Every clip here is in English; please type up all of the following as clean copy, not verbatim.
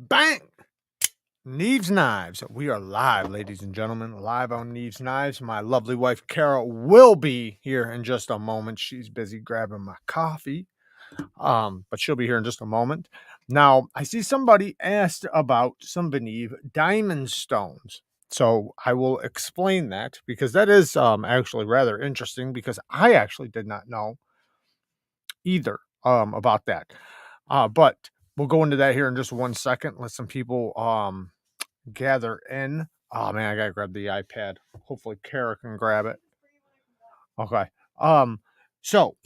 Bang! Neevesknives. We are live, ladies and gentlemen, live on Neevesknives. My lovely wife, Kara, will be here in just a moment. She's busy grabbing my coffee, but she'll be here in just a moment. Now, I see somebody asked about some Venive diamond stones. So I will explain that because that is actually rather interesting because I actually did not know either about that. But we'll go into that here in just 1 second. Let some people gather in. Oh man, I gotta grab the iPad. Hopefully Kara can grab it. Okay. So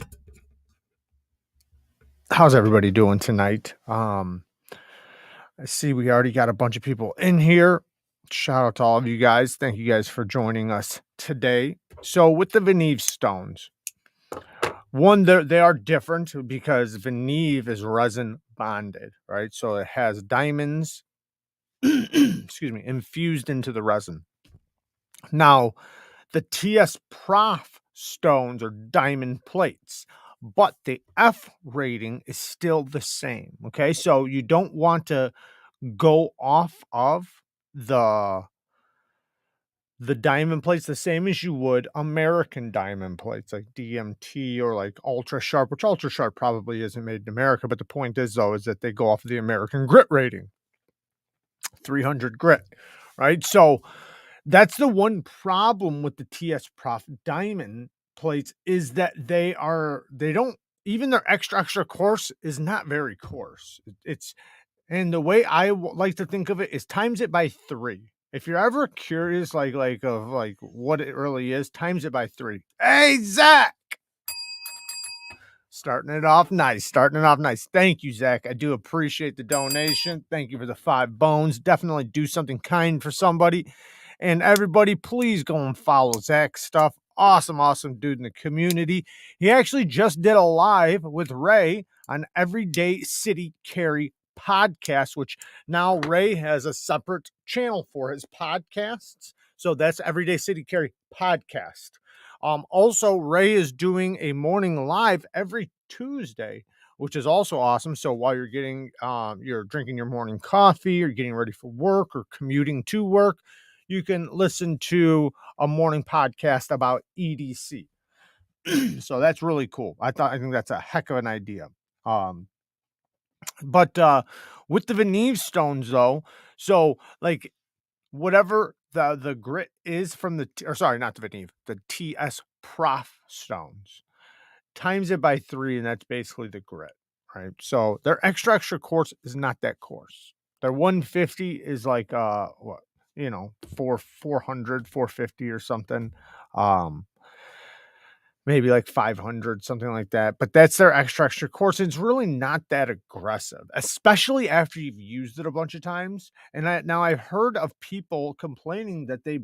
how's everybody doing tonight? I see we already got a bunch of people in here. Shout out to all of you guys. Thank you guys for joining us today. So with the Venive stones, one, they are different because Venive is resin bonded, right? So it has diamonds, excuse me, infused into the resin. Now, the TS Prof stones are diamond plates, but the F rating is still the same. Okay, so you don't want to go off of the diamond plates the same as you would American diamond plates like DMT or like Ultra Sharp, which Ultra Sharp probably isn't made in America. But the point is, though, is that they go off of the American grit rating, 300 grit, right? So that's the one problem with the TS Prof diamond plates is that they don't, even their extra coarse is not very coarse. It's, and the way I like to think of it is times it by 3. If you're ever curious, of what it really is, times it by 3. Hey, Zach! Starting it off nice. Thank you, Zach. I do appreciate the donation. Thank you for the 5 bones. Definitely do something kind for somebody. And everybody, please go and follow Zach's stuff. Awesome dude in the community. He actually just did a live with Ray on Everyday City Carry podcast, which now Ray has a separate channel for his podcasts. So that's Everyday City Carry podcast. Also, Ray is doing a morning live every Tuesday, which is also awesome. So while you're you're drinking your morning coffee or getting ready for work or commuting to work, you can listen to a morning podcast about EDC. So that's really cool. I think that's a heck of an idea. But with the Venive stones, though, so like whatever the grit is from not the Venive, the TS Prof stones, times it by 3, and that's basically the grit, right? So their extra coarse is not that coarse. Their 150 is like 400, 450 or something. Maybe like 500, something like that. But that's their extra coarse. It's really not that aggressive, especially after you've used it a bunch of times. And now I've heard of people complaining that they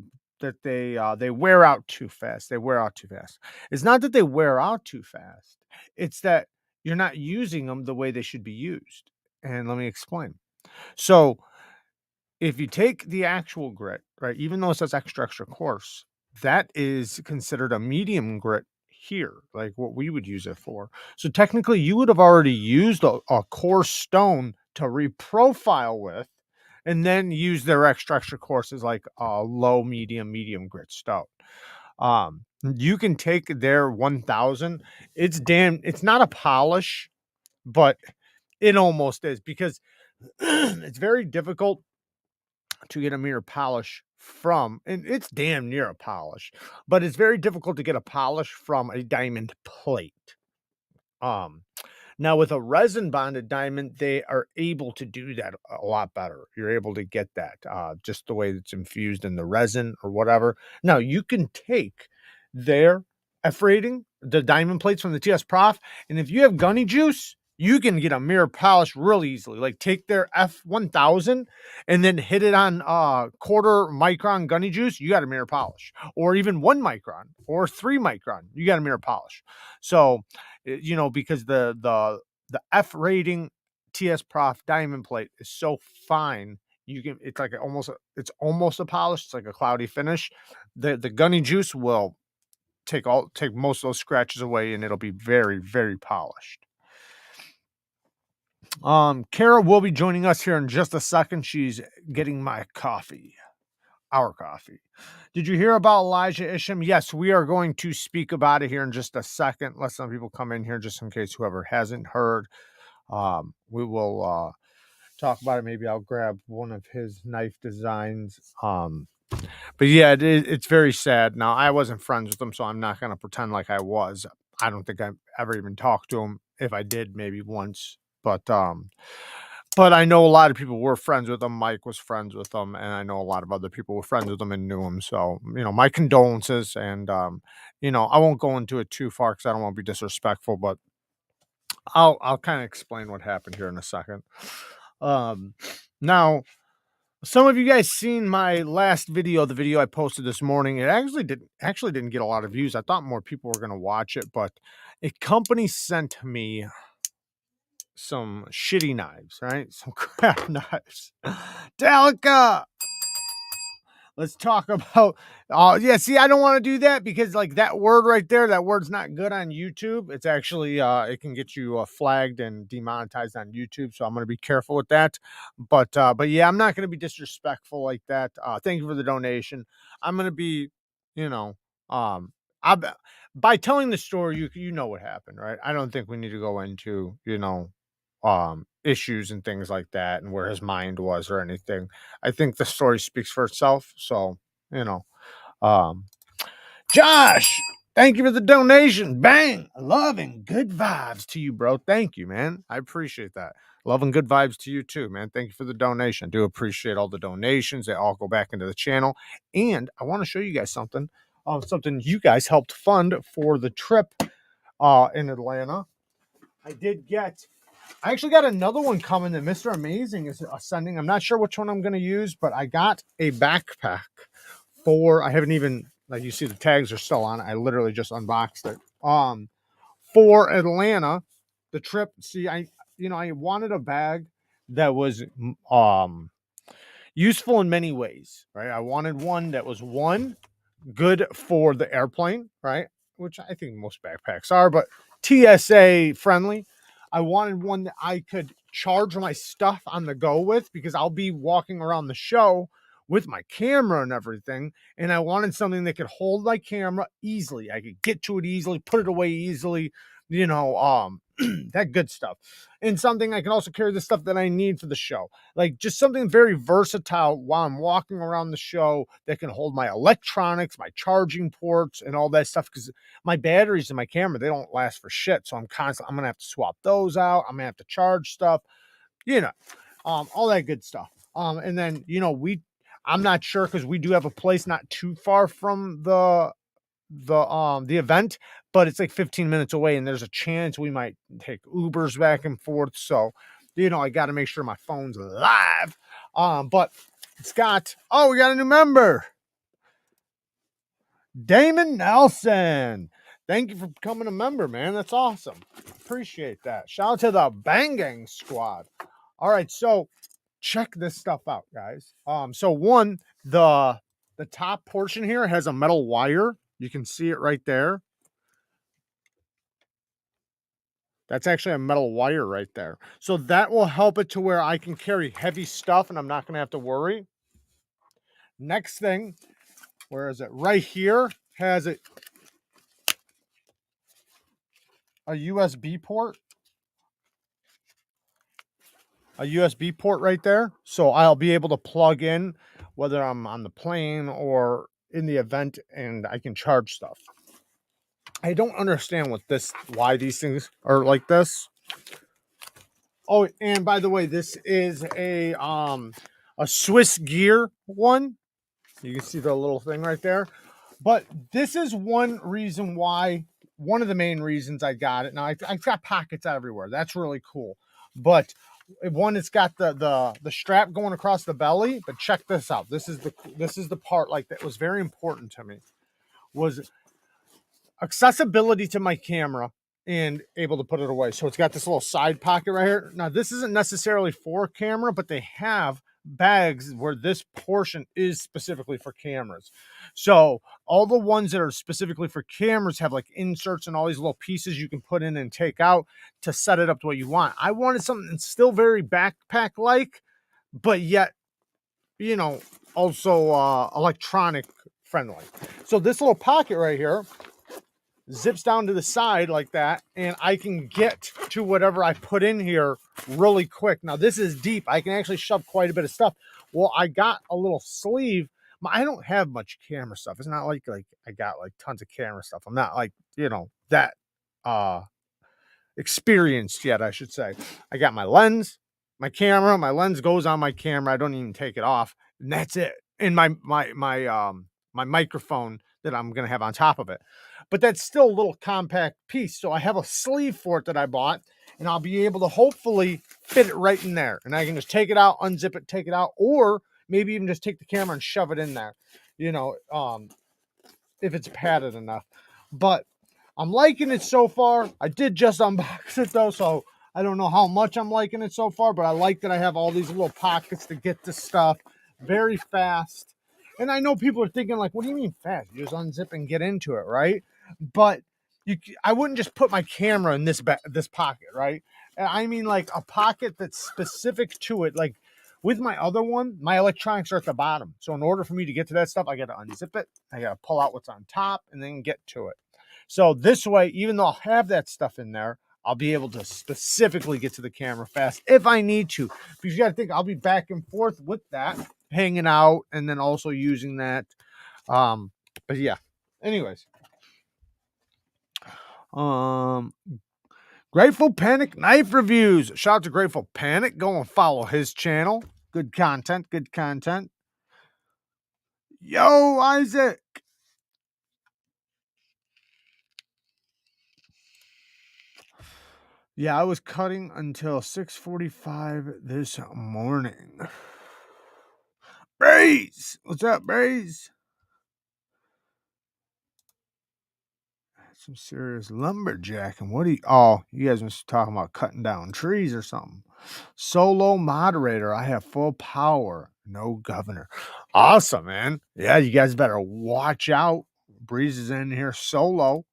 wear out too fast. It's not that they wear out too fast. It's that you're not using them the way they should be used. And let me explain. So if you take the actual grit, right, even though it says extra coarse, that is considered a medium grit here, like what we would use it for. So technically, you would have already used a coarse stone to reprofile with, and then use their extra coarse as like a low, medium grit stone. You can take their 1000. It's not a polish, but it almost is because it's very difficult to get a mirror polish from, and it's damn near a polish, but it's very difficult to get a polish from a diamond plate. Now with a resin bonded diamond, they are able to do that a lot better. You're able to get that just the way it's infused in the resin or whatever. Now you can take their F rating, the diamond plates from the TS Prof, and if you have gunny juice, you can get a mirror polish really easily. Like take their F1000 and then hit it on quarter micron gunny juice, you got a mirror polish, or even 1 micron or 3 micron, you got a mirror polish. So because the F rating TS Prof diamond plate is so fine, it's like it's almost a polish. It's like a cloudy finish. The gunny juice will take most of those scratches away, and it'll be very, very polished. Kara will be joining us here in just a second. She's getting my coffee, our coffee. Did you hear about Elijah Isham? Yes, we are going to speak about it here in just a second. Let some people come in here just in case whoever hasn't heard. We will talk about it. Maybe I'll grab one of his knife designs. But yeah, it's very sad. Now, I wasn't friends with him, so I'm not going to pretend like I was. I don't think I've ever even talked to him. If I did, maybe once. But I know a lot of people were friends with him. Mike was friends with him, and I know a lot of other people were friends with him and knew him. So, my condolences. And, I won't go into it too far because I don't want to be disrespectful, but I'll kind of explain what happened here in a second. Now, some of you guys seen my last video, the video I posted this morning. It actually didn't get a lot of views. I thought more people were going to watch it, but a company sent me some shitty knives, right? Some crap knives. Delica. Let's talk about, yeah, see, I don't want to do that because like that word right there, that word's not good on YouTube. It's actually, it can get you flagged and demonetized on YouTube. So I'm going to be careful with that. But yeah, I'm not going to be disrespectful like that. Thank you for the donation. I'm going to be, you know, um, I, by telling the story, you know what happened, right? I don't think we need to go into, issues and things like that and where his mind was or anything. I think the story speaks for itself. So, you know, um, Josh, thank you for the donation. Bang, love and good vibes to you, bro. Thank you, man. I appreciate that. Love and good vibes to you too, man. Thank you for the donation. I do appreciate all the donations. They all go back into the channel. And I want to show you guys something. Something you guys helped fund for the trip in Atlanta. I actually got another one coming that Mr. Amazing is sending. I'm not sure which one I'm going to use, but I got a backpack I haven't even, like you see the tags are still on. I literally just unboxed it. For Atlanta, the trip. See, I wanted a bag that was useful in many ways, right? I wanted one that was good for the airplane, right? Which I think most backpacks are, but TSA friendly. I wanted one that I could charge my stuff on the go with because I'll be walking around the show with my camera and everything. And I wanted something that could hold my camera easily. I could get to it easily, put it away easily, that good stuff. And something I can also carry the stuff that I need for the show. Like just something very versatile while I'm walking around the show that can hold my electronics, my charging ports, and all that stuff. Because my batteries in my camera, they don't last for shit. So I'm gonna have to swap those out. I'm gonna have to charge stuff, all that good stuff. And then I'm not sure because we do have a place not too far from the event, but it's like 15 minutes away, and there's a chance we might take Ubers back and forth. So, I got to make sure my phone's live. But we got a new member, Damon Nelson. Thank you for becoming a member, man. That's awesome. Appreciate that. Shout out to the Bang Gang Squad. All right, so check this stuff out, guys. So one, the top portion here has a metal wire. You can see it right there. That's actually a metal wire right there. So that will help it to where I can carry heavy stuff and I'm not going to have to worry. Next thing, where is it? Right here has a USB port. A USB port right there. So I'll be able to plug in whether I'm on the plane or in the event and I can charge stuff. I don't understand why these things are like this. Oh, and by the way, this is a Swiss gear one. You can see the little thing right there. But this is one of the main reasons I got it. Now I've got pockets everywhere. That's really cool. But one, it's got the strap going across the belly. But check this out. This is the part like that was very important to me. Was accessibility to my camera and able to put it away. So it's got this little side pocket right here. Now this isn't necessarily for camera, but they have bags where this portion is specifically for cameras. So all the ones that are specifically for cameras have like inserts and all these little pieces you can put in and take out to set it up to what you want. I wanted something that's still very backpack like, but yet, you know, also electronic friendly. So this little pocket right here zips down to the side like that, and I can get to whatever I put in here really quick. Now this is deep. I can actually shove quite a bit of stuff. Well, I got a little sleeve. I don't have much camera stuff. It's not like I got like tons of camera stuff. I'm not like, you know, that uh experienced yet, I should say. I got my lens, my camera, my lens goes on my camera. I don't even take it off, and that's it. And my microphone that I'm gonna have on top of it. But that's still a little compact piece. So I have a sleeve for it that I bought, and I'll be able to hopefully fit it right in there. And I can just take it out, unzip it, take it out, or maybe even just take the camera and shove it in there. You know, if it's padded enough. But I'm liking it so far. I did just unbox it though, so I don't know how much I'm liking it so far, but I like that I have all these little pockets to get the stuff very fast. And I know people are thinking like, what do you mean fast? You just unzip and get into it, right? But I wouldn't just put my camera in this pocket, right? And I mean like a pocket that's specific to it. Like with my other one, my electronics are at the bottom. So in order for me to get to that stuff, I got to unzip it. I got to pull out what's on top and then get to it. So this way, even though I'll have that stuff in there, I'll be able to specifically get to the camera fast if I need to. Because you got to think, I'll be back and forth with that, hanging out, and then also using that. But yeah. Anyways. Grateful Panic knife reviews. Shout out to Grateful Panic. Go and follow his channel. Good content. Good content. Yo, Isaac. Yeah, I was cutting until 6:45 this morning. Braze! What's up, Braze? Some serious lumberjacking. What do you... Oh, you guys must be talking about cutting down trees or something. Solo moderator. I have full power. No governor. Awesome, man. Yeah, you guys better watch out. Breeze is in here solo.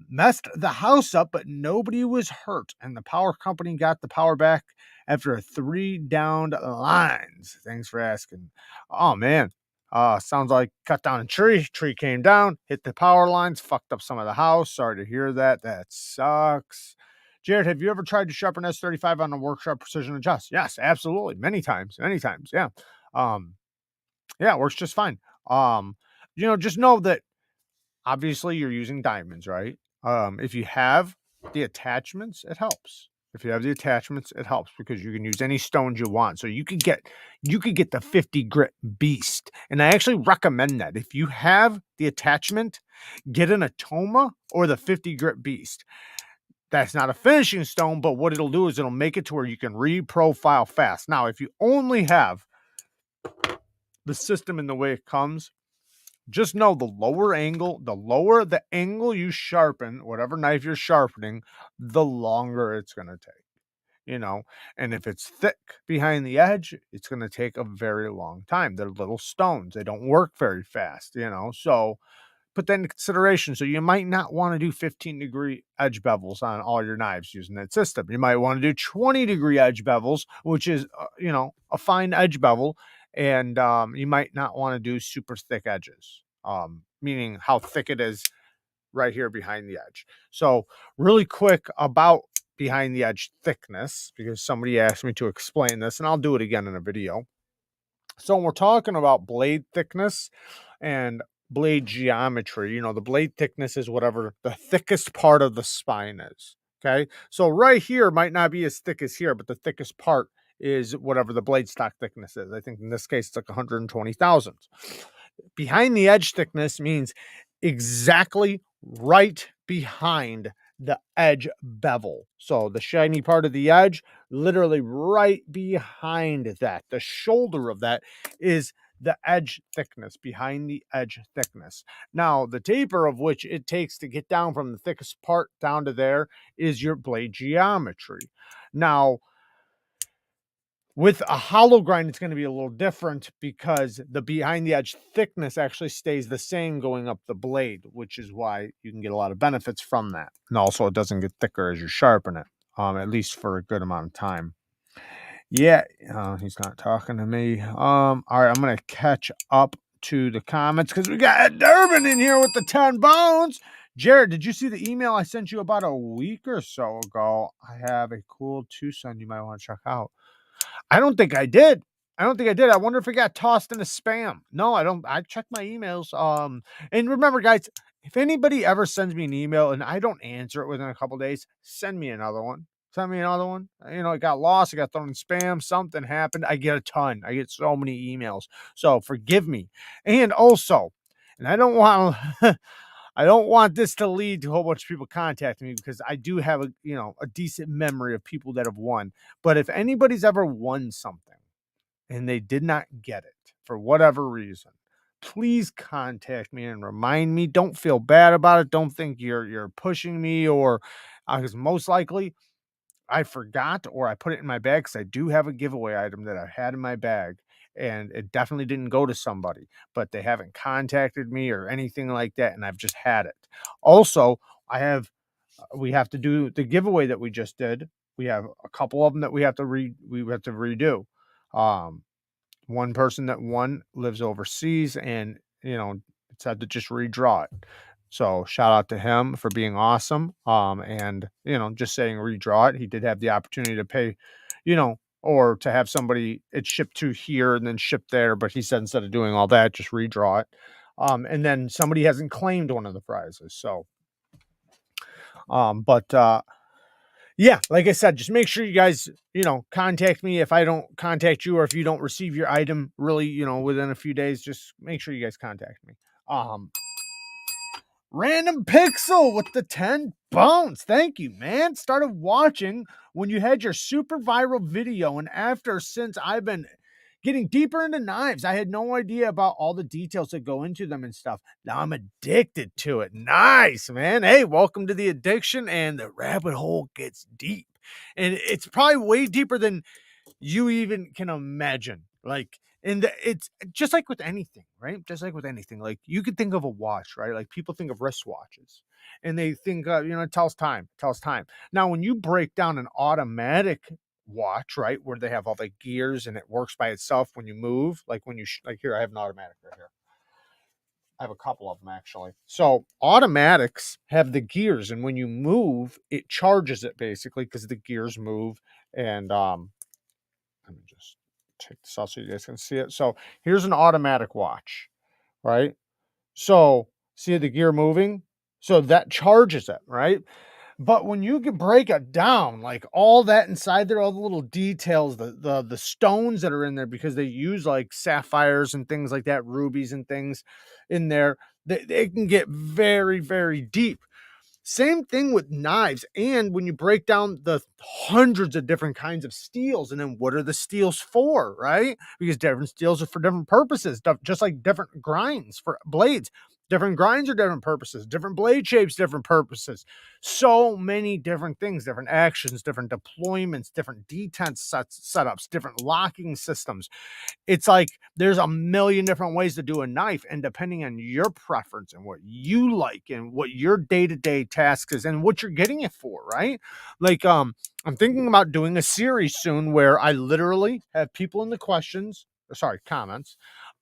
Messed the house up, but nobody was hurt, and the power company got the power back after 3 downed lines. Thanks for asking. Oh man, sounds like cut down a tree. Tree came down, hit the power lines, fucked up some of the house. Sorry to hear that. That sucks. Jared, have you ever tried to sharpen S35 on a workshop precision adjust? Yes, absolutely. Many times. Yeah. Yeah, it works just fine. Just know that obviously you're using diamonds, right? If you have the attachments, it helps. If you have the attachments, it helps because you can use any stones you want. So you could get the 50 grit beast. And I actually recommend that. If you have the attachment, get an Atoma or the 50 grit beast. That's not a finishing stone, but what it'll do is it'll make it to where you can reprofile fast. Now, if you only have the system in the way it comes, just know the lower the angle you sharpen, whatever knife you're sharpening, the longer it's going to take, and if it's thick behind the edge, it's going to take a very long time. They're little stones. They don't work very fast, so put that into consideration. So you might not want to do 15-degree edge bevels on all your knives using that system. You might want to do 20-degree edge bevels, which is, a fine edge bevel. And you might not want to do super thick edges, meaning how thick it is right here behind the edge. So really quick about behind the edge thickness, because somebody asked me to explain this, and I'll do it again in a video. So when we're talking about blade thickness and blade geometry, the blade thickness is whatever the thickest part of the spine is. Okay. So right here might not be as thick as here, but the thickest part is whatever the blade stock thickness is. I think in this case, it's like 120 thousandths. Behind the edge thickness means exactly right behind the edge bevel. So the shiny part of the edge, literally right behind that, the shoulder of that is the edge thickness, behind the edge thickness. Now, the taper of which it takes to get down from the thickest part down to there is your blade geometry. Now, With a hollow grind, it's going to be a little different because the behind the edge thickness actually stays the same going up the blade, which is why you can get a lot of benefits from that. And also, it doesn't get thicker as you sharpen it, at least for a good amount of time. Yeah, he's not talking to me. All right, I'm gonna catch up to the comments because we got Durbin in here with the 10 bones. Jared, did you see the email I sent you about a week or so ago? I have a cool Tucson you might want to check out. I don't think I did. I don't think I did. I wonder if it got tossed into spam. No, I don't. I check my emails. And remember, guys, if anybody ever sends me an email and I don't answer it within a couple days, send me another one. Send me another one. You know, it got lost. It got thrown in spam. Something happened. I get a ton. I get so many emails. So forgive me. And also, and I don't want I don't want this to lead to a whole bunch of people contacting me because I do have a decent memory of people that have won. But if anybody's ever won something and they did not get it for whatever reason, please contact me and remind me. Don't feel bad about it. Don't think you're pushing me or because most likely I forgot or I put it in my bag because I do have a giveaway item that I had in my bag and it definitely didn't go to somebody, but they haven't contacted me or anything like that. And I've just had it. Also, we have to do the giveaway that we just did. We have a couple of them that we have to redo. Um, One person that won lives overseas and, it's had to just redraw it. So shout out to him for being awesome. And, just saying redraw it. He did have the opportunity to pay, or to have somebody it shipped to here and then shipped there. But he said instead of doing all that, just redraw it. And then somebody hasn't claimed one of the prizes. So, but yeah, like I said, just make sure you guys, contact me if I don't contact you or if you don't receive your item really, within a few days, just make sure you guys contact me. Um, Random Pixel with the 10 bones. Thank you, man. Started watching when you had your super viral video, and after since I've been getting deeper into knives, I had no idea about all the details that go into them and stuff. Now I'm addicted to it. Nice, man. Hey, welcome to the addiction, and the rabbit hole gets deep. And it's probably way deeper than you even can imagine. Like, and it's just like with anything, right? Just like with anything, like you could think of a watch, right? Like people think of wristwatches and they think, it tells time. Now, when you break down an automatic watch, right, where they have all the gears and it works by itself when you move, like when like here, I have an automatic right here. I have a couple of them actually. So automatics have the gears, and when you move, it charges it basically because the gears move. And let me just take this off so you guys can see it. So here's an automatic watch, right? So see the gear moving? So that charges it, right? But when you can break it down, like all that inside there, all the little details, the stones that are in there, because they use like sapphires and things like that, rubies and things in there, they can get very, very deep. Same thing with knives. And when you break down the hundreds of different kinds of steels, and then what are the steels for, right? Because different steels are for different purposes, just like different grinds for blades. Different grinds are different purposes, different blade shapes, different purposes. So many different things, different actions, different deployments, different detent setups, different locking systems. It's like there's a million different ways to do a knife, and depending on your preference and what you like and what your day-to-day task is and what you're getting it for, right? Like I'm thinking about doing a series soon where I literally have people in the comments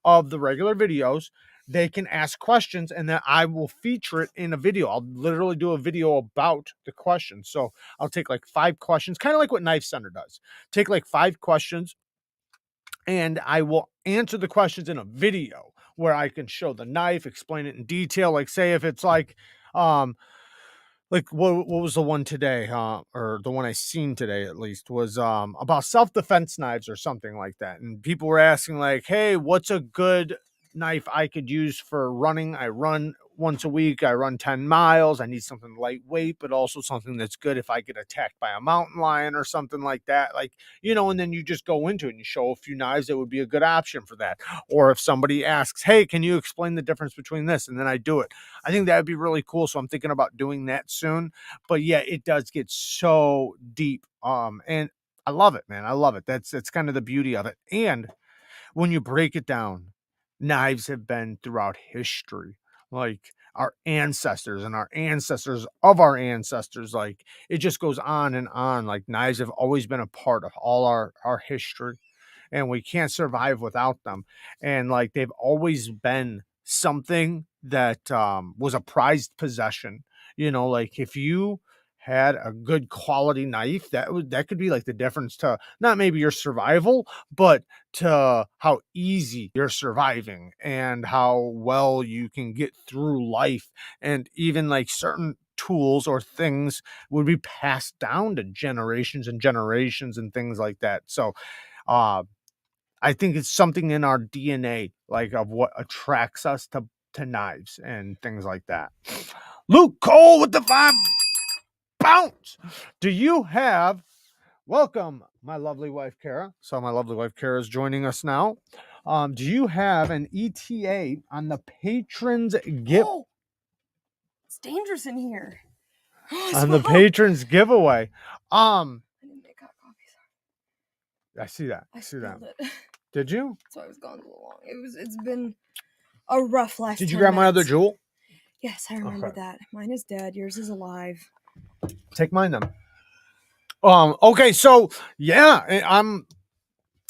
of the regular videos. They can ask questions and then I will feature it in a video. I'll literally do a video about the question. So I'll take like 5 questions, kind of like what Knife Center does. Take like 5 questions and I will answer the questions in a video where I can show the knife, explain it in detail. Like say if it's um, like what was the one today, or the one I seen today at least was about self-defense knives or something like that. And people were asking like, hey, what's a good knife I could use for running? I run once a week, I run 10 miles. I need something lightweight, but also something that's good if I get attacked by a mountain lion or something like that. Like, and then you just go into it and you show a few knives that would be a good option for that. Or if somebody asks, hey, can you explain the difference between this? And then I do it. I think that would be really cool. So I'm thinking about doing that soon. But yeah, it does get so deep. And I love it, man. I love it. That's kind of the beauty of it. And when you break it down, knives have been throughout history. Like our ancestors and our ancestors of our ancestors, like it just goes on and on. Like knives have always been a part of all our history, and we can't survive without them. And like they've always been something that was a prized possession. You know, like if you had a good quality knife, that could be like the difference to not maybe your survival, but to how easy you're surviving and how well you can get through life. And even like certain tools or things would be passed down to generations and generations and things like that. So uh I think it's something in our DNA, like of what attracts us to knives and things like that. Luke Cole with the 5 pounds. Do you have welcome, my lovely wife Kara? So my lovely wife Kara is joining us now. Do you have an ETA on the patrons give Oh, it's dangerous in here. on the patrons giveaway? I didn't make hot coffee. I see that. I see that. It. Did you? So I was gone so long. It's been a rough last. Did you grab my other jewel? Yes, I remember that. Mine is dead. Yours is alive. Take mine then. Okay, so yeah,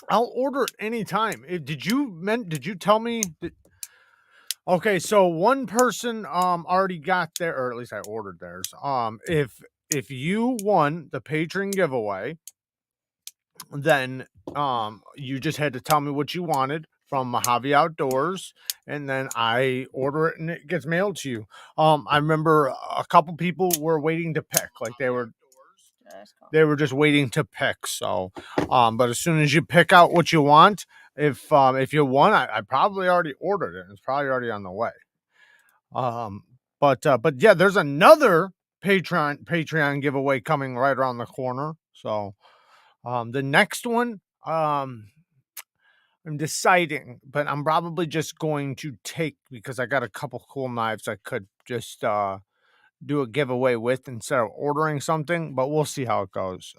I'll order it anytime. Did you tell me that? Okay, so one person already got there, or at least I ordered theirs. If you won the patron giveaway, then you just had to tell me what you wanted from Mojave Outdoors, and then I order it and it gets mailed to you. I remember a couple people were waiting to pick, like they were just waiting to pick. So, but as soon as you pick out what you want, if you won, I probably already ordered it. It's probably already on the way. But yeah, there's another Patreon giveaway coming right around the corner. So, the next one, I'm deciding, but I'm probably just going to take because I got a couple cool knives I could just do a giveaway with instead of ordering something, but we'll see how it goes.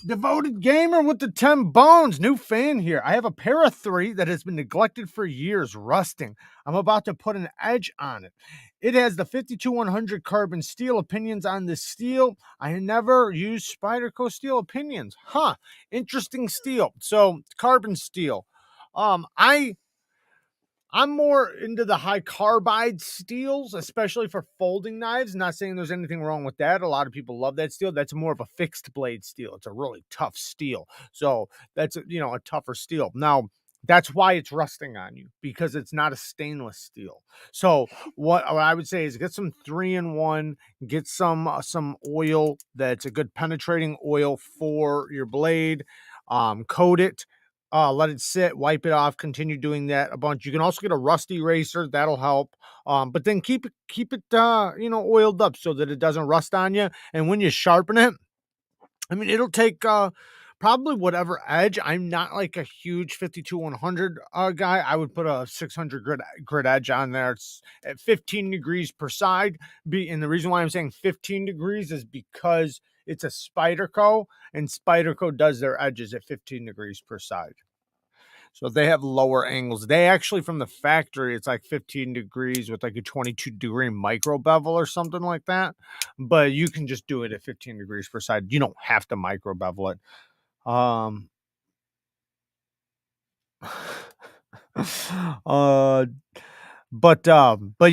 Devoted gamer with the 10 bones, new fan here. I have a pair of 3 that has been neglected for years, rusting. I'm about to put an edge on it. It has the 52100 carbon steel. Opinions on this steel. I never used Spyderco steel. Opinions. Interesting steel. So carbon steel. I'm more into the high carbide steels, especially for folding knives. Not saying there's anything wrong with that. A lot of people love that steel. That's more of a fixed blade steel. It's a really tough steel. So that's, a tougher steel. Now, that's why it's rusting on you, because it's not a stainless steel. So what I would say is get some 3-in-1, get some oil that's a good penetrating oil for your blade, coat it, let it sit, wipe it off, continue doing that a bunch. You can also get a rust eraser, that'll help. But then keep it oiled up so that it doesn't rust on you. And when you sharpen it, I mean, it'll take probably whatever edge. I'm not like a huge 52-100 guy. I would put a 600 grit edge on there. It's at 15 degrees per side. And the reason why I'm saying 15 degrees is because it's a Spyderco, and Spyderco does their edges at 15 degrees per side. So they have lower angles. They actually, from the factory, it's like 15 degrees with like a 22-degree micro bevel or something like that. But you can just do it at 15 degrees per side. You don't have to micro bevel it. But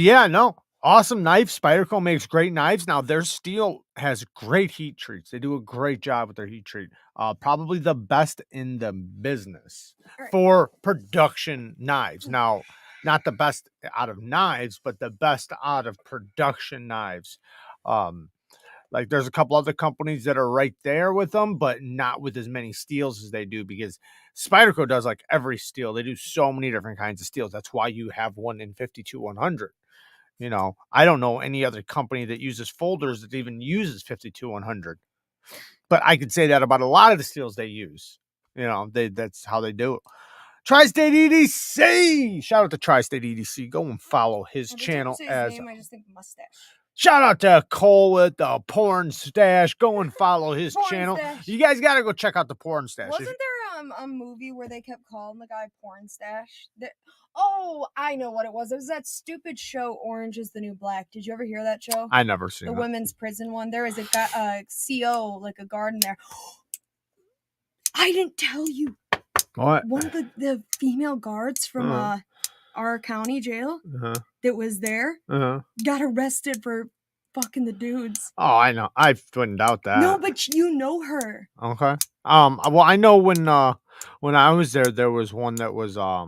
yeah, no. Awesome knife. Spyderco makes great knives. Now their steel has great heat treats. They do a great job with their heat treat. Probably the best in the business for production knives. Now, not the best out of knives, but the best out of production knives. Like there's a couple other companies that are right there with them, but not with as many steels as they do, because Spyderco does like every steel. They do so many different kinds of steels. That's why you have one in 52-100. I don't know any other company that uses folders that even uses 52-100. But I could say that about a lot of the steels they use. That's how they do it. Tri-State EDC. Shout out to Tri-State EDC. Go and follow his channel as name, I just think mustache. Shout out to Cole with the porn stash. Go and follow his Porn channel. stash. You guys got to go check out the porn stash. Wasn't there a movie where they kept calling the guy Porn Stash? Oh, I know what it was. It was that stupid show Orange is the New Black. Did you ever hear that show? I never seen the it. women's prison one. There is a CO, like a guard in there. I didn't tell you. What? One of the female guards from our county jail that was there got arrested for fucking the dudes. Oh, I know. I wouldn't doubt that. No, but you know her. Okay. Well, I know when I was there, there was one that was a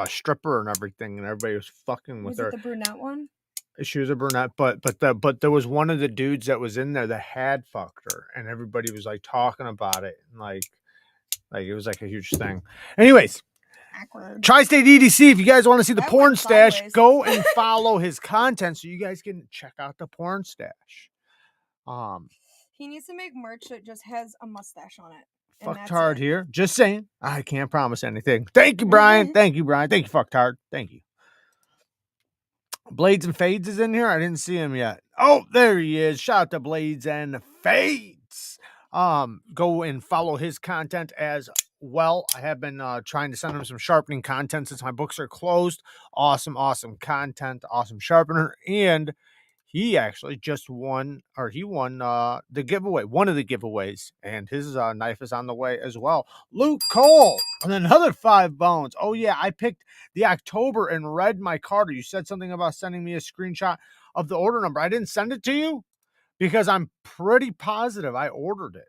stripper and everything, and everybody was fucking with her. Was it the brunette one? She was a brunette, but there was one of the dudes that was in there that had fucked her, and everybody was like talking about it, and like it was like a huge thing. Anyways, Awkward. Tri-State EDC. If you guys want to see the That porn went stash, sideways. go and follow his content so you guys can check out the porn stash. He needs to make merch that just has a mustache on it. And that's Fucktard it. here. Just saying. I can't promise anything. Thank you, Brian. Thank you, Brian. Thank you, Fucktard. Thank you. Blades and Fades is in here. I didn't see him yet. Oh, there he is. Shout out to Blades and Fades. Go and follow his content as well. I have been trying to send him some sharpening content since my books are closed. Awesome content. Awesome sharpener. And he actually just won, or he won the giveaway, one of the giveaways, and his knife is on the way as well. Luke Cole and another 5 bones. Oh yeah, I picked the October and read my card. You said something about sending me a screenshot of the order number. I didn't send it to you because I'm pretty positive I ordered it.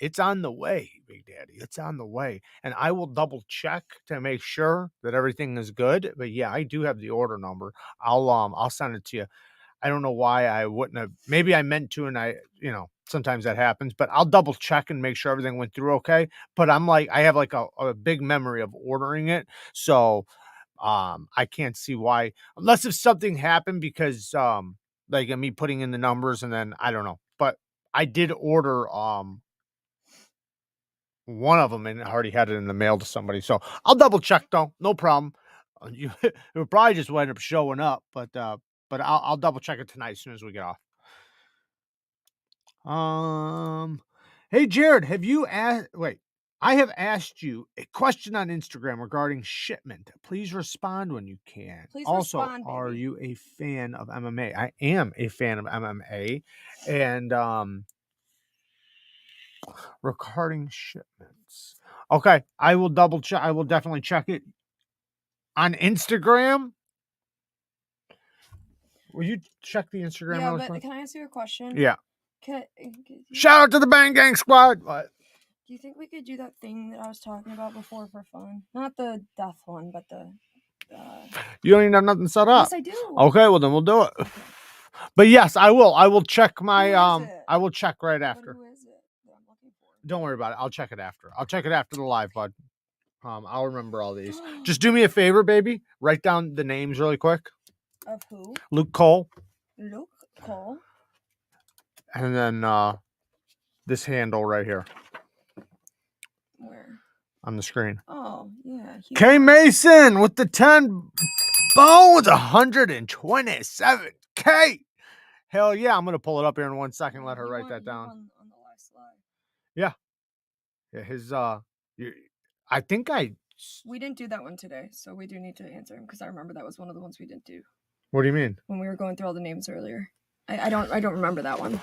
It's on the way, Big Daddy. It's on the way, and I will double check to make sure that everything is good. But yeah, I do have the order number. I'll send it to you. I don't know why I wouldn't have. Maybe I meant to, and sometimes that happens. But I'll double check and make sure everything went through okay. But I'm like, I have like a big memory of ordering it, so I can't see why, unless if something happened because like me putting in the numbers and then I don't know. But I did order one of them and already had it in the mail to somebody, so I'll double check though. No problem. It would probably just wind up showing up, but I'll double check it tonight as soon as we get off. Hey Jared, have you asked? Wait, I have asked you a question on Instagram regarding shipment. Please respond when you can. Please also, respond, baby. are you a fan of MMA? I am a fan of MMA, and regarding shipments. Okay, I will double check. I will definitely check it on Instagram. Will you check the Instagram? Yeah, really but quick? can I ask you a question? Yeah. Shout out to the Bang Gang Squad. What? Do you think we could do that thing that I was talking about before for fun? Not the death one, but the... You don't even have nothing set up. Yes, I do. Okay, well then we'll do it. But yes, I will. I will check my I will check right after. Who is it that I'm looking for? Don't worry about it. I'll check it after. I'll check it after the live, bud. I'll remember all these. Just do me a favor, baby. Write down the names really quick. Of who? Luke Cole. Luke Cole. And then this handle right here. Where? On the screen. Oh, yeah. K Mason with the 10 bones, 127K. Hell yeah, I'm going to pull it up here in 1 second. Let her write that down. On the last slide. Yeah. Yeah, his, I think we didn't do that one today, so we do need to answer him because I remember that was one of the ones we didn't do. What do you mean? When we were going through all the names earlier. I don't remember that one.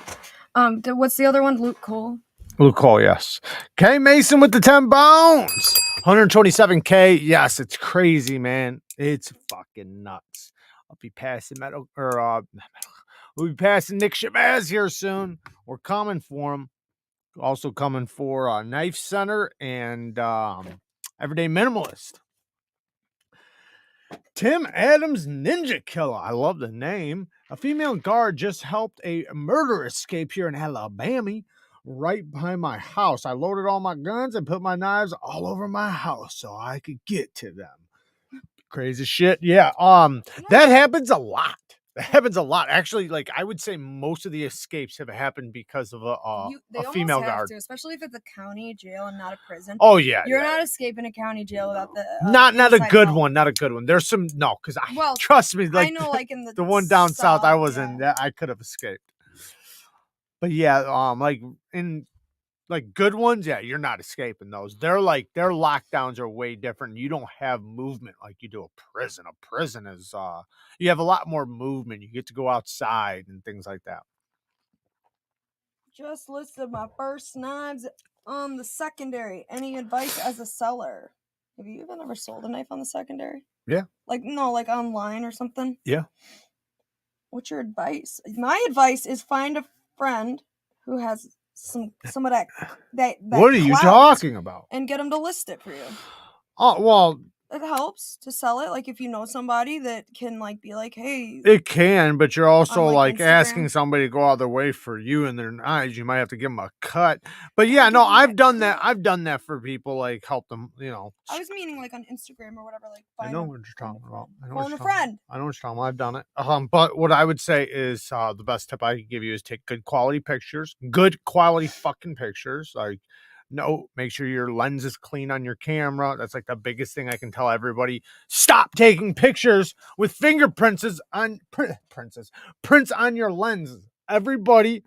What's the other one? Luke Cole? Luke Cole, yes. K Mason with the 10 bones. 127K. Yes, it's crazy, man. It's fucking nuts. I'll be passing we'll be passing Nick Shabazz here soon. We're coming for him. Also coming for Knife Center and Everyday Minimalist. Tim Adams Ninja Killer. I love the name. A female guard just helped a murder escape here in Alabama, right behind my house. I loaded all my guns and put my knives all over my house so I could get to them. Crazy shit. Yeah. That happens a lot. It happens a lot. Actually, like, I would say most of the escapes have happened because of They a almost female have guard. to, especially if it's a county jail and not a prison. Oh, yeah, You're yeah. not escaping a county jail without the Not a inside good help. one, not a good one. There's some no, because Well, trust me, I like, know, like in the the one down south I was yeah. in, that I could have escaped. But yeah, like, in, like, good ones, yeah, you're not escaping those. They're like their lockdowns are way different. You don't have movement like you do a prison. A prison is, you have a lot more movement. You get to go outside and things like that. Just listed my first knives on the secondary. Any advice as a seller? Have you even ever sold a knife on the secondary? Yeah. Like, no, like online or something? Yeah. What's your advice? My advice is find a friend who has some of that What are you clout talking about? and get them to list it for you. Oh, well, It helps to sell it. Like if you know somebody that can like be like, hey, it can, but you're also on, like, like asking Instagram. somebody to go out of their way for you and their eyes. You might have to give them a cut. But Yeah, yeah, no, give 'em I've that done that. cut. I've done that for people, like help them, I was meaning like on Instagram or whatever. Like I find know a what you're find a talking about. friend. I know what Phone you're a talking about. friend. I know what you're talking about. I've done it. But what I would say is the best tip I could give you is take good quality pictures, good quality fucking pictures. Like, no, make sure your lens is clean on your camera. That's like the biggest thing I can tell everybody. Stop taking pictures with fingerprints on prints on your lenses. Everybody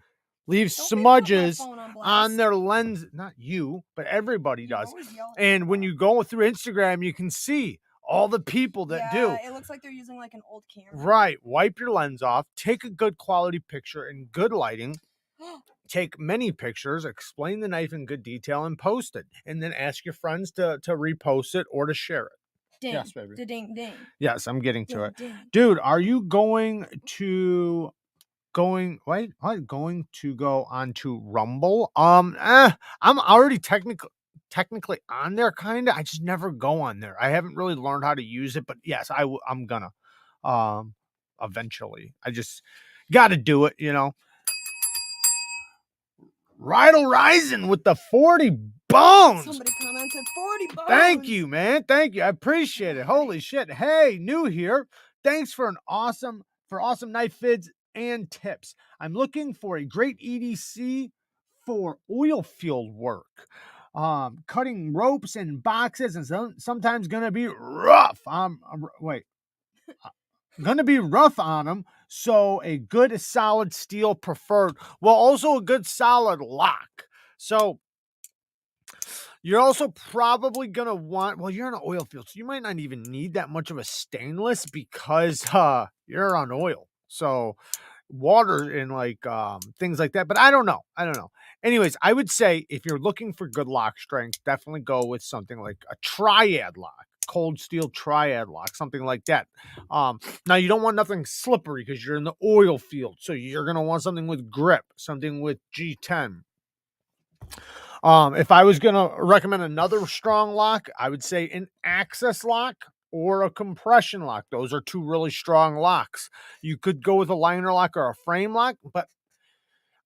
leaves Don't be putting my smudges phone on on blast. their lens. Not you, but everybody You does. always yell at me And for when that. you go through Instagram, you can see all the people that do. Yeah, it looks like they're using like an old camera. Right. Wipe your lens off, take a good quality picture in good lighting, take many pictures, explain the knife in good detail, and post it. And then ask your friends to repost it or to share it. Ding. Yes, baby. Ding ding. Yes, I'm getting to Ding it. ding. Dude, are you going to go on to Rumble? I'm already technically on there, kind of. I just never go on there. I haven't really learned how to use it, but yes, I'm gonna eventually. I just got to do it, Rydell Rising with the 40 bones. Somebody commented 40 bones. Thank you, man. Thank you. I appreciate it. Buddy. Holy shit. Hey, new here. Thanks for awesome knife vids and tips. I'm looking for a great EDC for oil field work. Cutting ropes and boxes and sometimes gonna be rough. Gonna be rough on them. So a good solid steel preferred. Well, also a good solid lock. So you're also probably going to want, well, you're in an oil field, so you might not even need that much of a stainless because you're on oil. So water and like things like that, but I don't know. Anyways, I would say if you're looking for good lock strength, definitely go with something like a triad lock, cold steel triad lock, something like that. Now you don't want nothing slippery because you're in the oil field, so you're going to want something with grip, something with G10. If I was going to recommend another strong lock, I would say an access lock or a compression lock. Those are two really strong locks. You could go with a liner lock or a frame lock, but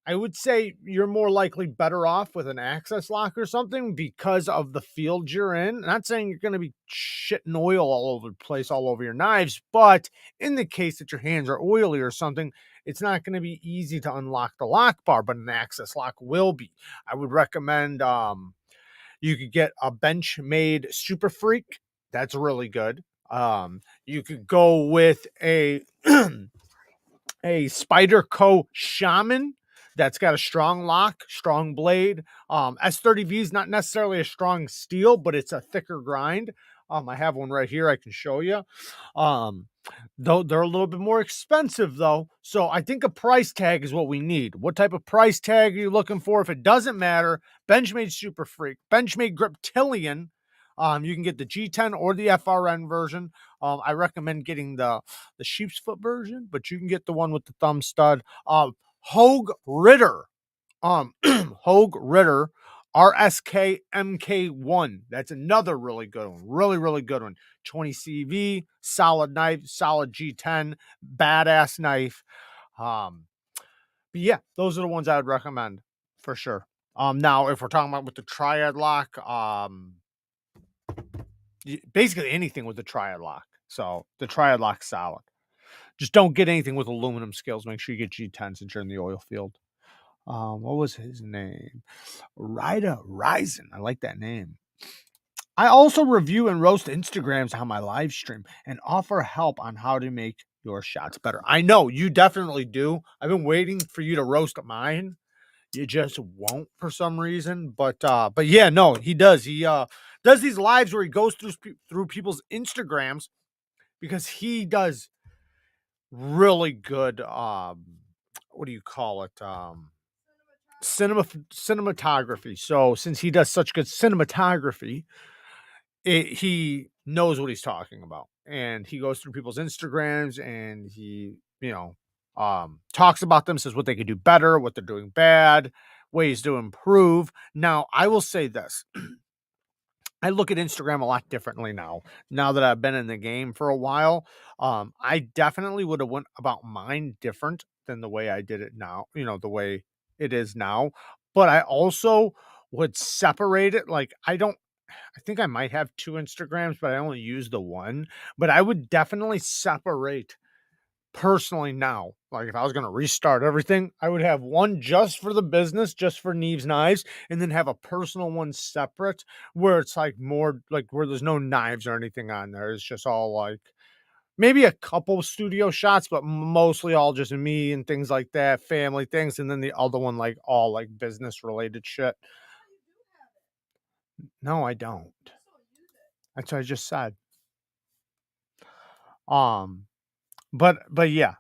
I would say you're more likely better off with an access lock or something because of the field you're in. Not saying you're going to be shitting oil all over the place, all over your knives, but in the case that your hands are oily or something, it's not going to be easy to unlock the lock bar, but an access lock will be. I would recommend you could get a Benchmade Super Freak. That's really good. You could go with a a Spyderco Shaman that's got a strong lock, strong blade. S30V is not necessarily a strong steel, but it's a thicker grind. I have one right here I can show you. Though they're a little bit more expensive though. So I think a price tag is what we need. What type of price tag are you looking for? If it doesn't matter, Benchmade Super Freak, Benchmade Griptilian. You can get the G10 or the FRN version. I recommend getting the sheep's foot version, but you can get the one with the thumb stud. Hogue Ritter. Hogue Ritter RSK MK1. That's another really good one. Really, really good one. 20 CV, solid knife, solid G10, badass knife. But yeah, those are the ones I would recommend for sure. Now if we're talking about with the triad lock, basically anything with the triad lock. So the triad lock's solid. Just don't get anything with aluminum scales. Make sure you get G10 since you're in the oil field. What was his name? Ritter Ryzen. I like that name. I also review and roast Instagrams on my live stream and offer help on how to make your shots better. I know you definitely do. I've been waiting for you to roast mine. You just won't for some reason, but yeah, no, he does. He does these lives where he goes through people's Instagrams because he does really good what do you call it? Cinematography. So since he does such good cinematography, he knows what he's talking about, and he goes through people's Instagrams and he, talks about them, says what they could do better, what they're doing bad, ways to improve. Now, I will say this. I look at Instagram a lot differently now. Now that I've been in the game for a while, I definitely would have went about mine different than the way I did it now. The way it is now. But I also would separate it. Like I think I might have two Instagrams, but I only use the one. But I would definitely separate personally now. Like if I was going to restart everything, I would have one just for the business, just for Neevesknives, and then have a personal one separate where it's like more like where there's no knives or anything on there. It's just all like maybe a couple studio shots, but mostly all just me and things like that, family things. And then the other one, like all like business related shit. No, I don't. That's what I just said. Um, but yeah.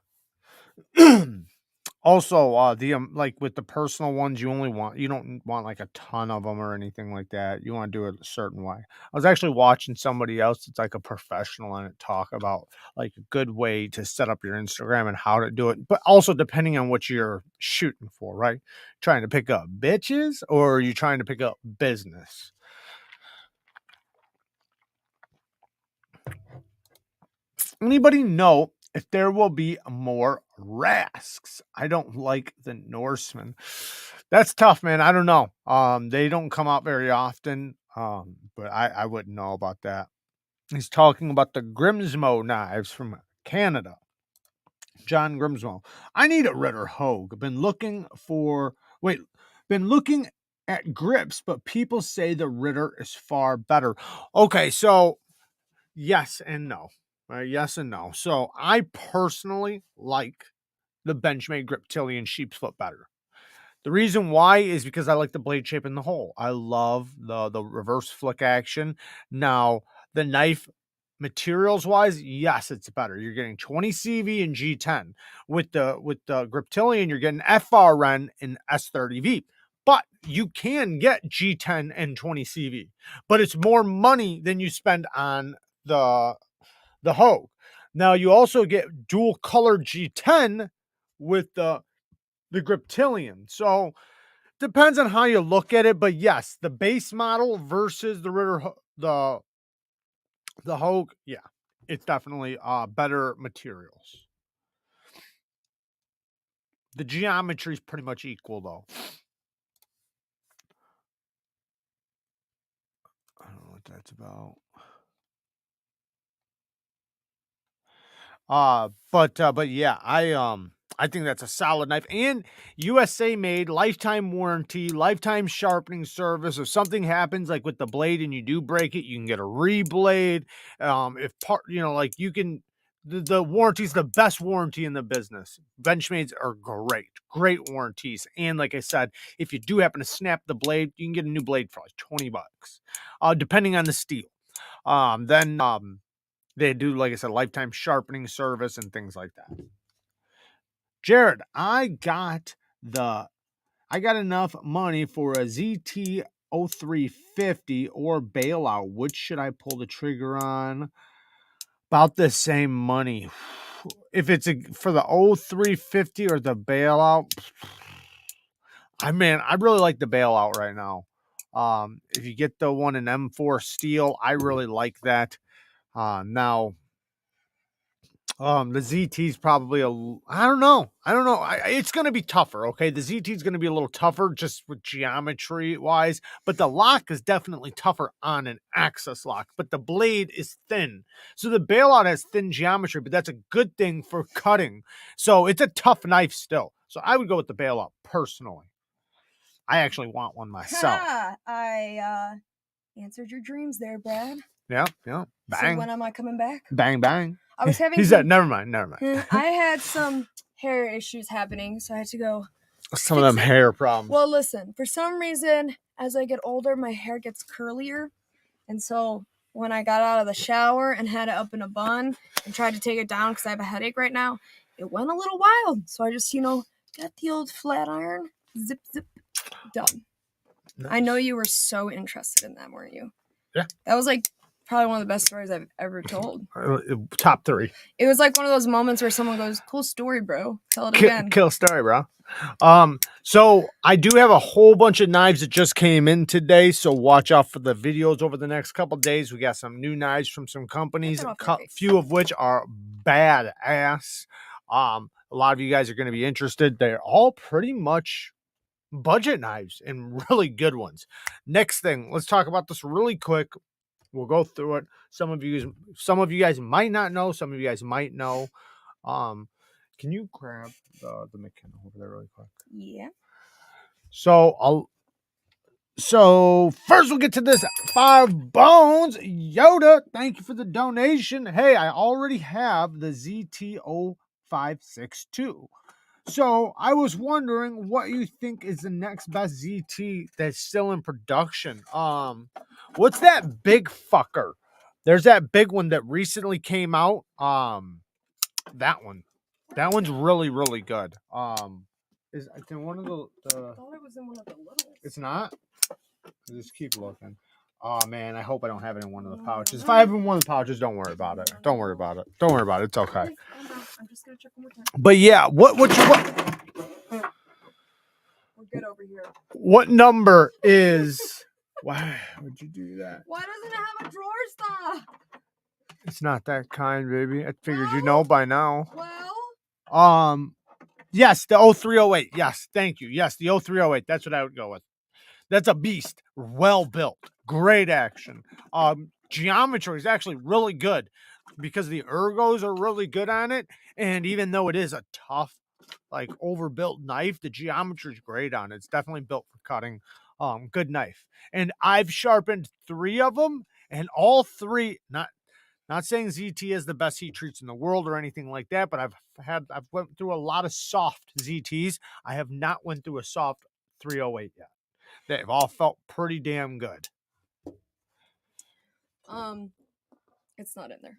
Also, the like with the personal ones, you don't want like a ton of them or anything like that. You want to do it a certain way. I was actually watching somebody else. It's like a professional on it talk about like a good way to set up your Instagram and how to do it. But also depending on what you're shooting for, right? Trying to pick up bitches or are you trying to pick up business? Anybody know if there will be more Rasks? I don't like the Norsemen. That's tough, man. I don't know. They don't come out very often. But I wouldn't know about that. He's talking about the Grimsmo knives from Canada. John Grimsmo. I need a Ritter Hogue. Been looking at grips, but people say the Ritter is far better. Okay, so yes and no. Yes and no. So I personally like the Benchmade Griptilian sheep's foot better. The reason why is because I like the blade shape in the hole. I love the reverse flick action. Now, the knife materials wise, yes, it's better. You're getting 20 CV and G10. With the Griptilian, you're getting FRN and S30V. But you can get G10 and 20 CV. But it's more money than you spend on the Hogue. Now you also get dual color G10 with the Griptilian. So depends on how you look at it, but yes, the base model versus the Ritter the Hogue, yeah, it's definitely better materials. The geometry is pretty much equal though. I don't know what that's about. But yeah, I think that's a solid knife and USA made, lifetime warranty, lifetime sharpening service. If something happens like with the blade and you do break it, you can get a reblade. If part, like you can, the warranty's the best warranty in the business. Benchmades are great warranties. And like I said, if you do happen to snap the blade, you can get a new blade for like $20, depending on the steel. Then they do, like I said, lifetime sharpening service and things like that. Jared, I got enough money for a ZT 0350 or Bailout. Which should I pull the trigger on? About the same money. If it's for the 0350 or the Bailout, I really like the Bailout right now. If you get the one in M4 steel, I really like that. Now The ZT is probably I don't know. It's going to be tougher. Okay. The ZT is going to be a little tougher just with geometry wise, but the lock is definitely tougher on an axis lock, but the blade is thin. So the Bailout has thin geometry, but that's a good thing for cutting. So it's a tough knife still. So I would go with the Bailout personally. I actually want one myself. I answered your dreams there, Brad. Yeah. Yeah. So Bang. when am I coming back? Bang, bang. I was having He said, never mind. I had some hair issues happening, so I had to go. Some of them hair problems. Well, listen, for some reason, as I get older, my hair gets curlier. And so when I got out of the shower and had it up in a bun and tried to take it down because I have a headache right now, it went a little wild. So I just, got the old flat iron, zip, zip, done. Nice. I know you were so interested in that, weren't you? Yeah. That was like probably one of the best stories I've ever told. Top 3. It was like one of those moments where someone goes, "Cool story, bro. Tell it again." Kill story, bro. So I do have a whole bunch of knives that just came in today, so watch out for the videos over the next couple days. We got some new knives from some companies, a few of which are badass. A lot of you guys are going to be interested. They're all pretty much budget knives and really good ones. Next thing, let's talk about this really quick. We'll go through it. Some of you guys might not know. Some of you guys might know. Can you grab the McKenna over there really quick? Yeah. So first we'll get to this 5 bones. Yoda, thank you for the donation. Hey, I already have the ZT0562. So I was wondering what you think is the next best ZT that's still in production. What's that big fucker? There's that big one that recently came out. That one. That one's really, really good. Is it's in one of the I thought it was in one of the littles. It's not? Just keep looking. Oh man, I hope I don't have it in one of the pouches. If I have it in one of the pouches, don't worry about it. Don't worry about it. Don't worry about it. It's okay. I'm just gonna check one more time. But yeah, what We're good over here. What number is why would you do that? Why doesn't it have a drawer stop? It's not that kind, baby. I figured you know by now. Well, yes, the 0308. Yes, thank you. Yes, the 0308. That's what I would go with. That's a beast. Well built. Great action. Geometry is actually really good because the ergos are really good on it. And even though it is a tough, like overbuilt knife, the geometry is great on it. It's definitely built for cutting. Good knife. And I've sharpened 3 of them, and all 3, not saying ZT is the best heat treats in the world or anything like that, but I've went through a lot of soft ZTs. I have not went through a soft 308 yet. They've all felt pretty damn good. it's not in there.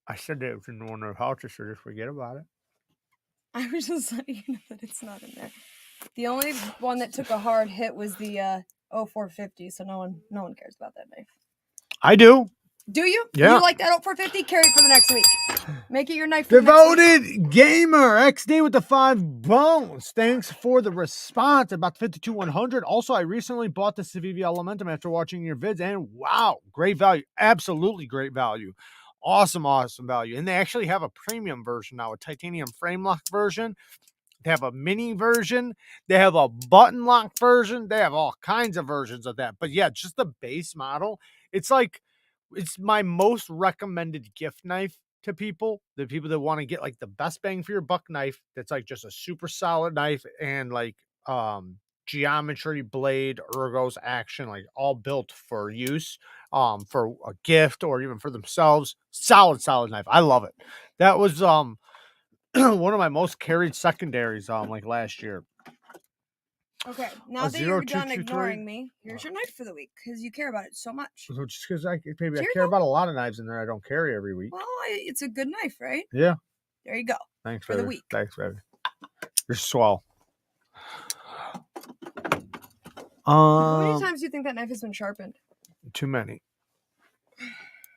I said that it was in one of the pouches, so just forget about it. I was just letting you know that it's not in there. The only one that took a hard hit was the 0450, so no one cares about that knife. I do. Do you? Yeah. You like that 0450? Carry it for the next week. Make it your knife for Devoted Gamer XD with the 5 bones. Thanks for the response about the 52100. Also, I recently bought the Civivi Elementum after watching your vids, and wow, great value. Absolutely great value. Awesome value. And they actually have a premium version now, a titanium frame lock version. They have a mini version. They have a button lock version. They have all kinds of versions of that. But yeah, just the base model. It's my most recommended gift knife to people. The people that want to get like the best bang for your buck knife. That's like just a super solid knife and like geometry, blade, ergos, action, like all built for use, for a gift or even for themselves. Solid knife. I love it. That was one of my most carried secondaries like last year. Okay, now that you're done ignoring me, here's your knife for the week because you care about it so much. So just because I care about a lot of knives in there I don't carry every week. Well, it's a good knife, right? Yeah. There you go. Thanks for the week. Thanks, baby. You're swell. How many times do you think that knife has been sharpened? Too many.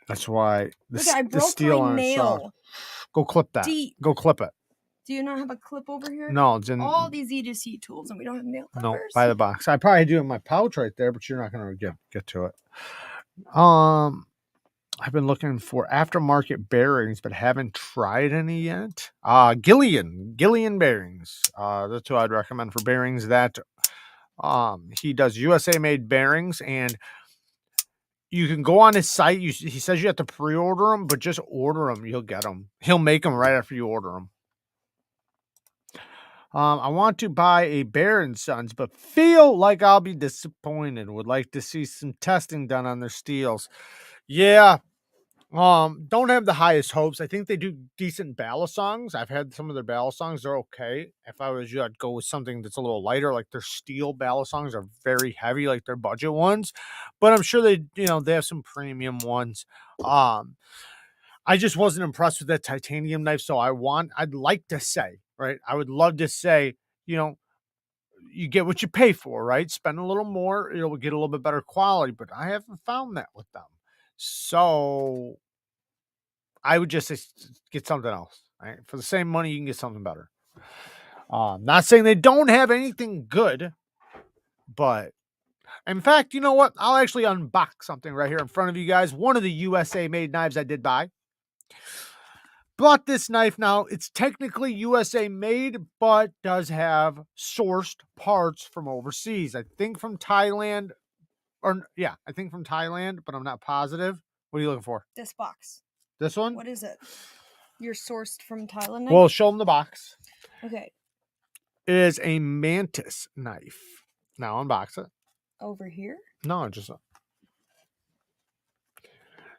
That's why I broke my nail. Go clip that. Go clip it. Do you not have a clip over here? No, it's in all these E2C tools, and we don't have nail clippers. No, by the box. I probably do in my pouch right there, but you're not going to get to it. I've been looking for aftermarket bearings, but haven't tried any yet. Gillian bearings. That's who I'd recommend for bearings. That he does USA made bearings, and you can go on his site. He says you have to pre-order them, but just order them. You'll get them. He'll make them right after you order them. I want to buy a Bear & Sons, but feel like I'll be disappointed. Would like to see some testing done on their steels. Yeah. Don't have the highest hopes. I think they do decent ballast songs. I've had some of their ballast songs. They're okay. If I was you, I'd go with something that's a little lighter. Like their steel ballast songs are very heavy, like their budget ones. But I'm sure they have some premium ones. I just wasn't impressed with that titanium knife. So I'd like to say, right? I would love to say, you get what you pay for, right? Spend a little more, you'll get a little bit better quality, but I haven't found that with them. So I would just say get something else, right? For the same money, you can get something better. Not saying they don't have anything good, but in fact, you know what? I'll actually unbox something right here in front of you guys. One of the USA made knives I did buy. Bought this knife now. It's technically USA made, but does have sourced parts from overseas. I think from Thailand, I think from Thailand, but I'm not positive. What are you looking for? This box. This one? What is it? You're sourced from Thailand knife? Well, show them the box. Okay. It is a mantis knife. Now unbox it. Over here? No, just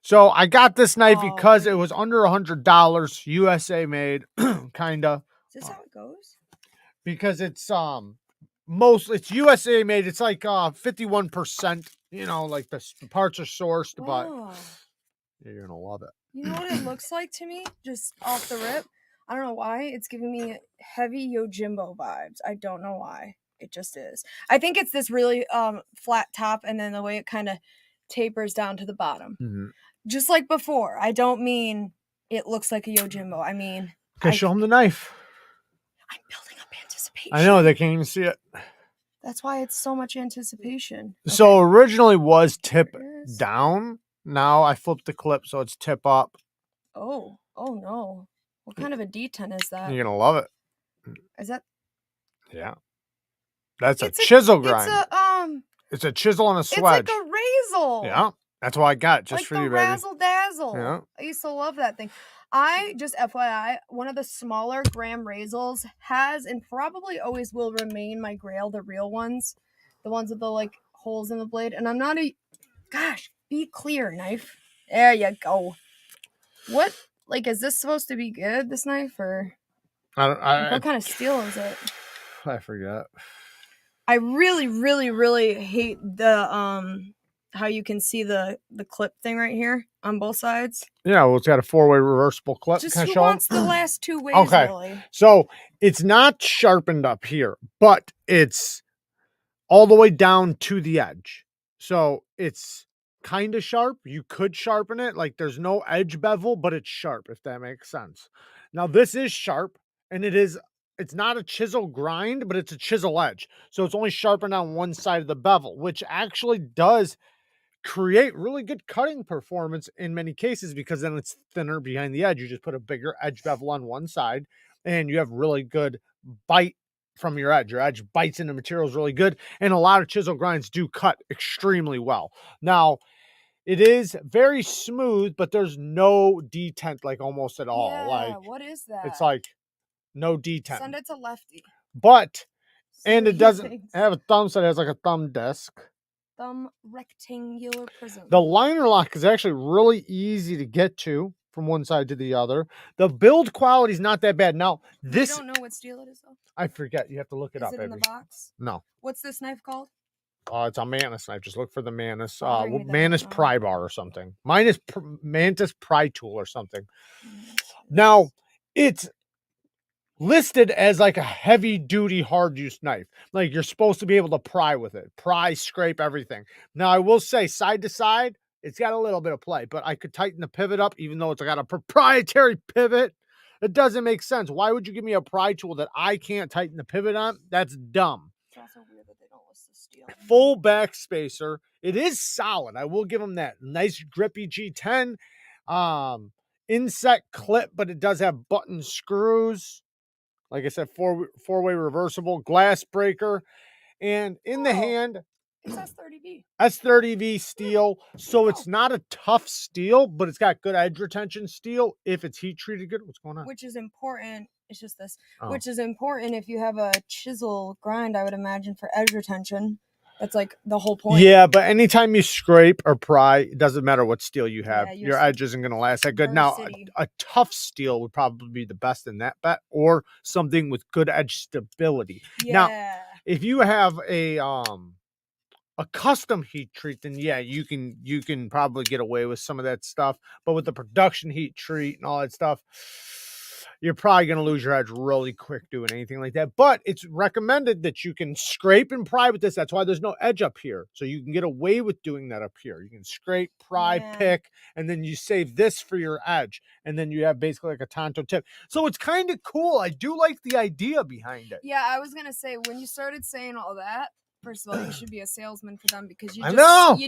so I got this knife because it was under $100, USA made, kinda. Is this how it goes? Because it's it's USA made. It's like 51%. Like the parts are sourced, but you're gonna love it. You know what it looks like to me, just off the rip? I don't know why. It's giving me heavy Yojimbo vibes. I don't know why. It just is. I think it's this really flat top, and then the way it kind of tapers down to the bottom. Mm-hmm. Just like before. I don't mean it looks like a Yojimbo. I mean... Show them the knife. I'm building up anticipation. I know, they can't even see it. That's why it's so much anticipation. Okay. So originally was tip down. Now I flipped the clip so it's tip up. Oh no. What kind of a D10 is that? You're going to love it. Is that? Yeah. That's a chisel grind. It's a chisel and a swedge. It's like a razzle. Yeah. That's why I got it just for you, baby. Razzle dazzle. Yeah. I used to love that thing. I just FYI, one of the smaller gram razzles has and probably always will remain my grail, the real ones. The ones with the holes in the blade. And I'm not be clear, knife. There you go. What is this supposed to be good, this knife, or what kind of steel is it? I forget. I really, really, really hate the how you can see the clip thing right here on both sides. Yeah, well, it's got a 4-way reversible clip. Just who wants the last 2 ways, okay. Really? So it's not sharpened up here, but it's all the way down to the edge. So it's kind of sharp. You could sharpen it. There's no edge bevel, but it's sharp, if that makes sense. Now, this is sharp, and it's not a chisel grind, but it's a chisel edge. So it's only sharpened on one side of the bevel, which actually does create really good cutting performance in many cases, because then it's thinner behind the edge. You just put a bigger edge bevel on one side and you have really good bite from your edge. Your edge bites into materials really good, and a lot of chisel grinds do cut extremely well. Now, it is very smooth, but there's no detent almost at all. Yeah, what is that? It's no detent. Send it to Lefty. But and it doesn't have a thumb, so it has a thumb disc. Thumb rectangular prism. The liner lock is actually really easy to get to from one side to the other. The build quality is not that bad. Now, this... You don't know what steel it is, though? I forget. You have to look it up, baby. Is it in the box? No. What's this knife called? It's a Mantis knife. Just look for the Mantis. Mantis pry bar or something. Mine is Mantis pry tool or something. Now, it's listed as a heavy duty hard use knife. You're supposed to be able to pry with it. Pry, scrape, everything. Now, I will say side to side, it's got a little bit of play, but I could tighten the pivot up, even though it's got a proprietary pivot. It doesn't make sense. Why would you give me a pry tool that I can't tighten the pivot on? That's dumb. So also weird that they don't list the steel. Full back spacer. It is solid. I will give them that. Nice grippy G10. Inset clip, but it does have button screws. Like I said, four-way reversible glass breaker. And in the hand, it's S30V. S30V steel. So it's not a tough steel, but it's got good edge retention steel if it's heat treated good. What's going on? Which is important. It's just this. Oh. Which is important if you have a chisel grind, I would imagine, for edge retention. That's like the whole point. Yeah, but anytime you scrape or pry, it doesn't matter what steel you have. Yeah, your edge isn't going to last that good. Now, a tough steel would probably be the best in that bet, or something with good edge stability. Yeah. Now, if you have a custom heat treat, then yeah, you can probably get away with some of that stuff. But with the production heat treat and all that stuff, you're probably going to lose your edge really quick doing anything like that. But it's recommended that you can scrape and pry with this. That's why there's no edge up here. So you can get away with doing that up here. You can scrape, pry, pick, and then you save this for your edge. And then you have basically like a Tonto tip. So it's kind of cool. I do like the idea behind it. Yeah, I was going to say, when you started saying all that, first of all, you should be a salesman for them, because you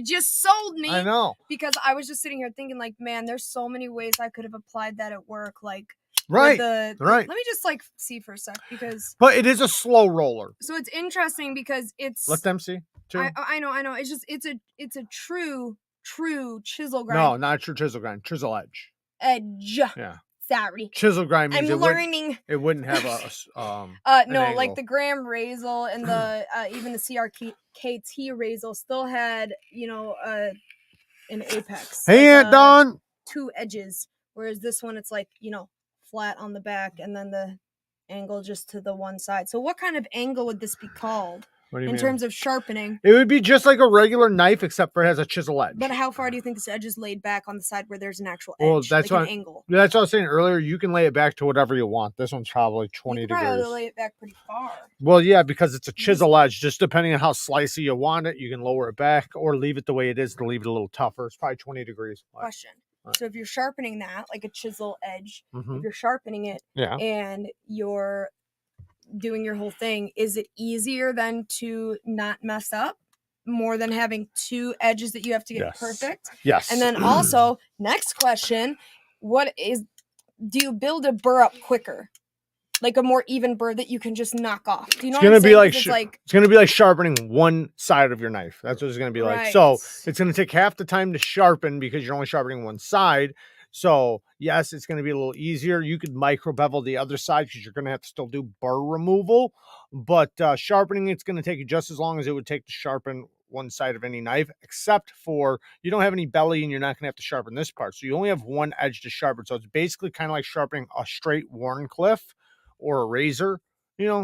just sold me. I know. Because I was just sitting here thinking, like, man, there's so many ways I could have applied that at work. Like, right. Let me just like see for a sec, because. But it is a slow roller. So it's interesting because it's. Let them see too. I know. It's just it's a true chisel grind. No, not a true chisel grind. Chisel edge. Edge. Yeah. Sorry. Chisel grind means I'm learning. It wouldn't have no, angle. Like the Graham Razel and the even the CRKT Razel still had, an apex. Hey, like, Don. 2 edges, whereas this one it's like, flat on the back and then the angle just to the one side. So what kind of angle would this be called? What do you mean? Terms of sharpening? It would be just like a regular knife, except for it has a chisel edge. But how far do you think this edge is laid back on the side where there's an actual edge? Well, that's like an angle. That's what I was saying earlier. You can lay it back to whatever you want. This one's probably 20 you degrees. Probably lay it back pretty far. Well, yeah, because it's a chisel edge. Just depending on how slicey you want it, you can lower it back or leave it the way it is to leave it a little tougher. It's probably 20 degrees. Question. So if you're sharpening that, like a chisel edge, if you're sharpening it and you're doing your whole thing, is it easier then to not mess up more than having 2 edges that you have to get perfect? Yes. And then also, next question, do you build a burr up quicker? Like a more even burr that you can just knock off. Do you know it's gonna be like it's gonna be like sharpening one side of your knife. That's what it's gonna be like. So it's gonna take half the time to sharpen because you're only sharpening one side. So yes, it's gonna be a little easier. You could micro bevel the other side because you're gonna have to still do burr removal. But sharpening, it's gonna take you just as long as it would take to sharpen one side of any knife, except for you don't have any belly and you're not gonna have to sharpen this part. So you only have one edge to sharpen. So it's basically kind of like sharpening a straight Warncliffe or a razor,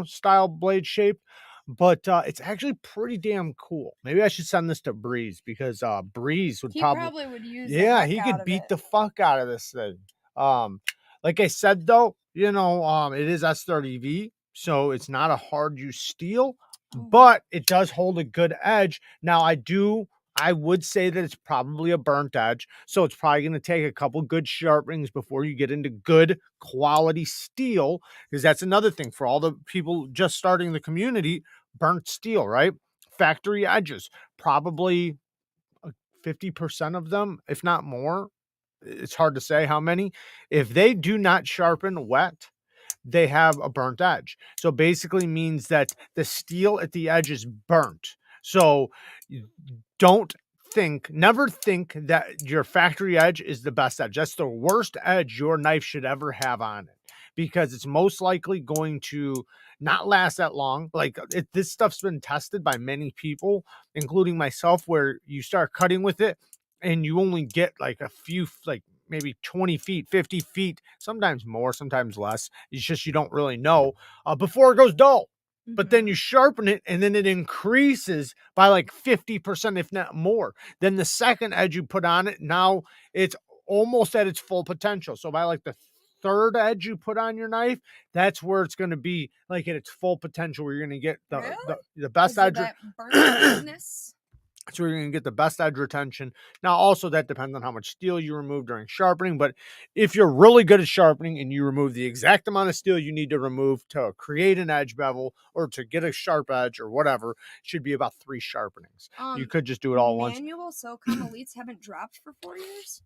style blade shape. But it's actually pretty damn cool. Maybe I should send this to Breeze, because Breeze would probably would use he could beat the fuck out of this thing. Like I said though, it is S30V, so it's not a hard use steel, but it does hold a good edge. Now I would say that it's probably a burnt edge, so it's probably going to take a couple good sharpenings before you get into good quality steel, because that's another thing for all the people just starting the community. Burnt steel, right? Factory edges, probably 50% of them, if not more. It's hard to say how many. If they do not sharpen wet, they have a burnt edge. So basically means that the steel at the edge is burnt. So never think that your factory edge is the best edge. That's the worst edge your knife should ever have on it, because it's most likely going to not last that long. Like this stuff's been tested by many people, including myself, where you start cutting with it and you only get like a few, like maybe 20 feet, 50 feet, sometimes more, sometimes less. It's just, you don't really know before it goes dull. But then you sharpen it and then it increases by like 50%, if not more. Then the second edge you put on it, now it's almost at its full potential. So by like the third edge you put on your knife, that's where it's going to be like at its full potential, where you're going to get the best edge. So you're going to get the best edge retention. Now, also that depends on how much steel you remove during sharpening. But if you're really good at sharpening and you remove the exact amount of steel you need to remove to create an edge bevel or to get a sharp edge or whatever, it should be about 3 sharpenings. You could just do it all once. Manual SOCOM elites haven't dropped for 4 years.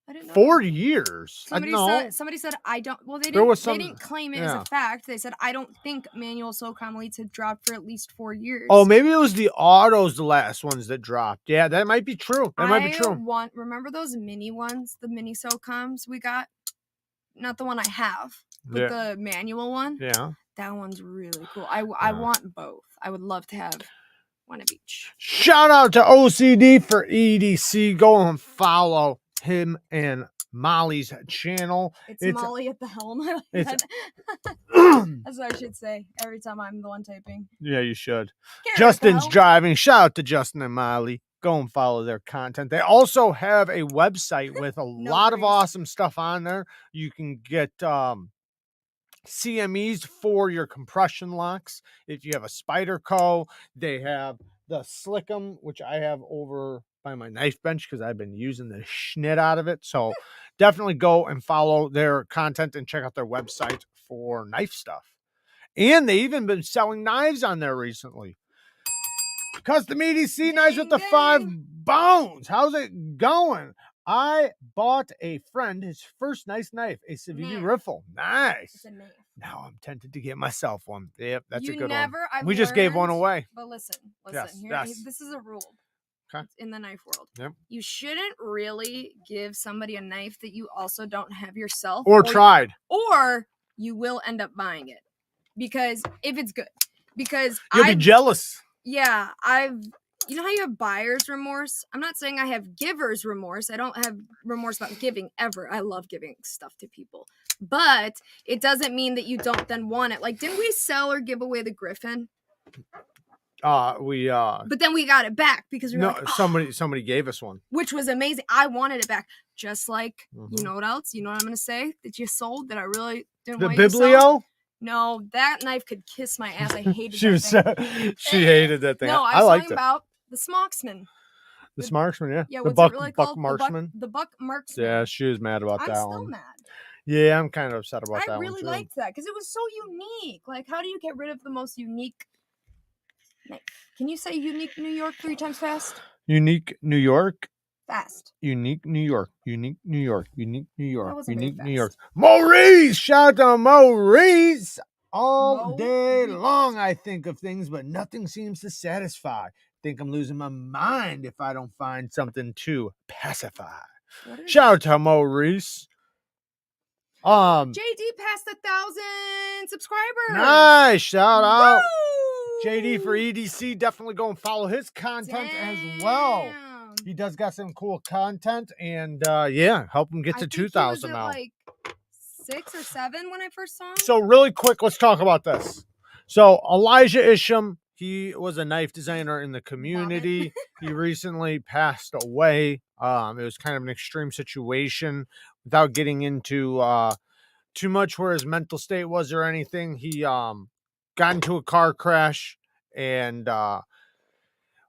I didn't know 4 years. Somebody said I don't. Well, they didn't claim it as yeah. a fact. They said I don't think manual SOCOM elites have dropped for at least 4 years. Oh, maybe it was the autos, the last ones that dropped. Yeah, that might be true. Remember those mini ones, the mini SOCOMs we got? Not the one I have, but the manual one. Yeah, that one's really cool. I want both. I would love to have one of each. Shout out to OCD for EDC. Go and follow him and Molly's channel. It's Molly at the helm. That's what I should say every time I'm the one typing. Yeah, you should. Justin's driving. Shout out to Justin and Molly. Go and follow their content. They also have a website with a lot of awesome stuff on there. You can get CMEs for your compression locks. If you have a Spyderco, they have the Slickum, which I have over by my knife bench because I've been using the schnit out of it. So definitely go and follow their content and check out their website for knife stuff. And they even been selling knives on there recently. Custom EDC knives with the 5 bones. How's it going? I bought a friend his first nice knife, a Civivi Riffle. Nice. It's a knife. Now I'm tempted to get myself one. Yep, that's a good one. We just gave one away. But listen. Yes. This is a rule. Okay. In the knife world. Yep. You shouldn't really give somebody a knife that you also don't have yourself. Or tried. Or you will end up buying it. Because if it's good. Because you'll be jealous. Yeah, you know how you have buyer's remorse? I'm not saying I have giver's remorse. I don't have remorse about giving ever. I love giving stuff to people. But it doesn't mean that you don't then want it. Like, didn't we sell or give away the Griffin? But then we got it back because we were somebody gave us one. Which was amazing. I wanted it back. Just like, you know what else? You know what I'm going to say? That you sold that I really didn't want you to sell? The Biblio? No, that knife could kiss my ass. I hated she hated that thing. No, I was talking about the Smocksman. The Smarksman, yeah. Yeah, what's it really Buck called? Marksman. The Buck Marksman. Yeah, she was mad about that one. I'm still mad. Yeah, I'm kind of upset about that one. I really liked that because it was so unique. Like, how do you get rid of the most unique knife? Can you say unique New York 3 times fast? Unique New York. Fast. Unique New York. Unique New York. Unique New York. Unique New York. Fast. Maurice! Shout out to Maurice! All day long I think of things, but nothing seems to satisfy. Think I'm losing my mind if I don't find something to pacify. Shout out to Maurice. JD passed 1,000 subscribers. Nice. Shout out. JD for EDC. Definitely go and follow his content as well. He does got some cool content, and help him get to 2,000 now. Like 6 or 7 when I first saw him. So really quick, let's talk about this. So Elijah Isham, he was a knife designer in the community. He recently passed away. It was kind of an extreme situation. Without getting into too much where his mental state was or anything, he got into a car crash and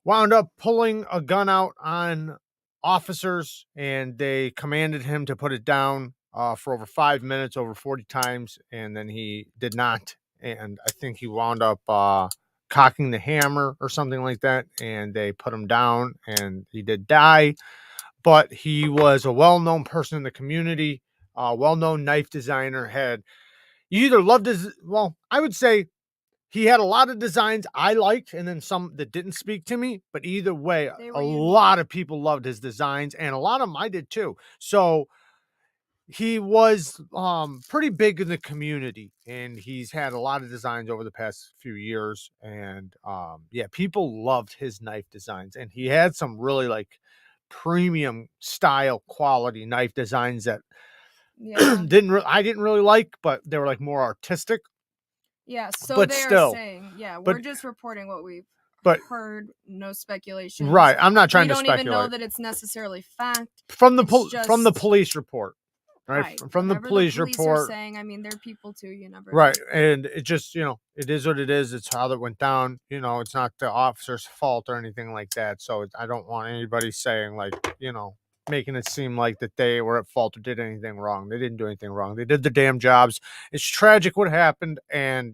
wound up pulling a gun out on officers, and they commanded him to put it down for over 5 minutes, over 40 times, and then he did not. And I think he wound up cocking the hammer or something like that, and they put him down, and he did die. But he was a well-known person in the community, well-known knife designer. You either loved I would say he had a lot of designs I liked and then some that didn't speak to me. But either way, a lot of people loved his designs, and a lot of them I did too. So he was pretty big in the community, and he's had a lot of designs over the past few years. And people loved his knife designs, and he had some really like premium style quality knife designs that I didn't really like, but they were like more artistic. Yeah, so they're saying, we're just reporting what we've heard, no speculation. Right, I'm not trying to speculate. We don't even know that it's necessarily fact. From the police report. right? From the Whatever police are report. saying, I mean, they're people too. You never know. Right. And it just, it is what it is. It's how that went down. It's not the officer's fault or anything like that. So I don't want anybody saying, like, making it seem like that they were at fault or did anything wrong. They didn't do anything wrong. They did the damn jobs. It's tragic what happened. And,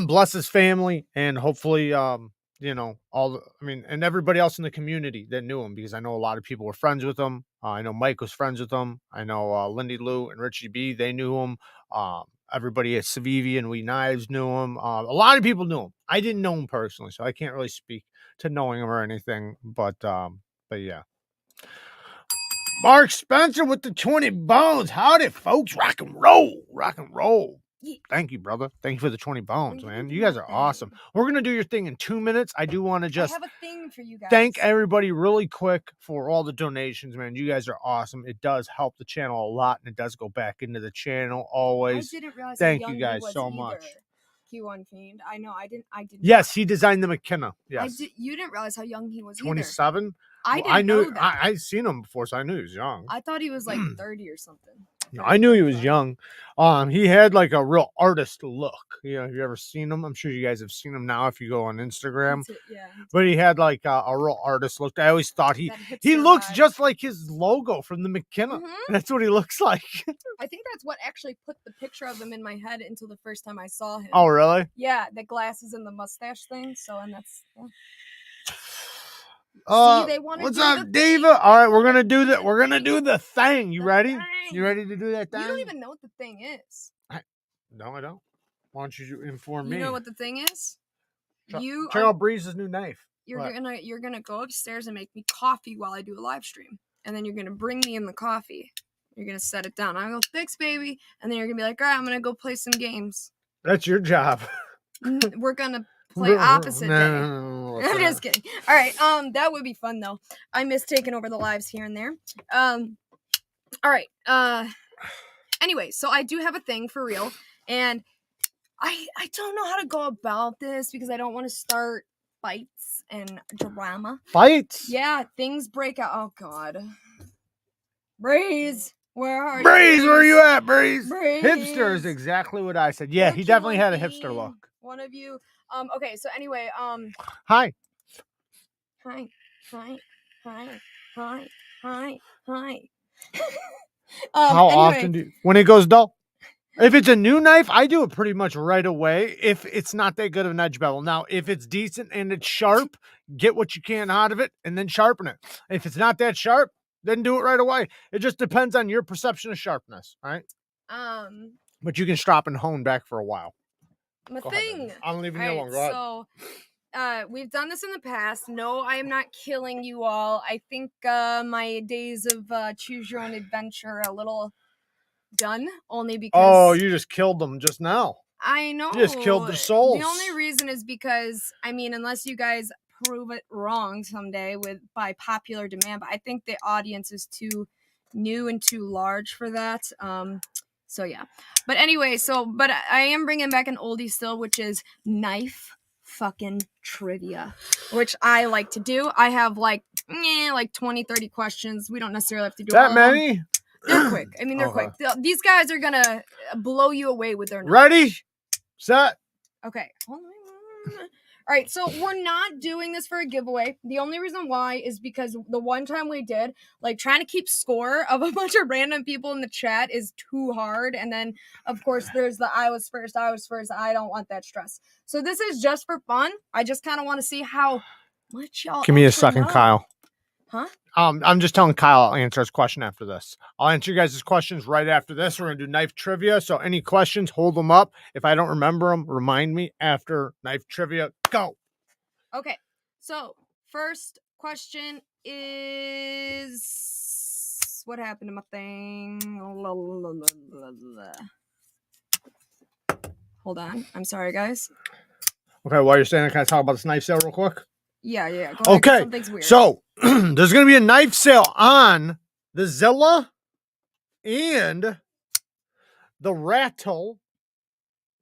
bless his family, and hopefully, and everybody else in the community that knew him, because I know a lot of people were friends with him. I know Mike was friends with him. I know Lindy Lou and Richie B, they knew him. Everybody at Savivi and We Knives knew him. A lot of people knew him. I didn't know him personally, so I can't really speak to knowing him or anything. But yeah. Mark Spencer with the 20 bones. Howdy, folks. Rock and roll. Rock and roll. Thank you, brother. Thank you for the 20 bones, man. You guys are awesome. We're going to do your thing in 2 minutes. I do want to just have a thing for you guys. Thank everybody really quick for all the donations, man. You guys are awesome. It does help the channel a lot, and it does go back into the channel always. I didn't realize Thank you guys so much. Q1 Fiend. I know. I didn't. Yes, he designed the McKenna. Yes. You didn't realize how young he was. 27. I knew that. I'd seen him before, so I knew he was young. I thought he was like 30 or something. No, I knew he was young. He had like a real artist look. Have you ever seen him? I'm sure you guys have seen him now if you go on Instagram. Yeah. But he had like a real artist look. I always thought he looks just like his logo from the McKenna. Mm-hmm. That's what he looks like. I think that's what actually put the picture of him in my head until the first time I saw him. Oh, really? Yeah, the glasses and the mustache thing. So, and that's. Yeah. See, what's up, Diva? All right, we're gonna do that. We're gonna do the thing. You ready? You ready to do that thing? You don't even know what the thing is. No, I don't. Why don't you inform me? You know what the thing is? Check out Breeze's new knife. You're gonna go upstairs and make me coffee while I do a live stream, and then you're gonna bring me in the coffee. You're gonna set it down. I go, thanks, baby, and then you're gonna be like, all right, I'm gonna go play some games. That's your job. We're gonna play opposite day. No, I'm just kidding. All right, that would be fun though. I miss taking over the lives here and there. All right. Anyway, so I do have a thing for real, and I don't know how to go about this because I don't want to start fights and drama. Fights? Yeah, things break out. Oh God, Breeze, where are you? Breeze, where are you at, Breeze? Breeze. Hipster is exactly what I said. Yeah, he definitely had a hipster look. One of you. Okay, so anyway, Hi. Hi. How often do you, when it goes dull? If it's a new knife, I do it pretty much right away. If it's not that good of an edge bevel. Now, if it's decent and it's sharp, get what you can out of it and then sharpen it. If it's not that sharp, then do it right away. It just depends on your perception of sharpness, right? But you can stop and hone back for a while. I'm leaving you alone. Go ahead. So, we've done this in the past. No, I am not killing you all. I think my days of choose your own adventure are a little done, only because you just killed them just now. I know. You just killed their souls. The only reason is because, I mean, unless you guys prove it wrong someday by popular demand, but I think the audience is too new and too large for that. So yeah. But anyway, but I am bringing back an oldie still, which is knife fucking trivia, which I like to do. I have like 20, 30 questions. We don't necessarily have to do that many. They're quick. I mean, they're quick. These guys are gonna blow you away with their knowledge. Ready, set. Okay. All right, so we're not doing this for a giveaway. The only reason why is because the one time we did, like, trying to keep score of a bunch of random people in the chat is too hard. And then, of course, there's the I was first. I don't want that stress. So this is just for fun. I just kind of want to see how much y'all Give me a second, know. Kyle. Huh? I'm just telling Kyle I'll answer his question after this. I'll answer you guys' questions right after this. We're going to do knife trivia. So any questions, hold them up. If I don't remember them, remind me after knife trivia. Go. Okay. So first question is, what happened to my thing? Hold on. I'm sorry, guys. Okay, while you're saying that, can I talk about this knife sale real quick? Yeah. Go ahead, okay. Something's weird. So there's going to be a knife sale on the Zilla and the Rattle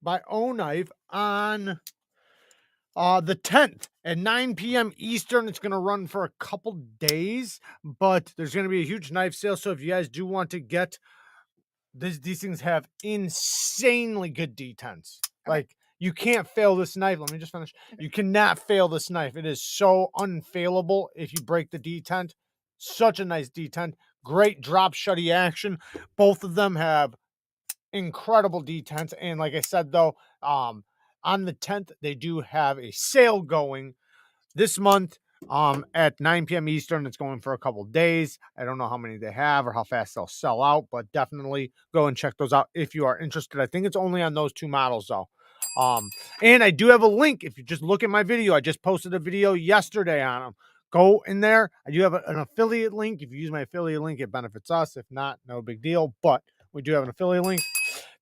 by O Knife on the 10th. at 9 p.m. Eastern. It's going to run for a couple days, but there's going to be a huge knife sale. So if you guys do want to get these things have insanely good detents. Okay. Like, you can't fail this knife. Let me just finish. Okay. You cannot fail this knife. It is so unfailable if you break the detent. Such a nice detent. Great drop shutty action. Both of them have incredible detents. And like I said, though, on the 10th, they do have a sale going this month at 9 p.m. Eastern. It's going for a couple days. I don't know how many they have or how fast they'll sell out, but definitely go and check those out if you are interested. I think it's only on those 2 models, though. And I do have a link. If you just look at my video, I just posted a video yesterday on them. Go in there. I do have an affiliate link. If you use my affiliate link, it benefits us. If not, no big deal. But we do have an affiliate link.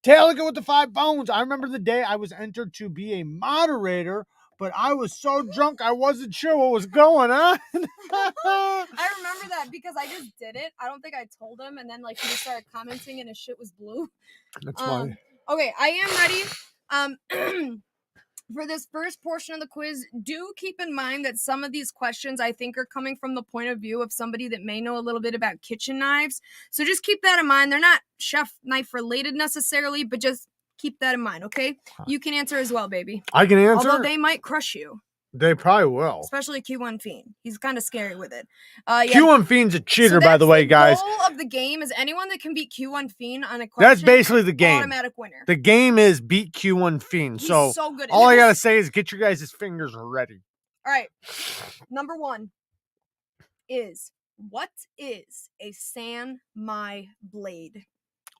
Taylor with the 5 bones. I remember the day I was entered to be a moderator, but I was so drunk I wasn't sure what was going on. I remember that because I just did it. I don't think I told him, and then like he just started commenting and his shit was blue. That's funny. Okay, I am ready. For this first portion of the quiz, do keep in mind that some of these questions I think are coming from the point of view of somebody that may know a little bit about kitchen knives. So just keep that in mind. They're not chef knife related necessarily, but just keep that in mind, okay? You can answer as well, baby. I can answer? Although they might crush you. They probably will. Especially Q1 Fiend. He's kind of scary with it. Q1 Fiend's a cheater, by the way, guys. The goal of the game is anyone that can beat Q1 Fiend on a question. That's basically the game. Automatic winner. The game is beat Q1 Fiend. He's so good all I got to say is get your guys' fingers ready. All right. Number 1 is, what is a Sanmai blade?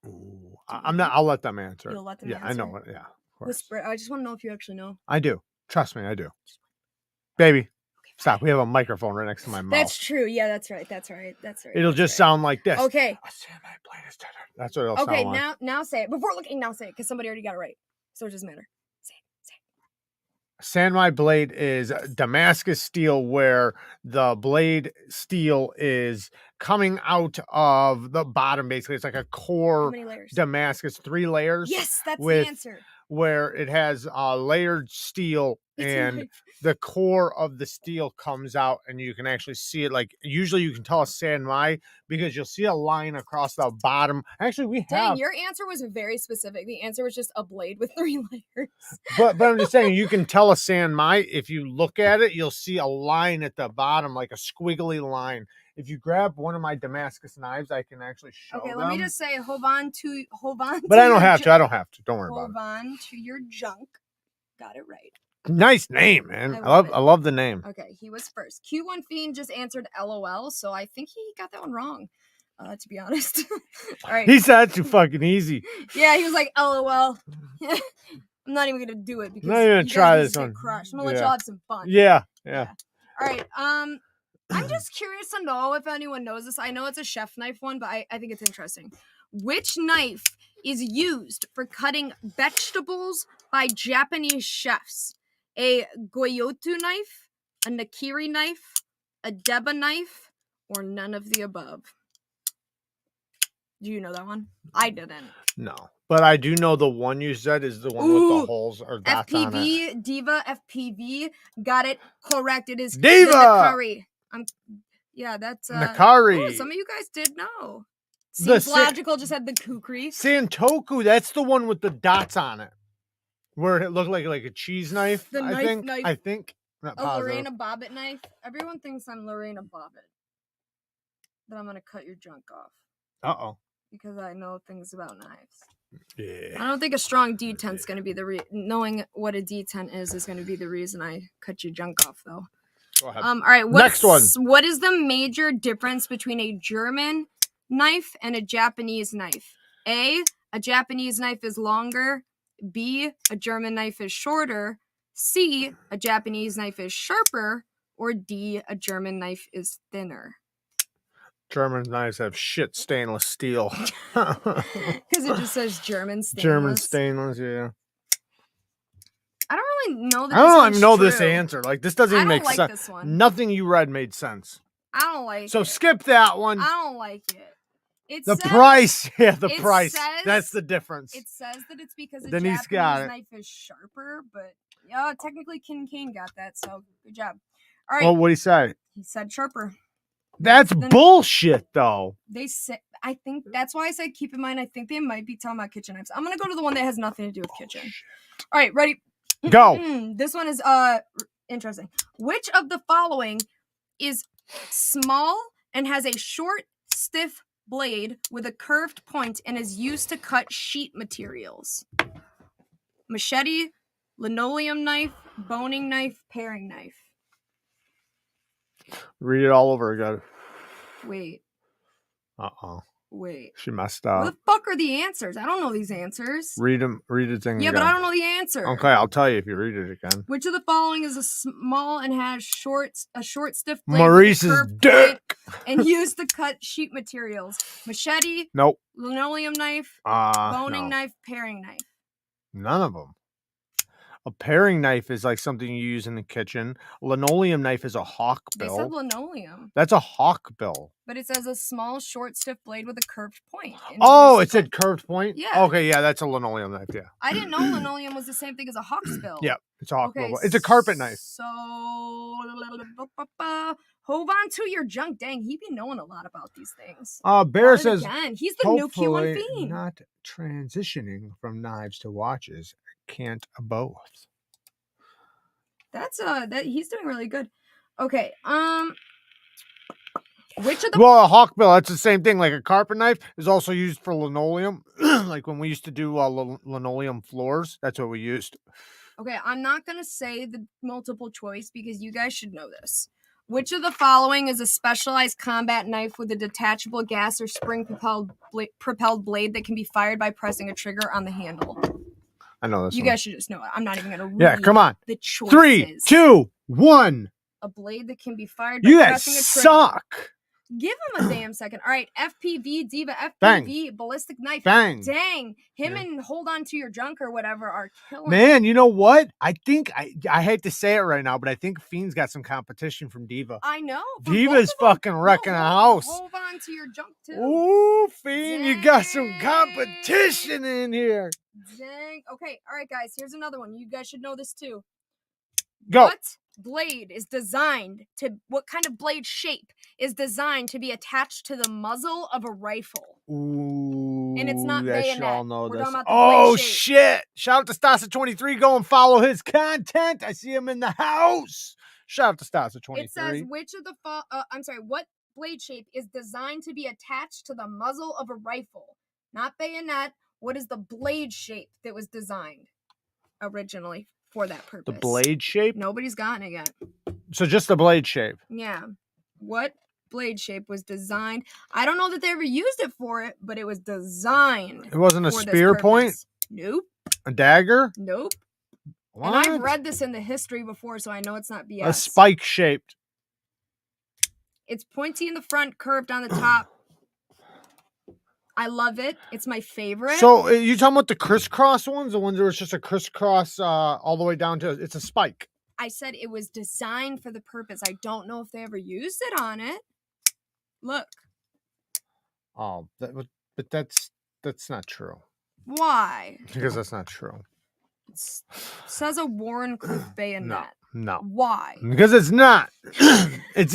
Ooh, I'll let them answer. You'll let them answer? I know it. Yeah, of course. Whisper. I just want to know if you actually know. I do. Trust me, I do. Baby, stop. We have a microphone right next to my mouth. That's true. Yeah, that's right. It'll just sound like this. Okay. That's what it'll sound like. Okay, now say it. Before looking, now say it, because somebody already got it right. So it doesn't matter. Say it. Sanmai blade is Damascus steel, where the blade steel is coming out of the bottom, basically. It's like a core. How many layers? Damascus, 3 layers. Yes, that's the answer. Where it has layered steel, and the core of the steel comes out, and you can actually see it. Like, usually you can tell a Sanmai because you'll see a line across the bottom. Actually, Dang, your answer was very specific. The answer was just a blade with 3 layers. But I'm just saying, you can tell a Sanmai. If you look at it, you'll see a line at the bottom, like a squiggly line. If you grab one of my Damascus knives, I can actually show them. Okay, let me just say, hold on. But I don't have to. I don't have to. Don't worry about it. Hold on to your junk. Got it right. Nice name, man. I love the name. Okay, he was first. Q1 Fiend just answered LOL, so I think he got that one wrong. To be honest. All right. He said too fucking easy. Yeah, he was like, LOL. I'm not even gonna do it because I'm not even gonna try this one. Crushed. I'm gonna let y'all have some fun. Yeah. All right. I'm just curious to know if anyone knows this. I know it's a chef knife one, but I think it's interesting. Which knife is used for cutting vegetables by Japanese chefs? A Goyotu knife, a Nakiri knife, a Deba knife, or none of the above? Do you know that one? I didn't. No. But I do know the one you said is the one with the holes or dots on it. Diva, FPV. Got it correct. It is Diva! The Nakari. Yeah, that's Nakari. Oh, some of you guys did know. Seems logical, just had the kukri. Santoku, that's the one with the dots on it. Where it looked like a cheese knife. The knife. I think. Not a positive. Lorena Bobbitt knife. Everyone thinks I'm Lorena Bobbitt. That I'm gonna cut your junk off. Uh-oh. Because I know things about knives. Yeah. I don't think a strong detent's gonna be knowing what a detent is gonna be the reason I cut your junk off, though. Go ahead. All right. Next one. What is the major difference between a German knife and a Japanese knife? A Japanese knife is longer. B, a German knife is shorter. C, a Japanese knife is sharper. Or D, a German knife is thinner. German knives have shit stainless steel. Because it just says German stainless. German stainless, yeah. I don't really know that. I don't even know this answer. Like, this doesn't even make sense. This one. Nothing you read made sense. I don't like it. So skip that one. I don't like it. Price. Yeah, the price. That's the difference. It says that it's because a Denise Japanese knife is sharper, but Technically, King Kane got that, so good job. All right. Well, what'd he say? He said sharper. That's bullshit, though. They say, I think that's why I said keep in mind. I think they might be talking about kitchen knives. I'm gonna go to the one that has nothing to do with kitchen. All right, ready? Go. This one is interesting. Which of the following is small and has a short, stiff blade with a curved point and is used to cut sheet materials? Machete, linoleum knife, boning knife, paring knife. Read it all over again. Wait. Wait. She messed up. What the fuck are the answers? I don't know these answers. Read them. Read the thing. Yeah, again. but I don't know the answer. Okay, I'll tell you if you read it again. Which of the following is a small and has a short, stiff blade Maurice's dick and used to cut sheet materials? Machete. Nope. Linoleum knife. Boning knife. Paring knife. None of them. A paring knife is like something you use in the kitchen. Linoleum knife is a hawk bill. They said linoleum. That's a hawk bill. But it says a small, short, stiff blade with a curved point. Oh, it said curved point? Yeah. Okay, yeah, that's a linoleum knife, yeah. I didn't know linoleum was the same thing as a hawk's bill. Yeah, it's a hawk bill. It's a carpet knife. So, hold on to your junk. Dang, he be knowing a lot about these things. Bear says, again. He's the new Q1 fiend. Not transitioning from knives to watches. Can't both. That's he's doing really good. Okay, which of the a hawk bill, that's the same thing. Like a carpet knife is also used for linoleum. Like when we used to do linoleum floors, that's what we used. Okay, I'm not gonna say the multiple choice because you guys should know this. Which of the following is a specialized combat knife with a detachable gas or spring propelled blade that can be fired by pressing a trigger on the handle? I know this. You guys should just know it. I'm not even gonna read. Yeah, come on. The choices. 3, 2, 1. A blade that can be fired by pressing a trigger. You guys suck. Give him a damn second. All right, FPV, Diva, FPV, Bang. ballistic knife. Bang. Dang. Him and hold on to your junk or whatever are killing. Man, you know what? I think, I hate to say it right now, but I think Fiend's got some competition from Diva. I know. Diva's fucking wrecking a house. Hold on to your junk, too. Ooh, Fiend, you got some competition in here. Dang. Okay, all right, guys. Here's another one. You guys should know this, too. Go. What kind of blade shape is designed to be attached to the muzzle of a rifle? Ooh, and it's not bayonet. All know We're this. talking about the blade shape. Shit! Shout out to Stasa23. Go and follow his content. I see him in the house. Shout out to Stasa23. It says what blade shape is designed to be attached to the muzzle of a rifle? Not bayonet. What is the blade shape that was designed originally for that purpose? The blade shape? Nobody's gotten it yet. So just the blade shape. Yeah. What blade shape was designed? I don't know that they ever used it for it, but it was designed. It wasn't a spear point? Nope. A dagger? Nope. What? And I've read this in the history before, so I know it's not BS. A spike shaped. It's pointy in the front, curved on the top. I love it. It's my favorite. So you talking about the crisscross ones? The ones where it's just a crisscross all the way down to it's a spike. I said it was designed for the purpose. I don't know if they ever used it on it. Look. Oh, but that's not true. Why? Because that's not true. It says a Warncliffe bayonet. No. Why? Because it's not. It's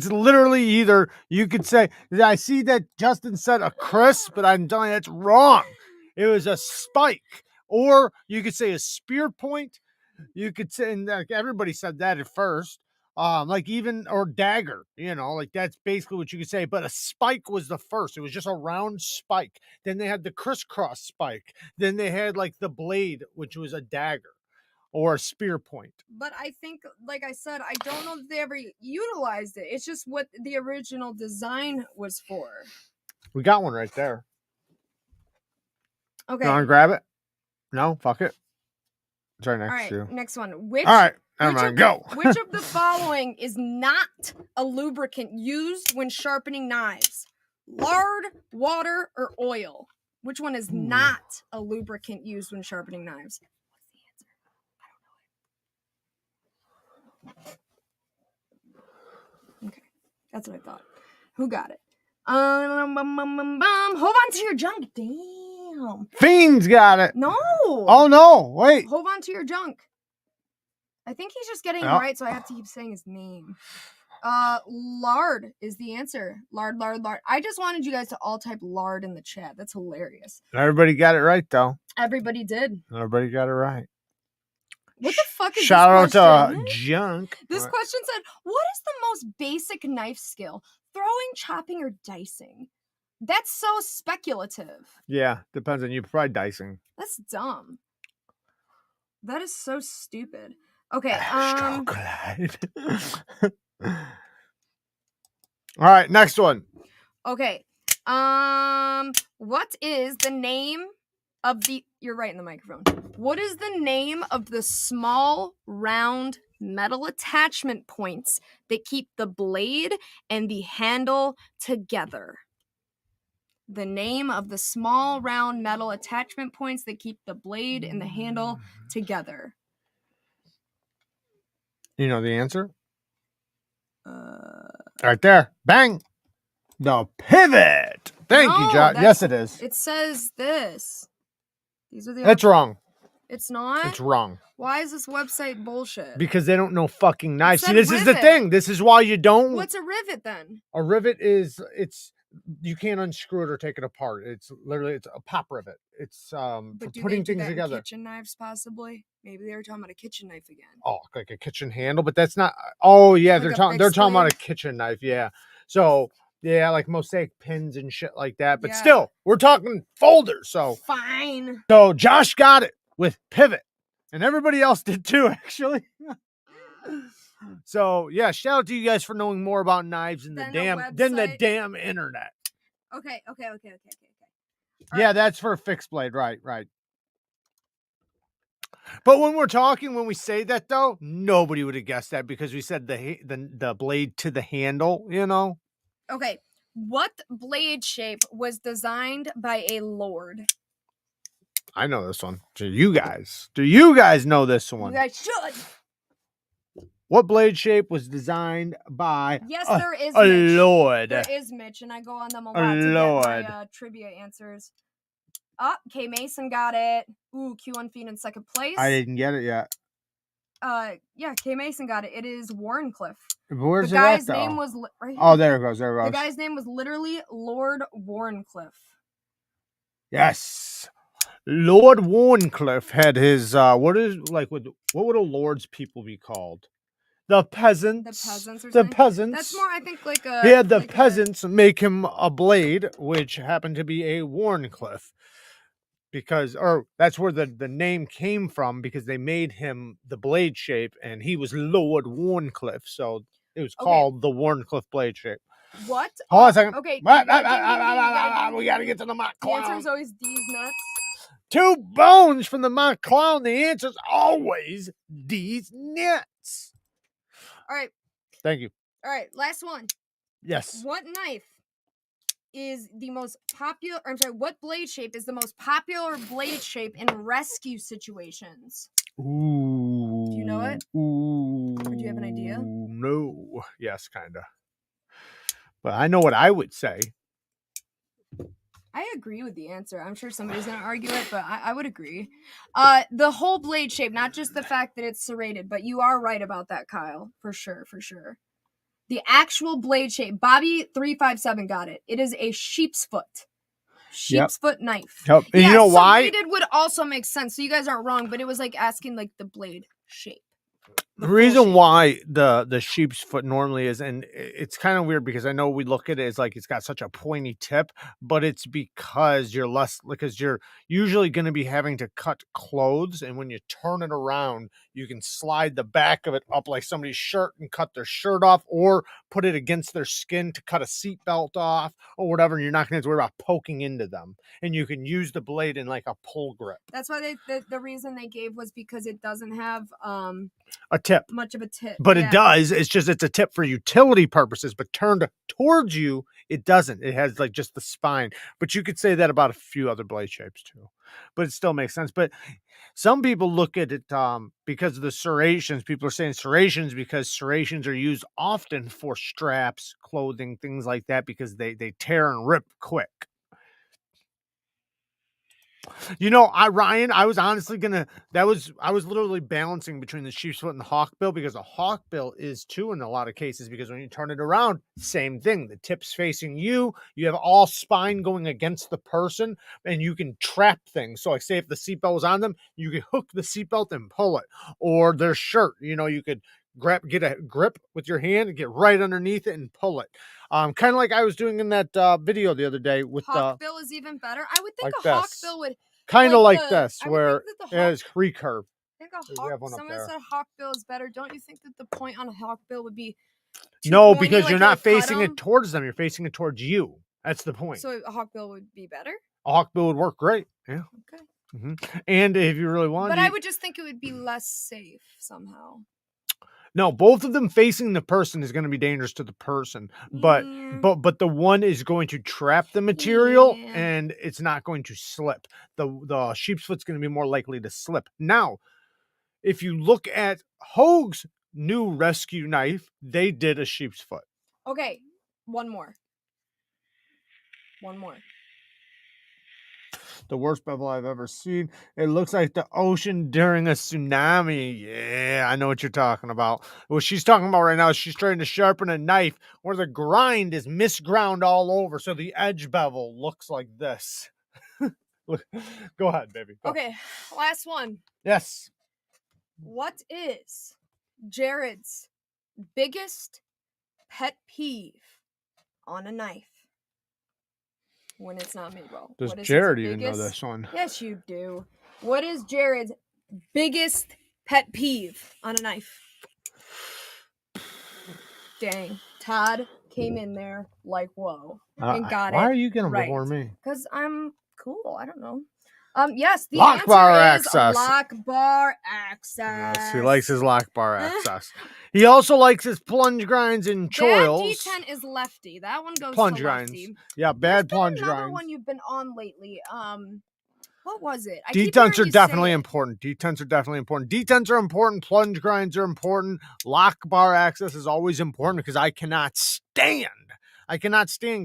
literally either you could say, I see that Justin said a crisp, but I'm telling you that's wrong. It was a spike. Or you could say a spear point. You could say, and everybody said that at first. Or dagger, like that's basically what you could say. But a spike was the first. It was just a round spike. Then they had the crisscross spike. Then they had like the blade, which was a dagger or a spear point. But I think, like I said, I don't know if they ever utilized it. It's just what the original design was for. We got one right there. Okay. You want to grab it? No? Fuck it. It's right next to you. Next one. All right. Never mind. Go. Which of the following is not a lubricant used when sharpening knives? Lard, water, or oil? Which one is not a lubricant used when sharpening knives? What's the answer? I don't know. Okay. That's what I thought. Who got it? Hold on to your junk. Damn. Fiend's got it. No. Oh, no. Wait. Hold on to your junk. I think he's just getting him right, so I have to keep saying his name. Lard is the answer. Lard. I just wanted you guys to all type lard in the chat. That's hilarious. Everybody got it right, though. Everybody did. Everybody got it right. What the fuck is Shout this question? out to Junk. This question said, what is the most basic knife skill? Throwing, chopping, or dicing? That's so speculative. Yeah, depends on you. Probably dicing. That's dumb. That is so stupid. Okay, All right, next one. Okay. What is the name of the... You're right in the microphone. What is the name of the small, round metal attachment points that keep the blade and the handle together? The name of the small, round metal attachment points that keep the blade and the handle together. You know the answer? Right there. Bang. The pivot. Thank you, John. Yes, it is. It says this. These are the... That's wrong. It's not? It's wrong. Why is this website bullshit? Because they don't know fucking knives. See, this is the thing. This is why you don't... What's a rivet, then? A rivet is... You can't unscrew it or take it apart. It's literally... It's a pop rivet. It's for putting things together. Kitchen knives, possibly? Maybe they were talking about a kitchen knife again. Oh, like a kitchen handle? But that's not... Oh, yeah. Like they're talking about a kitchen knife. Yeah. So... Yeah, like mosaic pins and shit like that. But still, we're talking folders. So fine. So Josh got it with pivot. And everybody else did too, actually. So yeah, shout out to you guys for knowing more about knives than the damn internet. Okay. Yeah, that's for a fixed blade. Right. But when we say that though, nobody would have guessed that because we said the blade to the handle, you know. Okay, what blade shape was designed by a lord? I know this one. Do you guys know this one? You guys should. What blade shape was designed by there is a Mitch. lord? There is Mitch, and I go on them a lot to get my trivia answers. K Mason got it. Ooh, Q Unfiend in second place. I didn't get it yet. Yeah, K Mason got it. It is Warncliffe. Where's the guy's name was right here. Oh, there it goes. The guy's name was literally Lord Warncliffe. Yes, Lord Warncliffe had his what would a lord's people be called? The peasants. The peasants. That's more, I think, like a... He had the peasants make him a blade, which happened to be a Warncliffe. That's where the name came from, because they made him the blade shape, and he was Lord Warncliffe, so it was called the Warncliffe blade shape. What? Hold on a second. Okay. We gotta get to the mock clown. The answer is always D's nuts. 2 bones from the mock clown. The answer is always D's nuts. All right. Thank you. All right, last one. Yes. What knife is the most popular... what blade shape is the most popular blade shape in rescue situations? Ooh. Do you know it? Ooh. Or do you have an idea? No. Yes, kind of. But I know what I would say. I agree with the answer. I'm sure somebody's going to argue it, but I would agree. The whole blade shape, not just the fact that it's serrated, but you are right about that, Kyle. For sure. The actual blade shape. Bobby357 got it. It is a sheep's foot. Foot knife. Yep. And you know why? Serrated would also make sense. So you guys aren't wrong, but it was like asking like the blade shape. The reason why the sheep's foot normally is, and it's kind of weird because I know we look at it as like it's got such a pointy tip, but it's because you're usually going to be having to cut clothes, and when you turn it around, you can slide the back of it up like somebody's shirt and cut their shirt off, or put it against their skin to cut a seatbelt off or whatever, and you're not going to have to worry about poking into them, and you can use the blade in like a pull grip. That's why the reason they gave was because it doesn't have a tip. Much of a tip. But it does. It's just it's a tip for utility purposes, but turned towards you, it doesn't. It has like just the spine. But you could say that about a few other blade shapes too. But it still makes sense. But some people look at it because of the serrations. People are saying serrations because serrations are used often for straps, clothing, things like that, because they tear and rip quick. You know, Ryan, I was honestly gonna. I was literally balancing between the sheep's foot and the hawkbill because the hawkbill is too in a lot of cases because when you turn it around, same thing. The tip's facing you. You have all spine going against the person, and you can trap things. So, like, say if the seatbelt was on them, you could hook the seatbelt and pull it, or their shirt. You know, you could get a grip with your hand and get right underneath it and pull it. Kind of like I was doing in that video the other day with Hawkbill is even better. I would think like a this. hawkbill would Kind of like this, I would think where that the it hawk. has recurve. I think a We hawk. have one up Someone there. said hawkbill is better. Don't you think that the point on a hawkbill would be too No, pointy, because like you're it not would cut facing 'em? it towards them. You're facing it towards you. That's the point. So a hawkbill would be better. A hawkbill would work great. Yeah. Okay. And if you really want, But I would just think it would be less safe somehow. no, both of them facing the person is going to be dangerous to the person, but Yeah. the one is going to trap the material Yeah. and it's not going to slip. The sheep's foot's going to be more likely to slip. Now, if you look at Hoag's new rescue knife, they did a sheep's foot. Okay, one more. The worst bevel I've ever seen. It looks like the ocean during a tsunami. Yeah, I know what you're talking about. What she's talking about right now is she's trying to sharpen a knife where the grind is misground all over, so the edge bevel looks like this. Look, go ahead, baby. Go. Okay, last one. Yes. What is Jared's biggest pet peeve on a knife when it's not made well? Does What is Jared his even know biggest- this one? Yes, you do. What is Jared's biggest pet peeve on a knife? Dang, Todd came in there like whoa and got why it. are you getting right. before me? Because I'm cool. I don't know. Yes, the Lock answer bar is access. lock bar access. Yes, he likes his lock bar access. He also likes his plunge grinds and choils. Bad D10 is lefty. That one goes Plunge to grinds. lefty. Yeah, bad There's plunge been another grinds. one you've been on lately. What was it? D10s are definitely important. D10s are definitely important. D10s are important. Plunge grinds are important. Lock bar access is always important because I cannot stand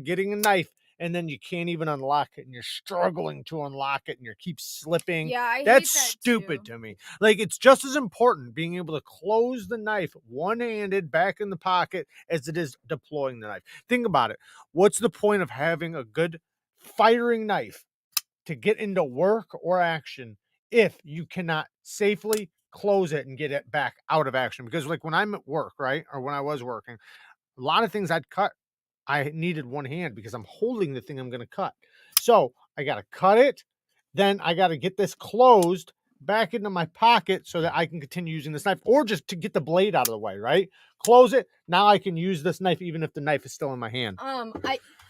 getting a knife and then you can't even unlock it and you're struggling to unlock it and you keep slipping. Yeah, I That's hate that stupid too. to me. Like, it's just as important being able to close the knife one-handed back in the pocket as it is deploying the knife. Think about it. What's the point of having a good firing knife to get into work or action if you cannot safely close it and get it back out of action? Because, like, when I'm at work, right, or when I was working, a lot of things I'd cut, I needed one hand because I'm holding the thing I'm going to cut. So I got to cut it. Then I got to get this closed back into my pocket so that I can continue using this knife, or just to get the blade out of the way, right? Close it. Now I can use this knife even if the knife is still in my hand.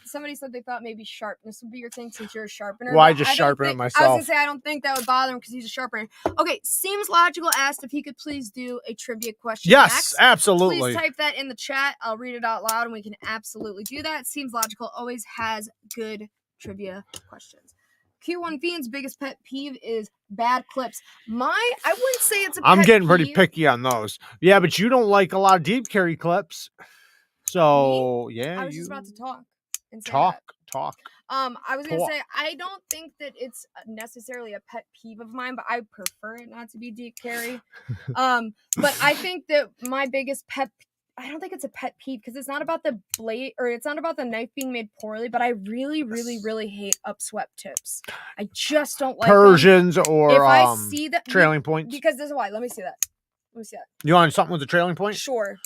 Somebody said they thought maybe sharpness would be your thing since you're a sharpener. Well, I just sharpen it myself. I was going to say, I don't think that would bother him because he's a sharpener. Okay, Seems Logical asked if he could please do a trivia question Yes, next. absolutely. Please type that in the chat. I'll read it out loud and we can absolutely do that. Seems Logical always has good trivia questions. Q1 Fiend's biggest pet peeve is bad clips. I wouldn't say it's a pet I'm getting pretty peeve. picky on those. Yeah, but you don't like a lot of deep carry clips. So, yeah, I was just about to talk. And say talk. I was going to say, I don't think that it's necessarily a pet peeve of mine, but I prefer it not to be deep carry. But I think that my biggest I don't think it's a pet peeve because it's not about the blade or it's not about the knife being made poorly, but I really, really, really hate upswept tips. I just don't like Persians them. or if I see that trailing points. Because this is why. Let me see that. You want something with a trailing point? Sure.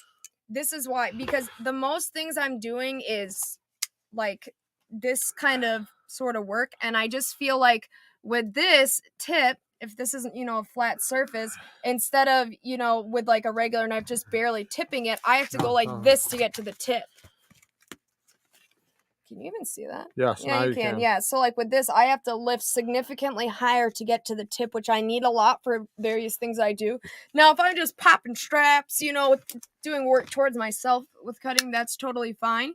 This is why. Because the most things I'm doing is like this kind of sort of work. And I just feel like with this tip, if this isn't, a flat surface, instead of, with like a regular knife just barely tipping it, I have to go like this to get to the tip. Can you even see that? Yes, yeah, you can. Yeah, so like with this, I have to lift significantly higher to get to the tip, which I need a lot for various things I do. Now, if I'm just popping straps, doing work towards myself with cutting, that's totally fine.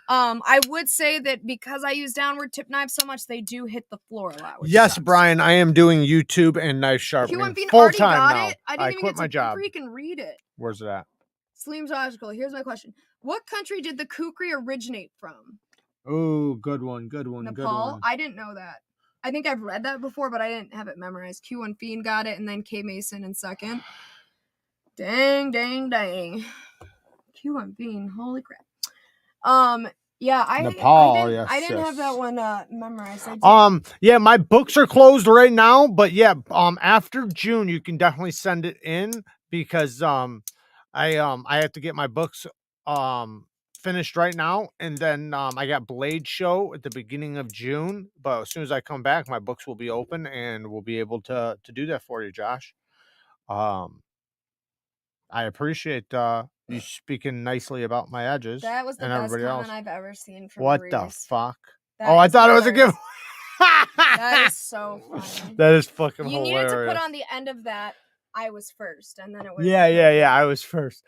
I would say that because I use downward tip knives so much, they do hit the floor a lot. Yes, sucks. Brian, I am doing YouTube and knife sharpening full time now. I didn't even quit get my to job. freaking read it. Where's it at? Seems Logical. Here's my question. What country did the kukri originate from? Oh, good one. Nepal? I didn't know that. I think I've read that before, but I didn't have it memorized. Q1 Fiend got it, and then K Mason in second. Dang. Q1 Fiend, holy crap. Yeah, Nepal, yes, I didn't have yes. that one memorized. Yeah, my books are closed right now, but yeah, after June you can definitely send it in because I have to get my books finished right now, and then I got Blade Show at the beginning of June, but as soon as I come back, my books will be open and we'll be able to do that for you, Josh. I appreciate you speaking nicely about my edges. That was the and best everybody comment else. I've ever seen from What the Reese. fuck? That I is thought it was a hilarious. giveaway. That is so funny. That is fucking You hilarious. needed to put on the end of that, I was first, and then it would. Yeah. I was first.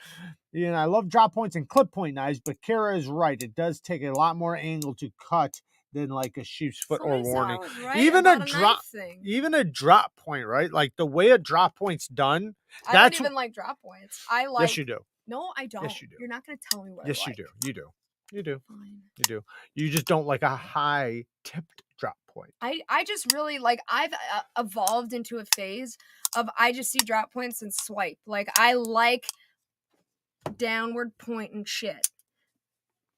I love drop points and clip point knives, but Kara is right. It does take a lot more angle to cut than like a sheep's foot or warning. Even a drop thing. Even a drop point, right? Like the way a drop point's done. I don't even like drop points. I like. Yes, you do. No, I don't. Yes, you do. You're not going to tell me what. Yes, I like. you do. You do. You do. Fine. You do. You just don't like a high tipped drop point. I just really like. I've evolved into a phase of I just see drop points and swipe. Like I like downward point and shit.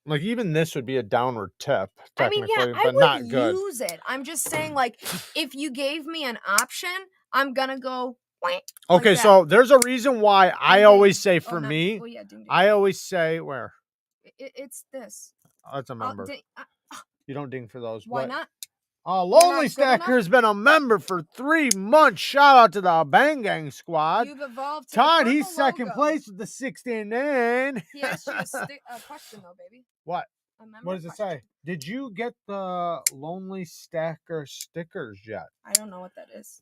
Like even this would be a downward tip, technically, I mean, yeah, but not good. I would use it. I'm just saying, like, if you gave me an option, I'm gonna go. Okay, so there's a reason why I always say for me, I always say where it's this. Oh, that's a member. You don't ding for those. Why not? Lonely Stacker has been a member for 3 months. Shout out to the Bang Gang squad. You've evolved. Todd, he's second place with the 69. He asked you a question though, baby. What? What does it say? Did you get the Lonely Stacker stickers yet? I don't know what that is.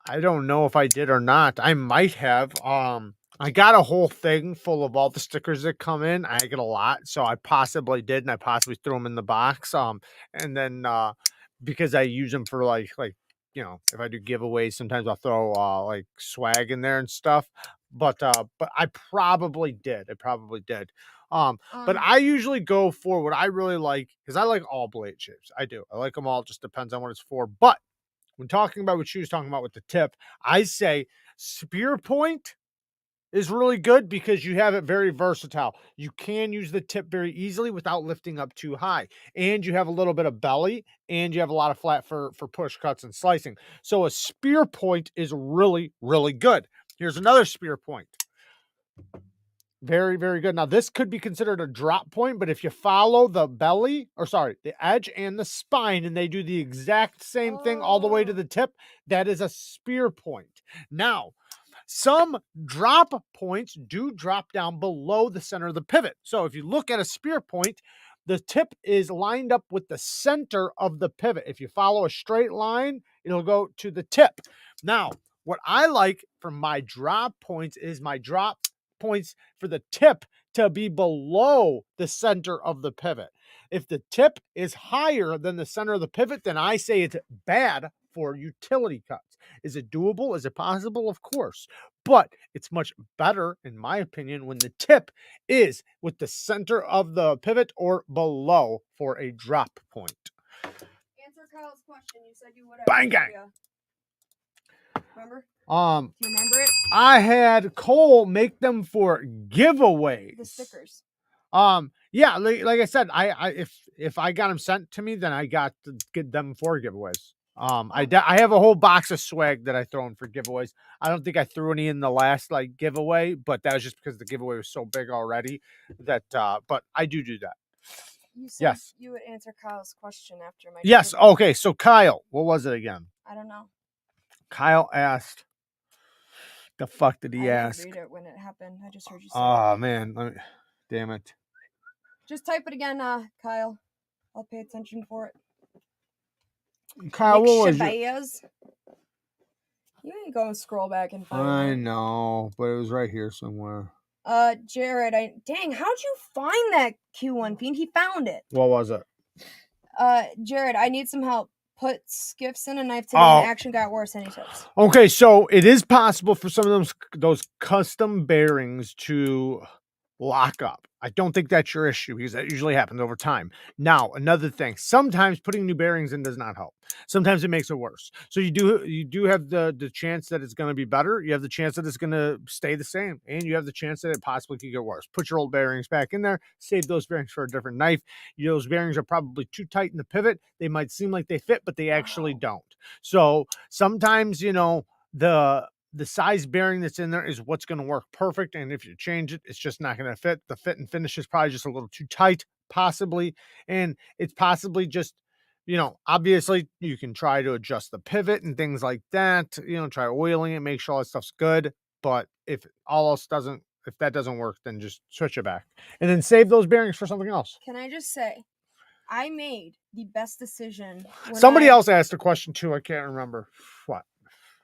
I don't know if I did or not. I might have. I got a whole thing full of all the stickers that come in. I get a lot, so I possibly did, and I possibly threw them in the box. And then because I use them for like if I do giveaways, sometimes I'll throw like swag in there and stuff. But I probably did. But I usually go for what I really like because I like all blade shapes. I do. I like them all. Just depends on what it's for. But when talking about what she was talking about with the tip, I say spear point is really good because you have it very versatile. You can use the tip very easily without lifting up too high. And you have a little bit of belly and you have a lot of flat for push cuts and slicing. So a spear point is really, really good. Here's another spear point. Very, very good. Now, this could be considered a drop point, but if you follow the the edge and the spine, and they do the exact same thing all the way to the tip, that is a spear point. Now, some drop points do drop down below the center of the pivot. So if you look at a spear point, the tip is lined up with the center of the pivot. If you follow a straight line, it'll go to the tip. Now, what I like for my drop points is my drop points for the tip to be below the center of the pivot. If the tip is higher than the center of the pivot, then I say it's bad for utility cuts. Is it doable? Is it possible? Of course. But it's much better, in my opinion, when the tip is with the center of the pivot or below for a drop point. Answer Kyle's question. You said you would have. Bang gang. Remember? Do you remember it? I had Cole make them for giveaways. The stickers. Yeah, like I said, if I got them sent to me, then I got to get them for giveaways. I have a whole box of swag that I throw in for giveaways. I don't think I threw any in the last giveaway, but that was just because the giveaway was so big already that but I do that. You said you would answer Kyle's question after my Yes, okay. So Kyle, what was it again? I don't know. Kyle asked, the fuck did he ask? I didn't read it when it happened. I just heard you say Oh, man. Damn it. Just type it again, Kyle. I'll pay attention for it. Kyle, what was it? You ain't gonna scroll back and find it. I know, but it was right here somewhere. Jared, dang, how'd you find that Q1 Fiend? He found it. What was it? Jared, I need some help. Put skiffs in a knife today and action got worse. Any tips? Okay, so it is possible for some of those custom bearings to lock up. I don't think that's your issue because that usually happens over time. Now, another thing, sometimes putting new bearings in does not help. Sometimes it makes it worse. So you do have the chance that it's going to be better. You have the chance that it's going to stay the same, and you have the chance that it possibly could get worse. Put your old bearings back in there. Save those bearings for a different knife. Those bearings are probably too tight in the pivot. They might seem like they fit, but they actually don't. So sometimes, the size bearing that's in there is what's going to work perfect. And if you change it, it's just not going to fit. The fit and finish is probably just a little too tight, possibly. And it's possibly just, obviously you can try to adjust the pivot and things like that, try oiling it, make sure all that stuff's good. But if that doesn't work, then just switch it back and then save those bearings for something else. Can I just say, I made the best decision. Somebody else asked a question too. I can't remember what.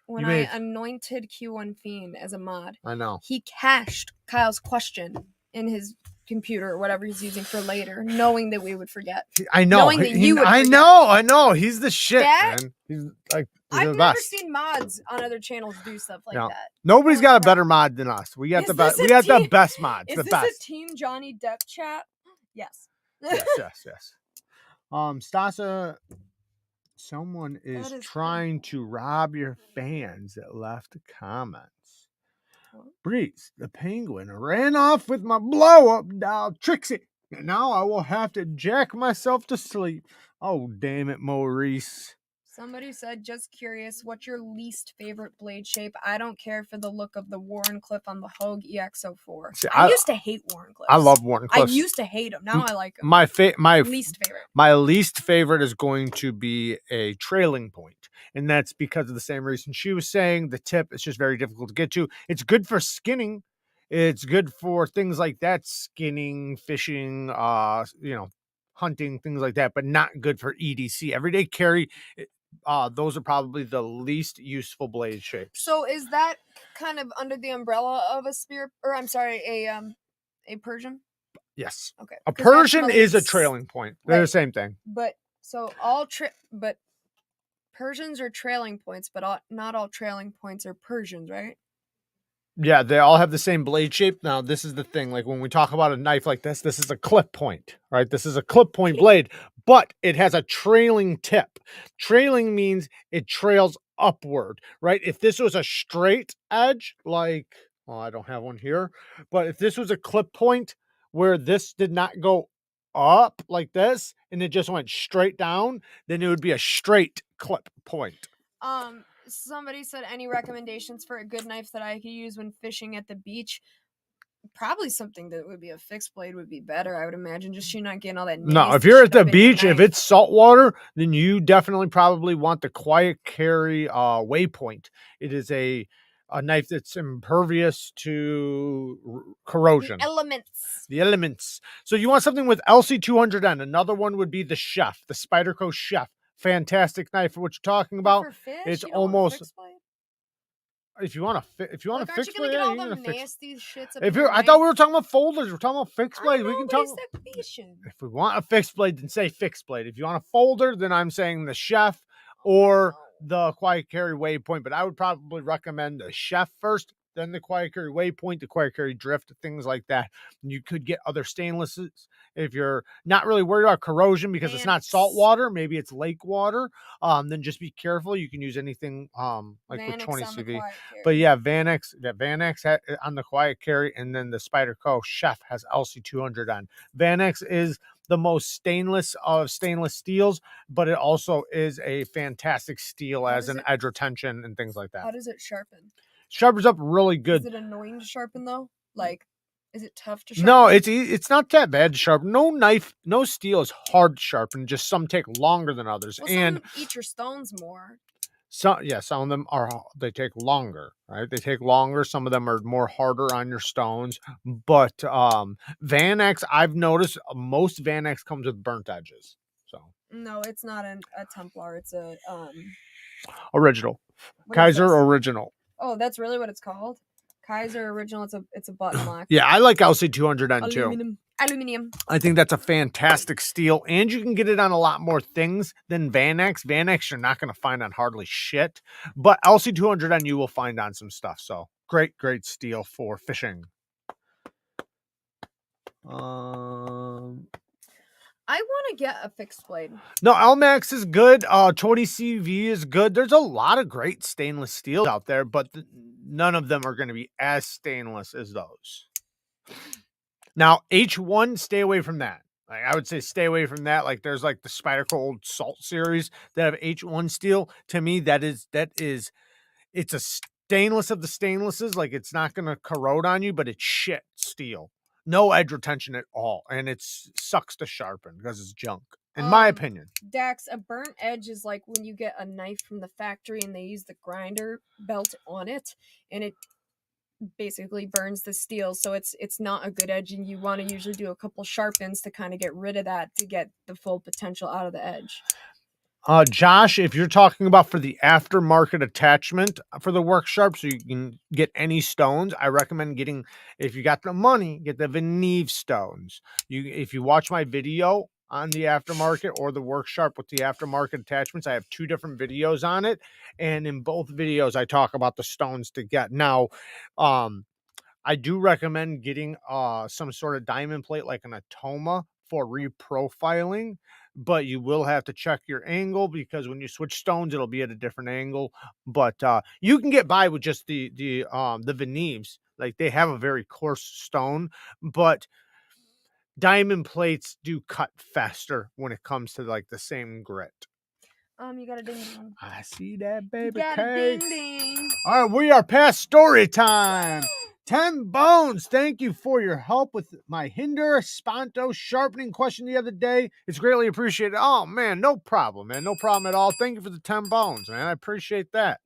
When I anointed Q1 Fiend as a mod. I know. He cached Kyle's question in his computer or whatever he's using for later, knowing that we would forget. I know. Knowing that you would forget. I know. He's the shit, man. He's like I've never seen mods on other channels do stuff like that. Nobody's got a better mod than us. We got the best. We got the best mods. Is the this best. a Team Johnny Depp chat? Yes. Yes. Stasa, someone is trying to rob your fans that left comments. Breeze, the penguin, ran off with my blow-up doll, Trixie. And now I will have to jack myself to sleep. Oh, damn it, Maurice. Somebody said, just curious, what's your least favorite blade shape? I don't care for the look of the Wharncliffe on the Hogue EX04. See, I used to hate Wharncliffes. I love Wharncliffes. I used to hate them. Now I like them. My least favorite. My least favorite is going to be a trailing point. And that's because of the same reason she was saying. The tip is just very difficult to get to. It's good for skinning. It's good for things like that. Skinning, fishing, hunting, things like that. But not good for EDC. Everyday carry. Those are probably the least useful blade shapes. So is that kind of under the umbrella of a spear, or I'm sorry, a Persian? Yes. Okay. A Persian is a trailing point. They're the same thing. But so but Persians are trailing points, but not all trailing points are Persians, right? Yeah, they all have the same blade shape. Now, this is the thing. Like when we talk about a knife like this is a clip point, right? This is a clip point blade, but it has a trailing tip. Trailing means it trails upward, right? If this was a straight edge, I don't have one here, but if this was a clip point where this did not go up like this and it just went straight down, then it would be a straight clip point. Somebody said, any recommendations for a good knife that I could use when fishing at the beach? Probably something that would be a fixed blade would be better, I would imagine. Just you're not getting all that. No, if you're at the beach, if it's saltwater, then you definitely probably want the quiet carry Waypoint. It is a knife that's impervious to corrosion. The elements. So you want something with LC200N. Another one would be the Chef, the Spyderco Chef. Fantastic knife for what you're talking about. It's almost. If you want to fix blade, you can nasty shits. I thought we were talking about folders. We're talking about fixed blade. We can talk. If we want a fixed blade, then say fixed blade. If you want a folder, then I'm saying the Chef or the Quiet Carry Waypoint. But I would probably recommend the Chef first, then the Quiet Carry Waypoint, the Quiet Carry Drift, things like that. And you could get other stainlesses if you're not really worried about corrosion because it's not salt water. Maybe it's lake water. Then just be careful. You can use anything like Vanix with 20 CV. But yeah, Vanix on the Quiet Carry, and then the Spyderco Chef has LC200 on. Vanix is the most stainless of stainless steels, but it also is a fantastic steel as an edge retention and things like that. How does it sharpen? Sharpens up really good. Is it annoying to sharpen though? Like, is it tough to sharpen? No, it's not that bad to sharpen. No steel is hard to sharpen. Just some take longer than others. Well, and some eat your stones more. Some of them they take longer, right? They take longer. Some of them are more harder on your stones. But Vanix, I've noticed most Vanix comes with burnt edges. So no, it's not a Templar. It's a original Kaiser original. Oh, that's really what it's called? Kaiser original. It's a button lock. Yeah, I like LC200N too. Aluminum. I think that's a fantastic steel, and you can get it on a lot more things than Vanix. Vanix you're not going to find on hardly shit, but LC200N you will find on some stuff. So great steel for fishing. I want to get a fixed blade. No, Elmax is good. 20CV is good. There's a lot of great stainless steels out there, but none of them are going to be as stainless as those. Now, H1, stay away from that. Like, I would say stay away from that. Like, there's like the Spyderco Old Salt series that have H1 steel. To me, it's a stainless of the stainlesses. Like, it's not going to corrode on you, but it's shit steel. No edge retention at all. And it sucks to sharpen because it's junk, in my opinion. Dax, a burnt edge is like when you get a knife from the factory and they use the grinder belt on it, and it basically burns the steel, so it's not a good edge, and you want to usually do a couple sharpens to kind of get rid of that to get the full potential out of the edge. Josh, if you're talking about for the aftermarket attachment for the work sharp, so you can get any stones, I recommend getting, if you got the money, get the Neevesknives stones. If you watch my video on the aftermarket or the work sharp with the aftermarket attachments, I have 2 different videos on it, and in both videos I talk about the stones to get. Now, I do recommend getting some sort of diamond plate like an Atoma for reprofiling, but you will have to check your angle because when you switch stones, it'll be at a different angle. But you can get by with just the Neevesknives. Like, they have a very coarse stone, but diamond plates do cut faster when it comes to like the same grit. You got a ding ding. I see that, baby. Got a ding ding. All right, we are past story time. 10 Bones, thank you for your help with my Hinder Sponto sharpening question the other day. It's greatly appreciated. Oh, man, no problem, man. No problem at all. Thank you for the 10 Bones, man. I appreciate that.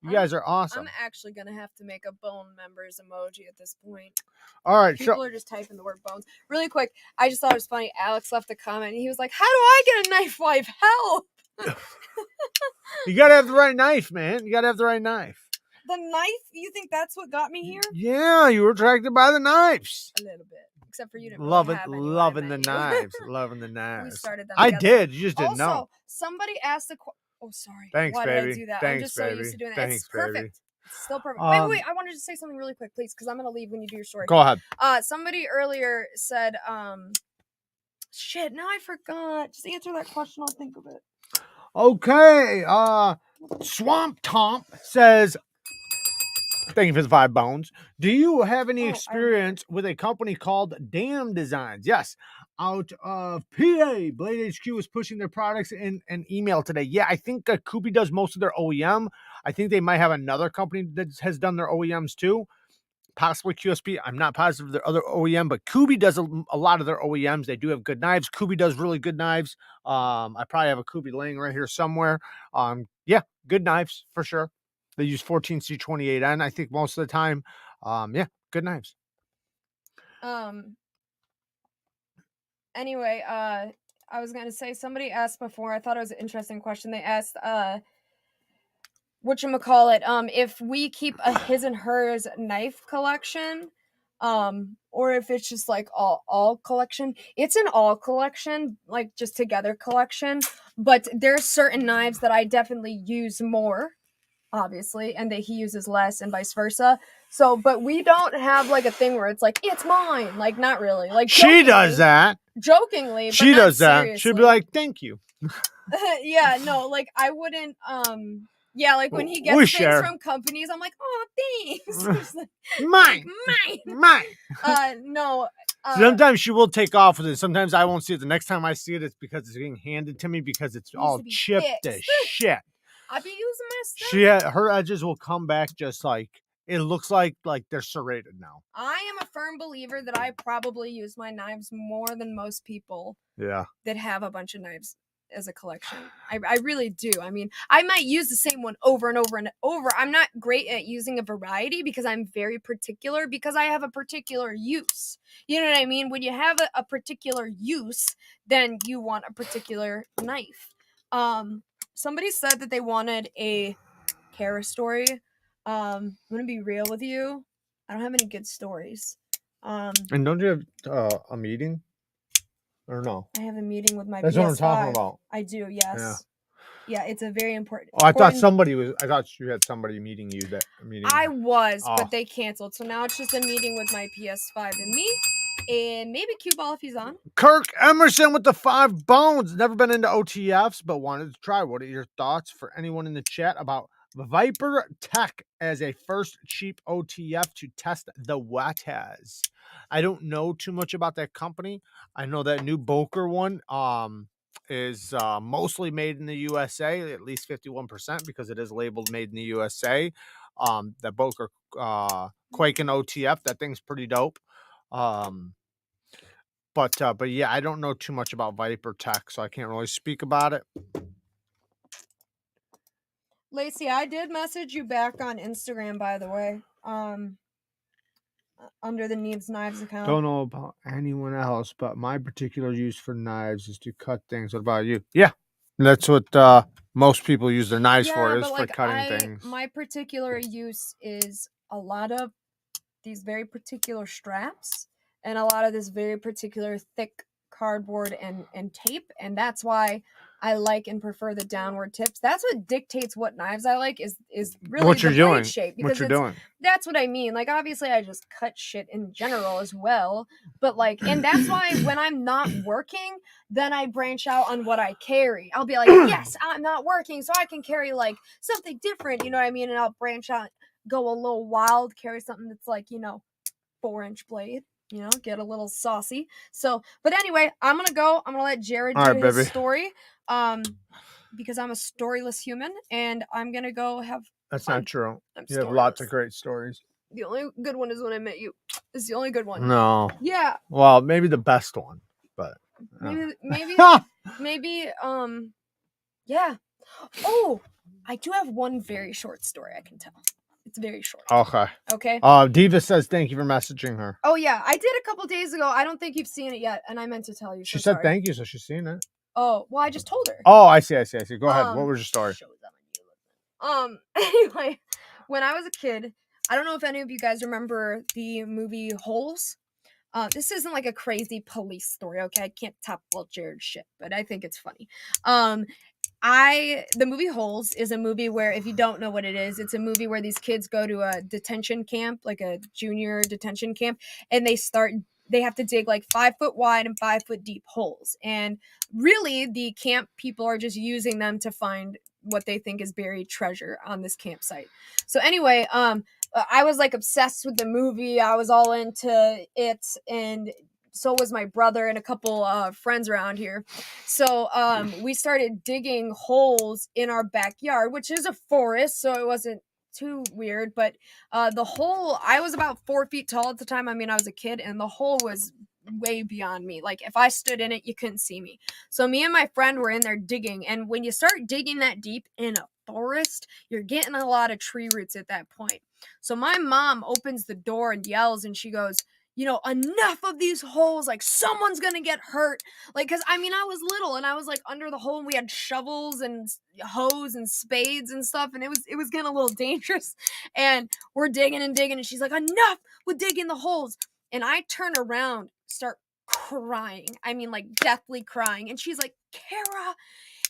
You guys are awesome. I'm actually going to have to make a bone members emoji at this point. All right. People are just typing the word bones. Really quick, I just thought it was funny. Alex left a comment, and he was like, how do I get a knife wife? Help! You got to have the right knife, man. You got to have the right knife. The knife? You think that's what got me here? Yeah, you were attracted by the knives. A little bit. Except for you didn't loving the knives. Loving the knives. We started them I together. did. You just didn't know. Also, somebody asked the oh, sorry. Thanks, Why baby. did I do that? Thanks, I'm just baby. so used to doing that. Thanks, it's perfect. baby. It's still perfect. Wait. I wanted to say something really quick, please, because I'm going to leave when you do your story. Go ahead. Somebody earlier said, shit, now I forgot. Just answer that question. I'll think of it. Okay. Swamp Tomp says, thank you for the 5 bones. Do you have any experience with a company called Damn Designs? Yes. Out of PA, Blade HQ was pushing their products in an email today. Yeah, I think Kubi does most of their OEM. I think they might have another company that has done their OEMs too. Possibly QSP. I'm not positive of their other OEM, but Kubi does a lot of their OEMs. They do have good knives. Kubi does really good knives. I probably have a Kubi laying right here somewhere. Yeah, good knives for sure. They use 14C28N, I think, most of the time. Yeah, good knives. Anyway, I was going to say, somebody asked before, I thought it was an interesting question. They asked, whatchamacallit, if we keep a his and hers knife collection, or if it's just like all collection. It's an all collection, like just together collection, but there's certain knives that I definitely use more, obviously, and that he uses less and vice versa. So, but we don't have like a thing where it's like, it's mine. Like, not really. Like, she does that. Jokingly, but she not does that. seriously. She'd be like, thank you. Yeah, no, like I wouldn't, yeah, like when he gets things from companies, I'm like, oh, thanks. Mine. No. Sometimes she will take off with it. Sometimes I won't see it. The next time I see it, it's because it's getting handed to me because it's all chipped to shit. I be using my stuff. Her edges will come back just like, it looks like they're serrated now. I am a firm believer that I probably use my knives more than most people. Yeah. That have a bunch of knives as a collection. I really do. I mean, I might use the same one over and over and over. I'm not great at using a variety because I'm very particular because I have a particular use. You know what I mean? When you have a particular use, then you want a particular knife. Somebody said that they wanted a Kara story. I'm gonna be real with you. I don't have any good stories. And don't you have a meeting? Or no? I have a meeting with my That's PS5. what I'm talking about. I do, yes. Yeah, it's a very important. Oh, I thought you had somebody meeting you that meeting. I was, but they canceled. So now it's just a meeting with my PS5 and me. And maybe cue ball if he's on. Kirk Emerson with the 5 bones. Never been into OTFs, but wanted to try. What are your thoughts for anyone in the chat about Viper Tech as a first cheap OTF to test the Wattaz? I don't know too much about that company. I know that new Boker one is mostly made in the USA, at least 51%, because it is labeled made in the USA. The Boker Quaken OTF, that thing's pretty dope. But yeah, I don't know too much about Viper Tech, so I can't really speak about it. Lacey, I did message you back on Instagram, by the way. Under the Neevesknives account. Don't know about anyone else, but my particular use for knives is to cut things. What about you? Yeah, that's what most people use their knives for, is for cutting things. My particular use is a lot of these very particular straps and a lot of this very particular thick cardboard and tape, and that's why I like and prefer the downward tips. That's what dictates what knives I like, is really what you're the blade doing. shape. What you're doing. That's what I mean. Like, obviously I just cut shit in general as well, but like, and that's why when I'm not working, then I branch out on what I carry. I'll be like, yes, I'm not working, so I can carry like something different, you know what I mean? And I'll branch out, go a little wild, carry something that's like, 4-inch blade, get a little saucy. So, but anyway, I'm gonna let Jared do his story, because I'm a storyless human, and I'm gonna go have That's fun. Not true. You have lots of great stories. The only good one is when I met you. It's the only good one. No. Yeah. Well, maybe the best one, but maybe yeah. Oh, I do have one very short story I can tell. It's very short. Okay. Diva says thank you for messaging her. Oh yeah, I did a couple days ago. I don't think you've seen it yet, and I meant to tell you. She said thank you, so she's seen it. Oh, well, I just told her. Oh, I see. Go ahead. What was your story? Anyway, when I was a kid, I don't know if any of you guys remember the movie Holes. This isn't like a crazy police story, okay? I can't top Walt Jared shit, but I think it's funny. The movie Holes is a movie where, if you don't know what it is, it's a movie where these kids go to a detention camp, like a junior detention camp, and they have to dig like 5 foot wide and 5 foot deep holes. And really, the camp people are just using them to find what they think is buried treasure on this campsite. So anyway, I was like obsessed with the movie. I was all into it, and so was my brother and a couple friends around here. So we started digging holes in our backyard, which is a forest, so it wasn't too weird. But the hole, I was about 4 feet tall at the time. I mean, I was a kid, and the hole was way beyond me. Like, if I stood in it, you couldn't see me. So me and my friend were in there digging, and when you start digging that deep in a forest, you're getting a lot of tree roots at that point. So my mom opens the door and yells, and she goes, enough of these holes, like someone's gonna get hurt. Like, cause I mean, I was little and I was like under the hole, and we had shovels and hose and spades and stuff, and it was getting a little dangerous. And we're digging and digging, and she's like, enough with digging the holes. And I turn around, start crying. I mean, like deathly crying. And she's like, Kara,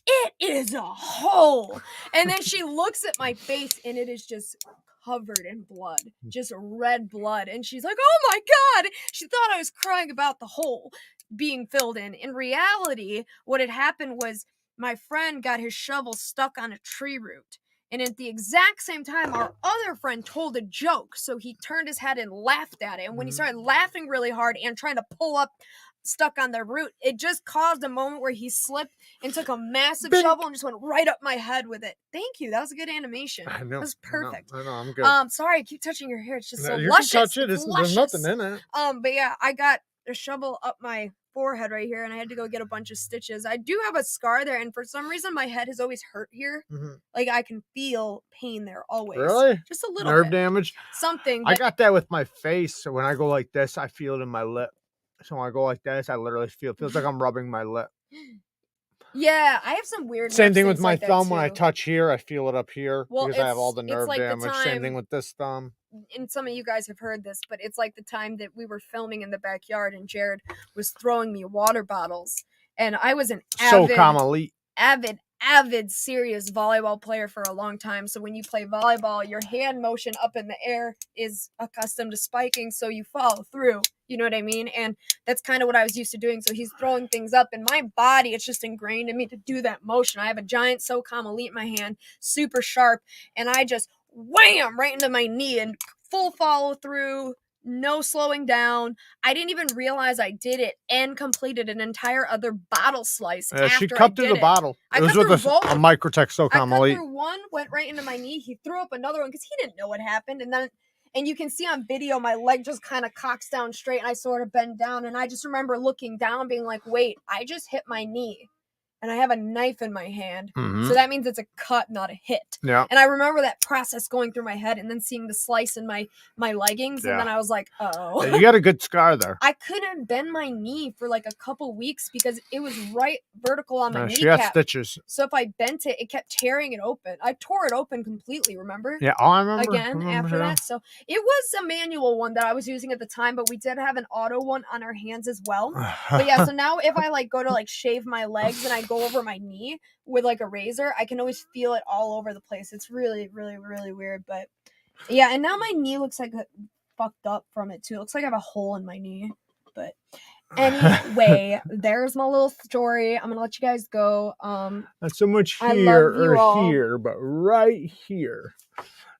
it is a hole. And then she looks at my face, and it is just covered in blood, just red blood. And she's like, oh my God. She thought I was crying about the hole being filled in. In reality, what had happened was my friend got his shovel stuck on a tree root. And at the exact same time, our other friend told a joke. So he turned his head and laughed at it. And when he started laughing really hard and trying to pull up stuck on the root, it just caused a moment where he slipped and took a massive shovel and just went right up my head with it. Thank you. That was a good animation. I know. That was perfect. I know. I'm good. Sorry, I keep touching your hair. It's just so you luscious. Can touch it. There's nothing in it. But yeah, I got a shovel up my forehead right here, and I had to go get a bunch of stitches. I do have a scar there, and for some reason my head has always hurt here. Like, I can feel pain there always. Really? Just a little nerve bit. Damage. Something. I got that with my face. So when I go like this, I feel it in my lip. So when I go like this, I literally feels like I'm rubbing my lip. Yeah, I have some weird. Same thing with my thumb. When I touch here, I feel it up here, because I have all the nerve like damage. Same thing with this thumb. And some of you guys have heard this, but it's like the time that we were filming in the backyard, and Jared was throwing me water bottles, and I was an avid serious volleyball player for a long time. So when you play volleyball, your hand motion up in the air is accustomed to spiking, so you follow through. You know what I mean? And that's kind of what I was used to doing. So he's throwing things up in my body. It's just ingrained in me to do that motion. I have a giant SOCOM Elite in my hand, super sharp, and I just wham right into my knee and full follow through, no slowing down. I didn't even realize I did it and completed an entire other bottle slice Yeah, she after I cut through did the it. bottle. I It was cut with through a both. Microtech I SOCOM cut Elite. through one, went right into my knee. He threw up another one because he didn't know what happened. And you can see on video, my leg just kind of cocks down straight and I sort of bend down. And I just remember looking down being like, wait, I just hit my knee and I have a knife in my hand. So that means it's a cut, not a hit. Yeah. And I remember that process going through my head and then seeing the slice in my leggings. Yeah. And then I was like, oh. Yeah, you got a good scar there. I couldn't bend my knee for like a couple weeks because it was right vertical on my She got kneecap. stitches. So if I bent it, it kept tearing it open. I tore it open completely, remember? Yeah, I remember. Again, after that. So it was a manual one that I was using at the time, but we did have an auto one on our hands as well. But yeah, so now if I like go to like shave my legs and I go over my knee with like a razor, I can always feel it all over the place. It's really, really, really weird. But yeah, and now my knee looks like fucked up from it too. It looks like I have a hole in my knee. But anyway, there's my little story. I'm gonna let you guys go. Not so much I here love you or all. here, but right here.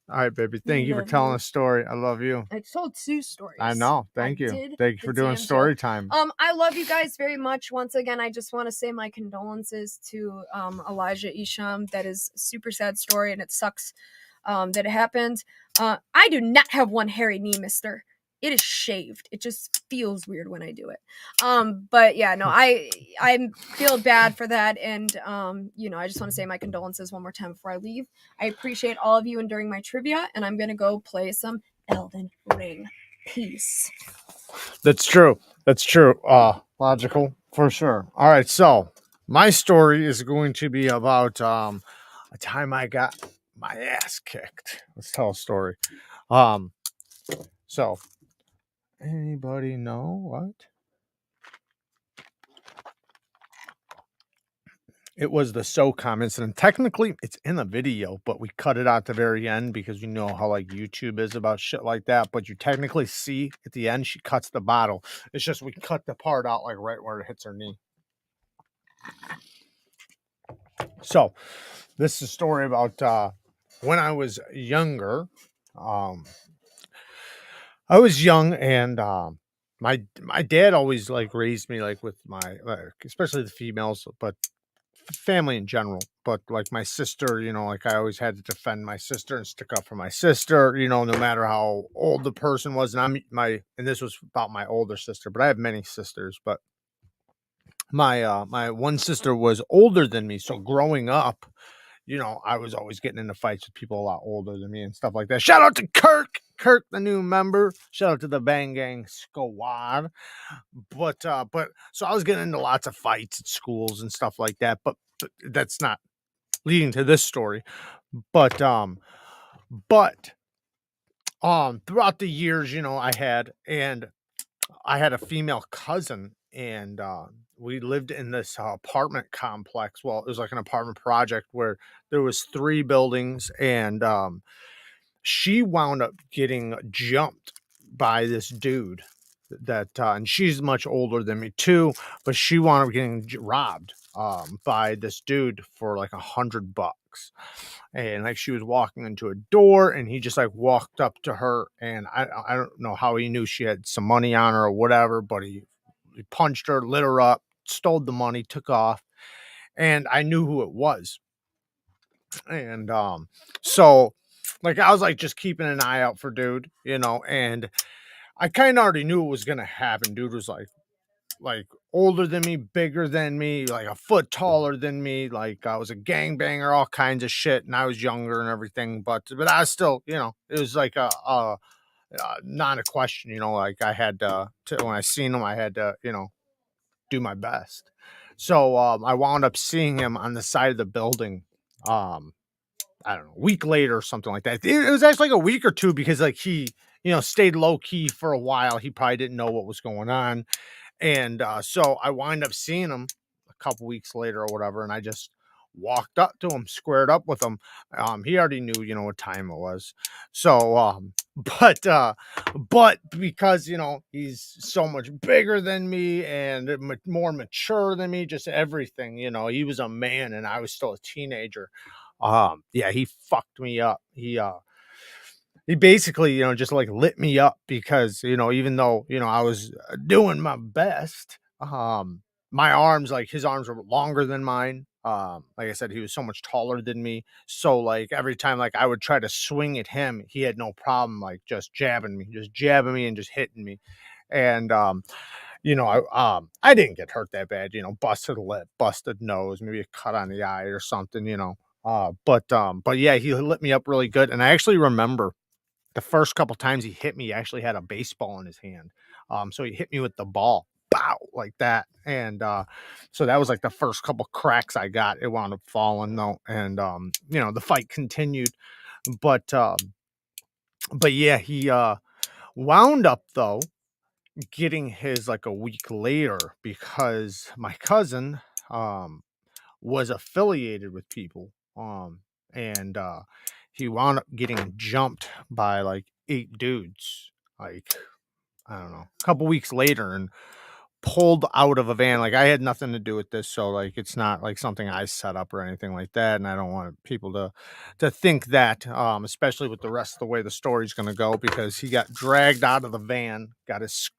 All right, baby. Thank you for telling a story. I love you. I told 2 stories. I know. Thank you. Thank you for doing story time. I love you guys very much. Once again, I just want to say my condolences to Elijah Isham. That is a super sad story, and it sucks that it happened. I do not have one hairy knee, mister. It is shaved. It just feels weird when I do it. But yeah, no, I feel bad for that, and I just want to say my condolences one more time before I leave. I appreciate all of you enduring my trivia, and I'm gonna go play some Elden Ring. Peace. That's true. That's true. Logical for sure. All right, so my story is going to be about a time I got my ass kicked. Let's tell a story. So anybody know what? It was the SOCOM incident. Technically, it's in the video, but we cut it out at the very end because you know how like YouTube is about shit like that. But you technically see at the end she cuts the bottle. It's just we cut the part out like right where it hits her knee. So this is a story about when I was younger. I was young and my dad always like raised me like with my especially the females, but family in general. But like my sister, like I always had to defend my sister and stick up for my sister, no matter how old the person was. And and this was about my older sister, but I have many sisters, but my one sister was older than me. So growing up, I was always getting into fights with people a lot older than me and stuff like that. Shout out to Kirk, the new member. Shout out to the Bang Gang Squad. But so I was getting into lots of fights at schools and stuff like that. But that's not leading to this story. But throughout the years, I had a female cousin, and we lived in this apartment complex. Well, it was like an apartment project where there was 3 buildings, and she wound up getting jumped by this dude that and she's much older than me too, but she wound up getting robbed by this dude for like $100. And like she was walking into a door and he just like walked up to her, and I don't know how he knew she had some money on her or whatever, but he punched her, lit her up, stole the money, took off, and I knew who it was. And so like I was like just keeping an eye out for dude, and I kind of already knew what was gonna happen. Dude was like older than me, bigger than me, like a foot taller than me, like I was a gangbanger, all kinds of shit, and I was younger and everything, but I was still, it was like not a question, like I had to when I seen him, I had to, do my best. So I wound up seeing him on the side of the building. I don't know, a week later or something like that. It was actually like a week or two because like he, stayed low key for a while. He probably didn't know what was going on. And so I wind up seeing him a couple weeks later or whatever. And I just walked up to him, squared up with him. He already knew, what time it was. So But because he's so much bigger than me and more mature than me, just everything. He was a man and I was still a teenager. Yeah, he fucked me up. He basically, just like lit me up because, even though, I was doing my best, my arms, like his arms were longer than mine. Like I said, he was so much taller than me. So like every time like I would try to swing at him, he had no problem like just jabbing me and just hitting me. And I didn't get hurt that bad, busted lip, busted nose, maybe a cut on the eye or something. But yeah, he lit me up really good. And I actually remember the first couple times he hit me, he actually had a baseball in his hand. So he hit me with the ball, bow, like that. And so that was like the first couple cracks I got. It wound up falling though. And the fight continued. But but yeah, he wound up though getting his like a week later because my cousin um was affiliated with people. And he wound up getting jumped by like 8 dudes. Like, I don't know, a couple weeks later and pulled out of a van. Like I had nothing to do with this, so like it's not like something I set up or anything like that. And I don't want people to think that, especially with the rest of the way the story's gonna go, because he got dragged out of the van, got his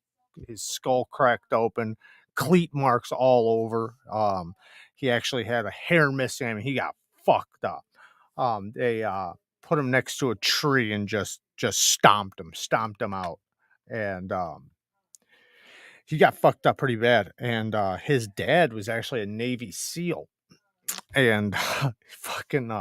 skull cracked open, cleat marks all over. He actually had a hair missing. I mean, he got fucked up. They put him next to a tree and just stomped him out. And he got fucked up pretty bad. And his dad was actually a Navy SEAL. And fucking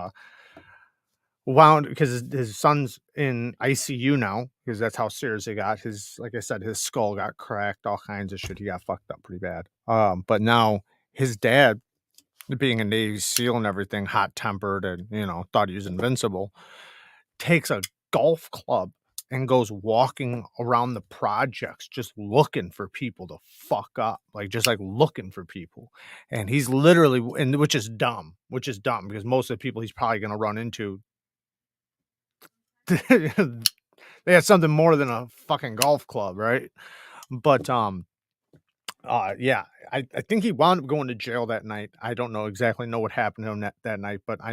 wound because his son's in ICU now because that's how serious he got. Like I said, his skull got cracked, all kinds of shit. He got fucked up pretty bad. But now his dad, being a Navy SEAL and everything, hot tempered and thought he was invincible, takes a golf club and goes walking around the projects just looking for people to fuck up, like just like looking for people. And he's literally, and which is dumb because most of the people he's probably going to run into they had something more than a fucking golf club, right? But yeah, I think he wound up going to jail that night. I don't know what happened to him that night, but I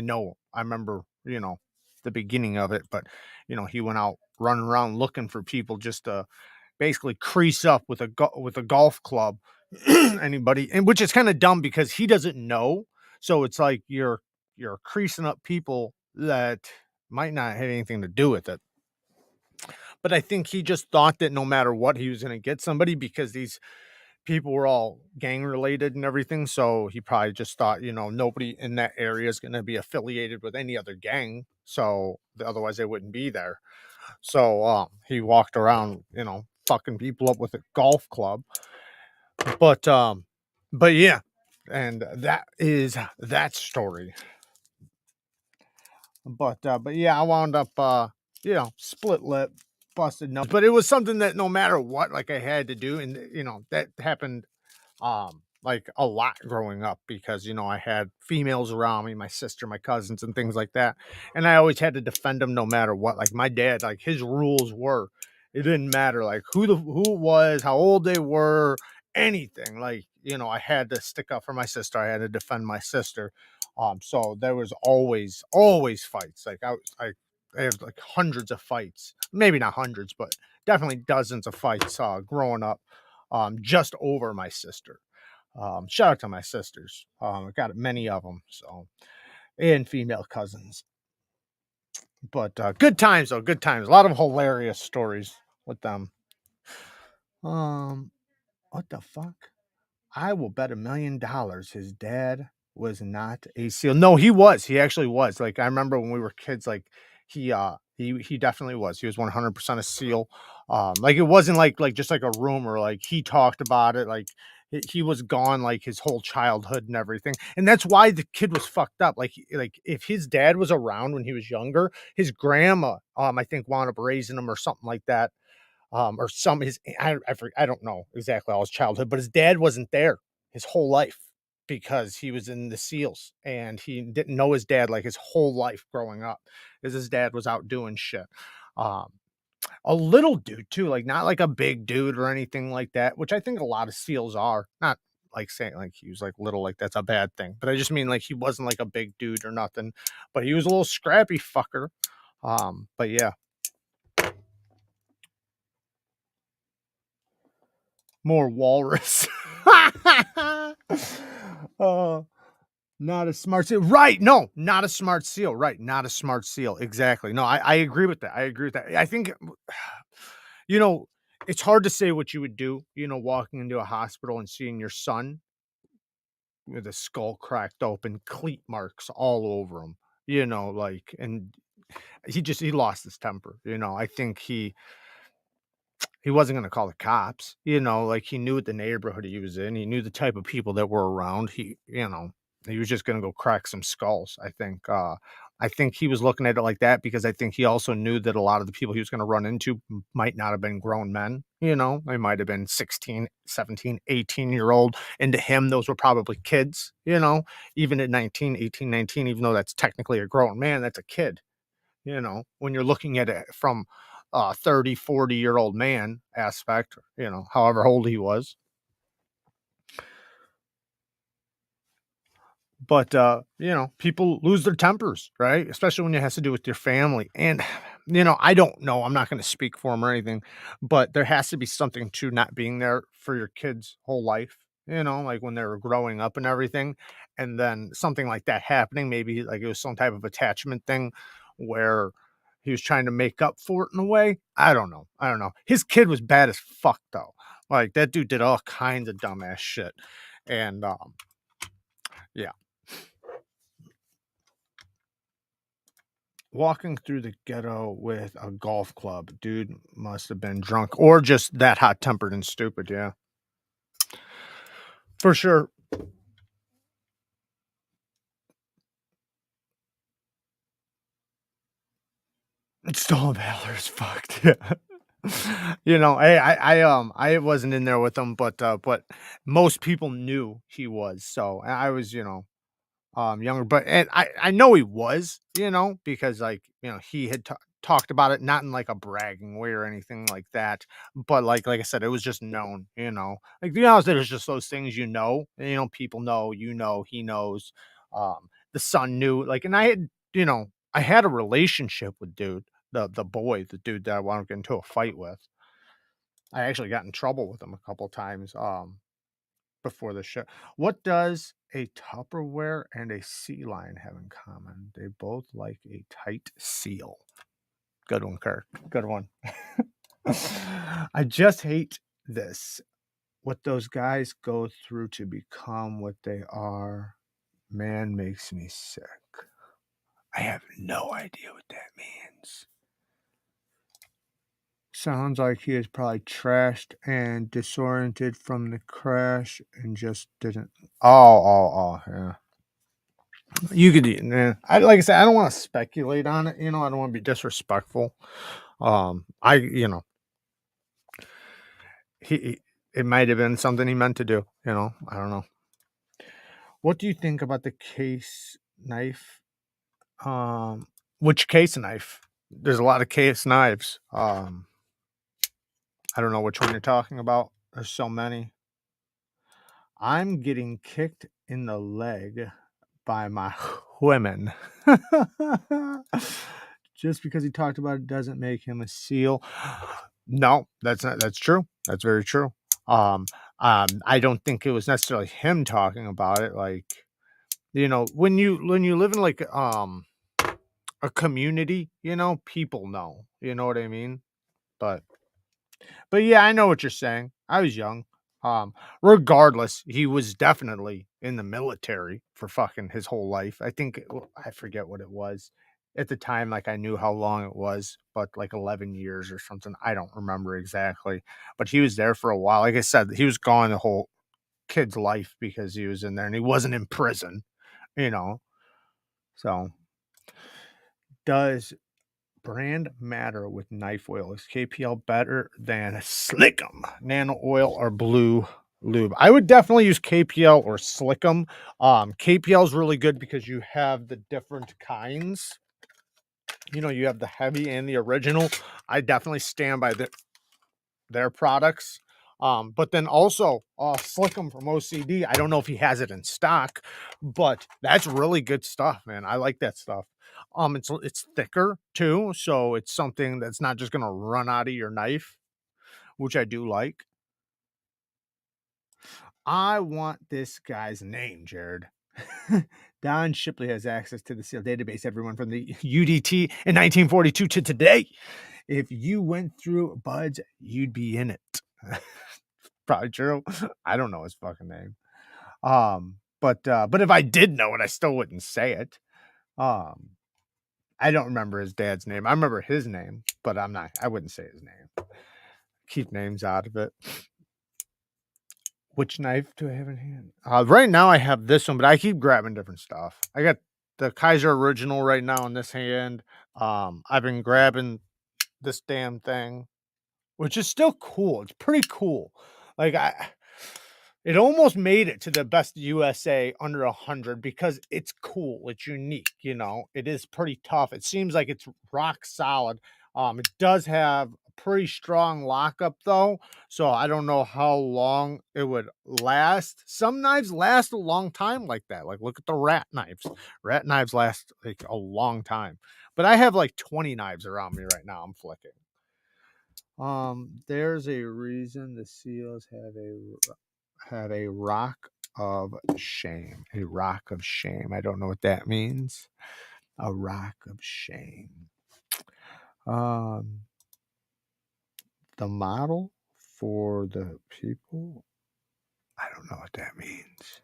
remember, the beginning of it. But he went out running around looking for people just to basically crease up with a golf club. Anybody, and which is kind of dumb because he doesn't know. So it's like you're creasing up people that might not have anything to do with it. But I think he just thought that no matter what, he was going to get somebody because these people were all gang related and everything. So he probably just thought, nobody in that area is going to be affiliated with any other gang. So otherwise they wouldn't be there. So he walked around, fucking people up with a golf club. But but yeah, and that is that story. But yeah, I wound up split lip, busted nose. But it was something that no matter what, like I had to do. And that happened like a lot growing up because I had females around me, my sister, my cousins, and things like that. And I always had to defend them no matter what. Like my dad, like his rules were, it didn't matter like who it was, how old they were, anything. Like, I had to stick up for my sister. I had to defend my sister. So there was always fights. Like I have like hundreds of fights, maybe not hundreds, but definitely dozens of fights growing up, just over my sister. Shout out to my sisters. I got many of them. So, and female cousins. But good times though, good times. A lot of hilarious stories with them. Um, what the fuck? I will bet $1,000,000 his dad was not a SEAL. No, he was. He actually was. Like I remember when we were kids, like he definitely was. He was 100% a SEAL. Like it wasn't like just like a rumor. Like he talked about it. Like he was gone like his whole childhood and everything. And that's why the kid was fucked up. Like if his dad was around when he was younger, his grandma I think wound up raising him or something like that, or some his I don't know exactly all his childhood, but his dad wasn't there his whole life because he was in the SEALs and he didn't know his dad like his whole life growing up because his dad was out doing shit. Um, A little dude too, like, not like a big dude or anything like that, which I think a lot of seals are. Not like saying like he was like little, like that's a bad thing, but I just mean like he wasn't like a big dude or nothing, but he was a little scrappy fucker. But yeah, more walrus. uh, Not a smart seal. Right. No, not a smart seal. Right. Not a smart seal. Exactly. No, I agree with that. I agree with that. I think, you know, it's hard to say what you would do, walking into a hospital and seeing your son with a skull cracked open, cleat marks all over him, like, and he lost his temper. I think he wasn't gonna call the cops, like, he knew the neighborhood he was in, he knew the type of people that were around, he was just gonna go crack some skulls, I think he was looking at it like that because I think he also knew that a lot of the people he was gonna run into might not have been grown men, they might have been 16, 17, 18-year-old, and to him, those were probably kids, even at 19, 18, 19, even though that's technically a grown man, that's a kid. When you're looking at it from a 30, 40-year-old man aspect, however old he was. But, people lose their tempers, right? Especially when it has to do with your family. And, I don't know. I'm not going to speak for them or anything, but there has to be something to not being there for your kids' whole life, like when they were growing up and everything. And then something like that happening, maybe like it was some type of attachment thing where he was trying to make up for it in a way. I don't know. I don't know. His kid was bad as fuck, though. Like that dude did all kinds of dumbass shit. And, yeah. Walking through the ghetto with a golf club. Dude must have been drunk or just that hot-tempered and stupid, yeah. For sure. It's still Valor is fucked, yeah. Hey, I wasn't in there with him, but most people knew he was, so I was, younger, but and I know he was, because like, he had talked about it, not in like a bragging way or anything like that, but like I said, it was just known, like the honest, there's just those things, and, people know, he knows, the son knew, like, and I had, I had a relationship with dude, the boy, the dude that I wanted to get into a fight with. I actually got in trouble with him a couple times. Before the show. What does a Tupperware and a sea lion have in common? They both like a tight seal. Good one, Kirk. Good one. I just hate this. What those guys go through to become what they are. Man makes me sick. I have no idea what that means. Sounds like he is probably trashed and disoriented from the crash and just didn't. Oh, yeah. You could, I like I said, I don't want to speculate on it. I don't want to be disrespectful. I, he it might have been something he meant to do. I don't know. What do you think about the case knife? Which case knife? There's a lot of case knives. I don't know which one you're talking about. There's so many. I'm getting kicked in the leg by my women. Just because he talked about it doesn't make him a seal. No, that's true. That's very true. I don't think it was necessarily him talking about it. Like, when you live in like a community, people know. You know what I mean? But but yeah, I know what you're saying. I was young. Regardless, he was definitely in the military for fucking his whole life. I think I forget what it was at the time. Like I knew how long it was, but like 11 years or something. I don't remember exactly, but he was there for a while. Like I said, he was gone the whole kid's life because he was in there and he wasn't in prison. You know, so does brand matter with knife oil? Is KPL better than Slickum, Nano Oil, or Blue Lube? I would definitely use KPL or Slickum. KPL is really good because you have the different kinds. You know, you have the heavy and the original. I definitely stand by their products. But then also Slickum from OCD. I don't know if he has it in stock, but that's really good stuff, man. I like that stuff. It's thicker too, so it's something that's not just gonna run out of your knife, which I do like. I want this guy's name, Jared. Don Shipley has access to the SEAL database, everyone from the UDT in 1942 to today. If you went through Bud's, you'd be in it. Probably true. I don't know his fucking name. But if I did know it, I still wouldn't say it. Um, I don't remember his dad's name. I remember his name, but I wouldn't say his name. Keep names out of it. Which knife do I have in hand? Right now I have this one, but I keep grabbing different stuff. I got the Kaiser original right now in this hand. I've been grabbing this damn thing, which is still cool. It's pretty cool. Like it almost made it to the best USA under 100 because it's cool. It's unique. You know, it is pretty tough. It seems like it's rock solid. It does have a pretty strong lockup though, so I don't know how long it would last. Some knives last a long time like that. Like look at the rat knives. Rat knives last like a long time. But I have like 20 knives around me right now. I'm flicking. There's a reason the seals have a rock of shame. A rock of shame. I don't know what that means. A rock of shame. Um, the model for the people. I don't know what that means.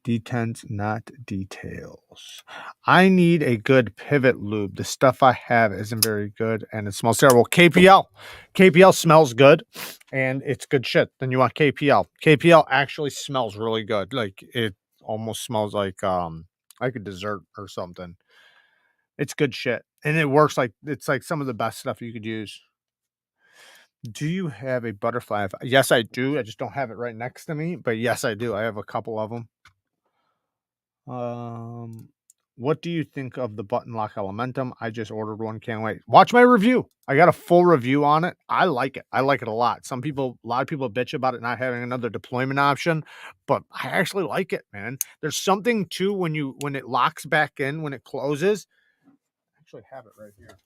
Detents, not details. I need a good pivot lube. The stuff I have isn't very good and it smells terrible. KPL. KPL smells good and it's good shit. Then you want KPL. KPL actually smells really good. Like it almost smells like a dessert or something. It's good shit. And it works like it's like some of the best stuff you could use. Do you have a butterfly? Yes, I do. I just don't have it right next to me, but yes, I do. I have a couple of them. Um, what do you think of the button lock Elementum? I just ordered one. Can't wait. Watch my review. I got a full review on it. I like it. I like it a lot. A lot of people bitch about it not having another deployment option, but I actually like it, man. There's something too when it locks back in, when it closes. I actually have it right here.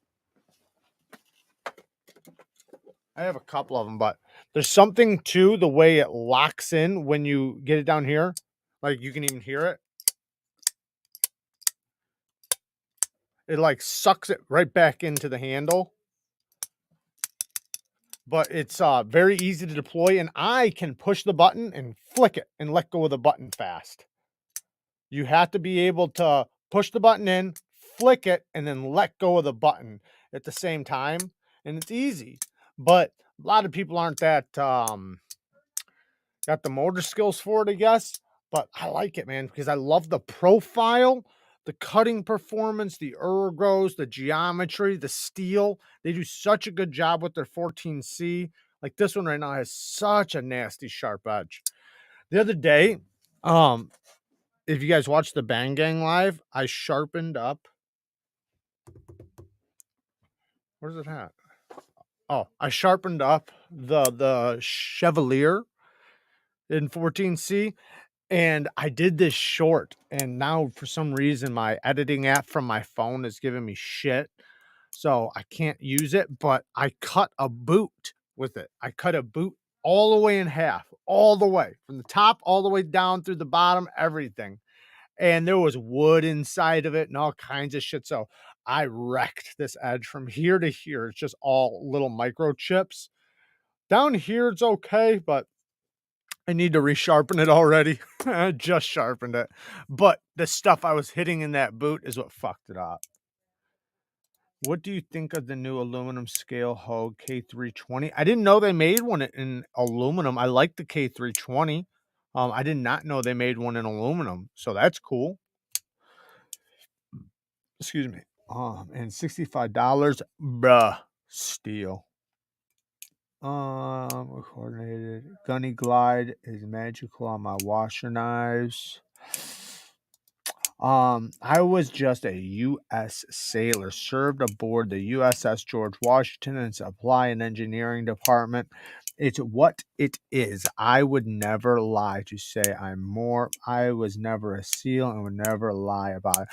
I have a couple of them, but there's something to the way it locks in when you get it down here. Like you can even hear it. It like sucks it right back into the handle. But it's very easy to deploy, and I can push the button and flick it and let go of the button fast. You have to be able to push the button in, flick it, and then let go of the button at the same time, and it's easy. But a lot of people aren't that got the motor skills for it, I guess. But I like it, man, because I love the profile, the cutting performance, the ergos, the geometry, the steel. They do such a good job with their 14C. Like this one right now has such a nasty sharp edge. The other day, um, if you guys watched the Bang Gang live, I sharpened up. Where's it at? Oh, I sharpened up the Chevalier in 14C. And I did this short, and now for some reason my editing app from my phone is giving me shit. So I can't use it, but I cut a boot with it. I cut a boot all the way in half, all the way from the top, all the way down through the bottom, everything. And there was wood inside of it and all kinds of shit. So I wrecked this edge from here to here. It's just all little microchips. Down here, it's okay, but I need to resharpen it already. I just sharpened it. But the stuff I was hitting in that boot is what fucked it up. What do you think of the new aluminum scale Hogue K320? I didn't know they made one in aluminum. I like the K320. I did not know they made one in aluminum. So that's cool. Excuse me. And $65. Bruh. Steel. Coordinated. Gunny Glide is magical on my washer knives. I was just a U.S. sailor, served aboard the USS George Washington in supply and engineering department. It's what it is. I would never lie to say I'm more. I was never a SEAL and would never lie about it.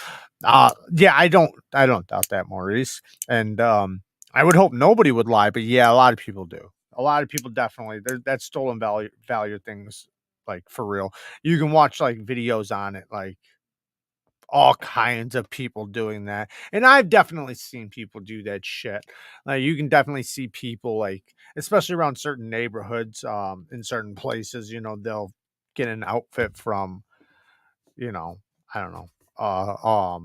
Yeah, I don't doubt that, Maurice. And I would hope nobody would lie, but yeah, a lot of people do. A lot of people definitely. That stolen value things, like, for real. You can watch like videos on it, like all kinds of people doing that. And I've definitely seen people do that shit. Like, you can definitely see people, like, especially around certain neighborhoods, in certain places, they'll get an outfit from, you know, I don't know, a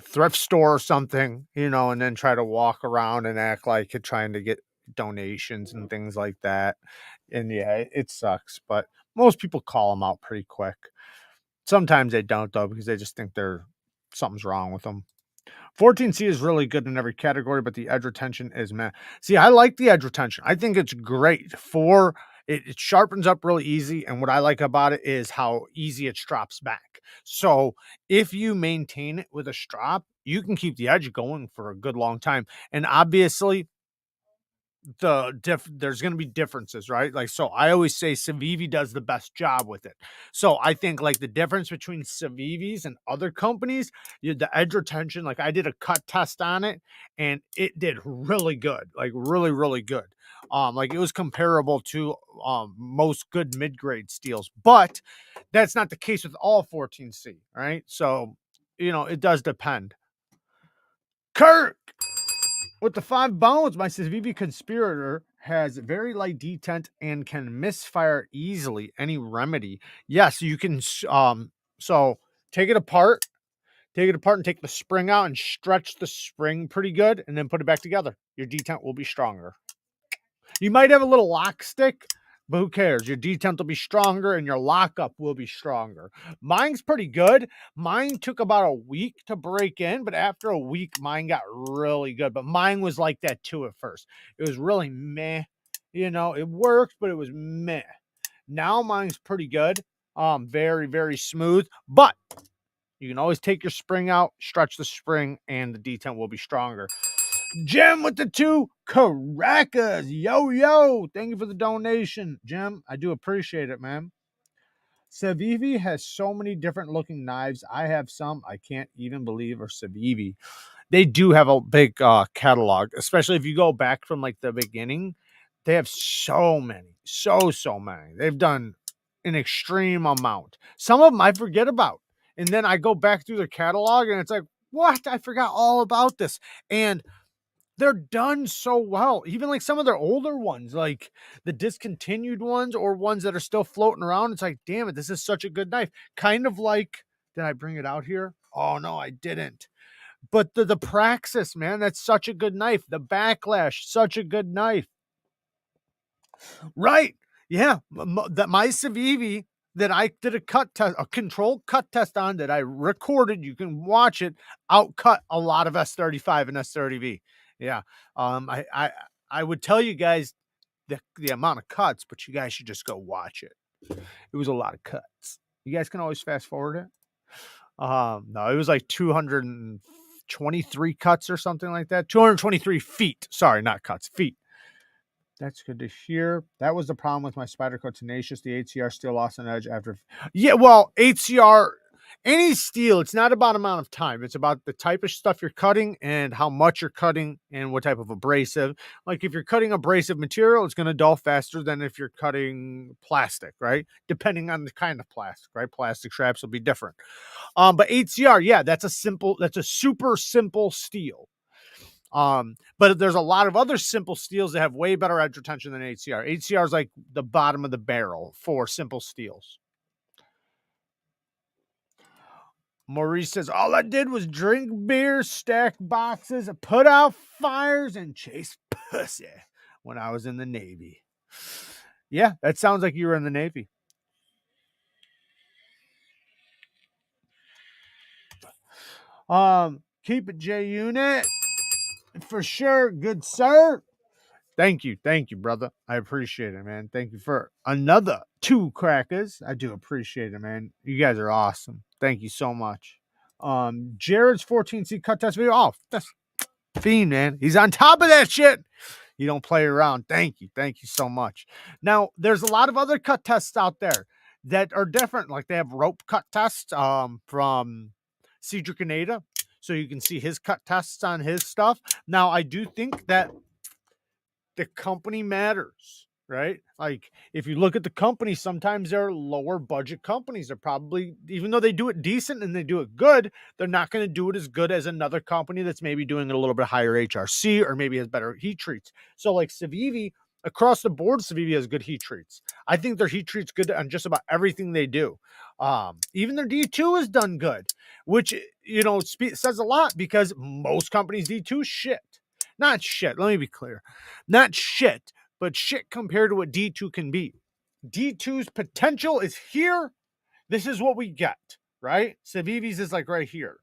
thrift store or something, and then try to walk around and act like you're trying to get donations and things like that. And yeah, it sucks, but most people call them out pretty quick. Sometimes they don't, though, because they just think something's wrong with them. 14C is really good in every category, but the edge retention is meh. See, I like the edge retention. I think it's great for it sharpens up really easy. And what I like about it is how easy it strops back. So if you maintain it with a strop, you can keep the edge going for a good long time. And obviously, there's going to be differences, right? Like, so I always say Civivi does the best job with it. So I think, like, the difference between Civivis and other companies, the edge retention, like, I did a cut test on it and it did really good, like really, really good. Like, it was comparable to most good mid-grade steels, but that's not the case with all 14C, right? So, it does depend. Kirk, with the 5 bones, my Civivi Conspirator has very light detent and can misfire easily. Any remedy? Yes, you can. So take it apart, and take the spring out and stretch the spring pretty good, and then put it back together. Your detent will be stronger. You might have a little lock stick, but who cares? Your detent will be stronger and your lockup will be stronger. Mine's pretty good. Mine took about a week to break in, but after a week, mine got really good. But mine was like that too at first. It was really meh. It worked, but it was meh. Now mine's pretty good. Very, very smooth. But you can always take your spring out, stretch the spring, and the detent will be stronger. Jim with the 2 Caracas. Yo. Thank you for the donation, Jim. I do appreciate it, man. Civivi has so many different looking knives. I have some I can't even believe are Civivi. They do have a big catalog, especially if you go back from like the beginning. They have so many, so many. They've done an extreme amount. Some of them I forget about. And then I go back through their catalog and it's like, what? I forgot all about this. And they're done so well. Even like some of their older ones, like the discontinued ones or ones that are still floating around. It's like, damn it, this is such a good knife. Kind of like, did I bring it out here? Oh no, I didn't. But the Praxis, man, that's such a good knife. The Backlash, such a good knife. Right. Yeah. That my Civivi that I did a cut test, a controlled cut test on, that I recorded, you can watch it, outcut a lot of S35 and S30V. Yeah. I would tell you guys the amount of cuts, but you guys should just go watch it. It was a lot of cuts. You guys can always fast forward it. No, it was like 223 cuts or something like that. 223 feet. Sorry, not cuts, feet. That's good to hear. That was the problem with my Spyderco Tenacious. The HCR still lost an edge after. Yeah, well, HCR, any steel, it's not about amount of time. It's about the type of stuff you're cutting and how much you're cutting and what type of abrasive. Like, if you're cutting abrasive material, it's going to dull faster than if you're cutting plastic, right? Depending on the kind of plastic, right? Plastic straps will be different. But HCR, yeah, that's a super simple steel. But there's a lot of other simple steels that have way better edge retention than HCR. HCR is like the bottom of the barrel for simple steels. Maurice says, all I did was drink beer, stack boxes, put out fires, and chase pussy when I was in the Navy. Yeah, that sounds like you were in the Navy. Keep it J Unit. For sure, good sir. Thank you, brother. I appreciate it, man. Thank you for another 2 crackers. I do appreciate it, man. You guys are awesome. Thank you so much. Jared's 14C cut test video. Oh, that's Fiend, man. He's on top of that shit. You don't play around. Thank you. Thank you so much. Now, there's a lot of other cut tests out there that are different. Like they have rope cut tests from Cedric Canada. So you can see his cut tests on his stuff. Now, I do think that the company matters, right? Like if you look at the company, sometimes they're lower budget companies. They're probably, even though they do it decent and they do it good, they're not going to do it as good as another company that's maybe doing it a little bit higher HRC or maybe has better heat treats. So like Civivi, across the board, Civivi has good heat treats. I think their heat treats good on just about everything they do. Even their D2 is done good, which, you know, says a lot because most companies D2 shit. Not shit. Let me be clear. Not shit, but shit compared to what D2 can be. D2's potential is here. This is what we get, right? Civivi's is like right here,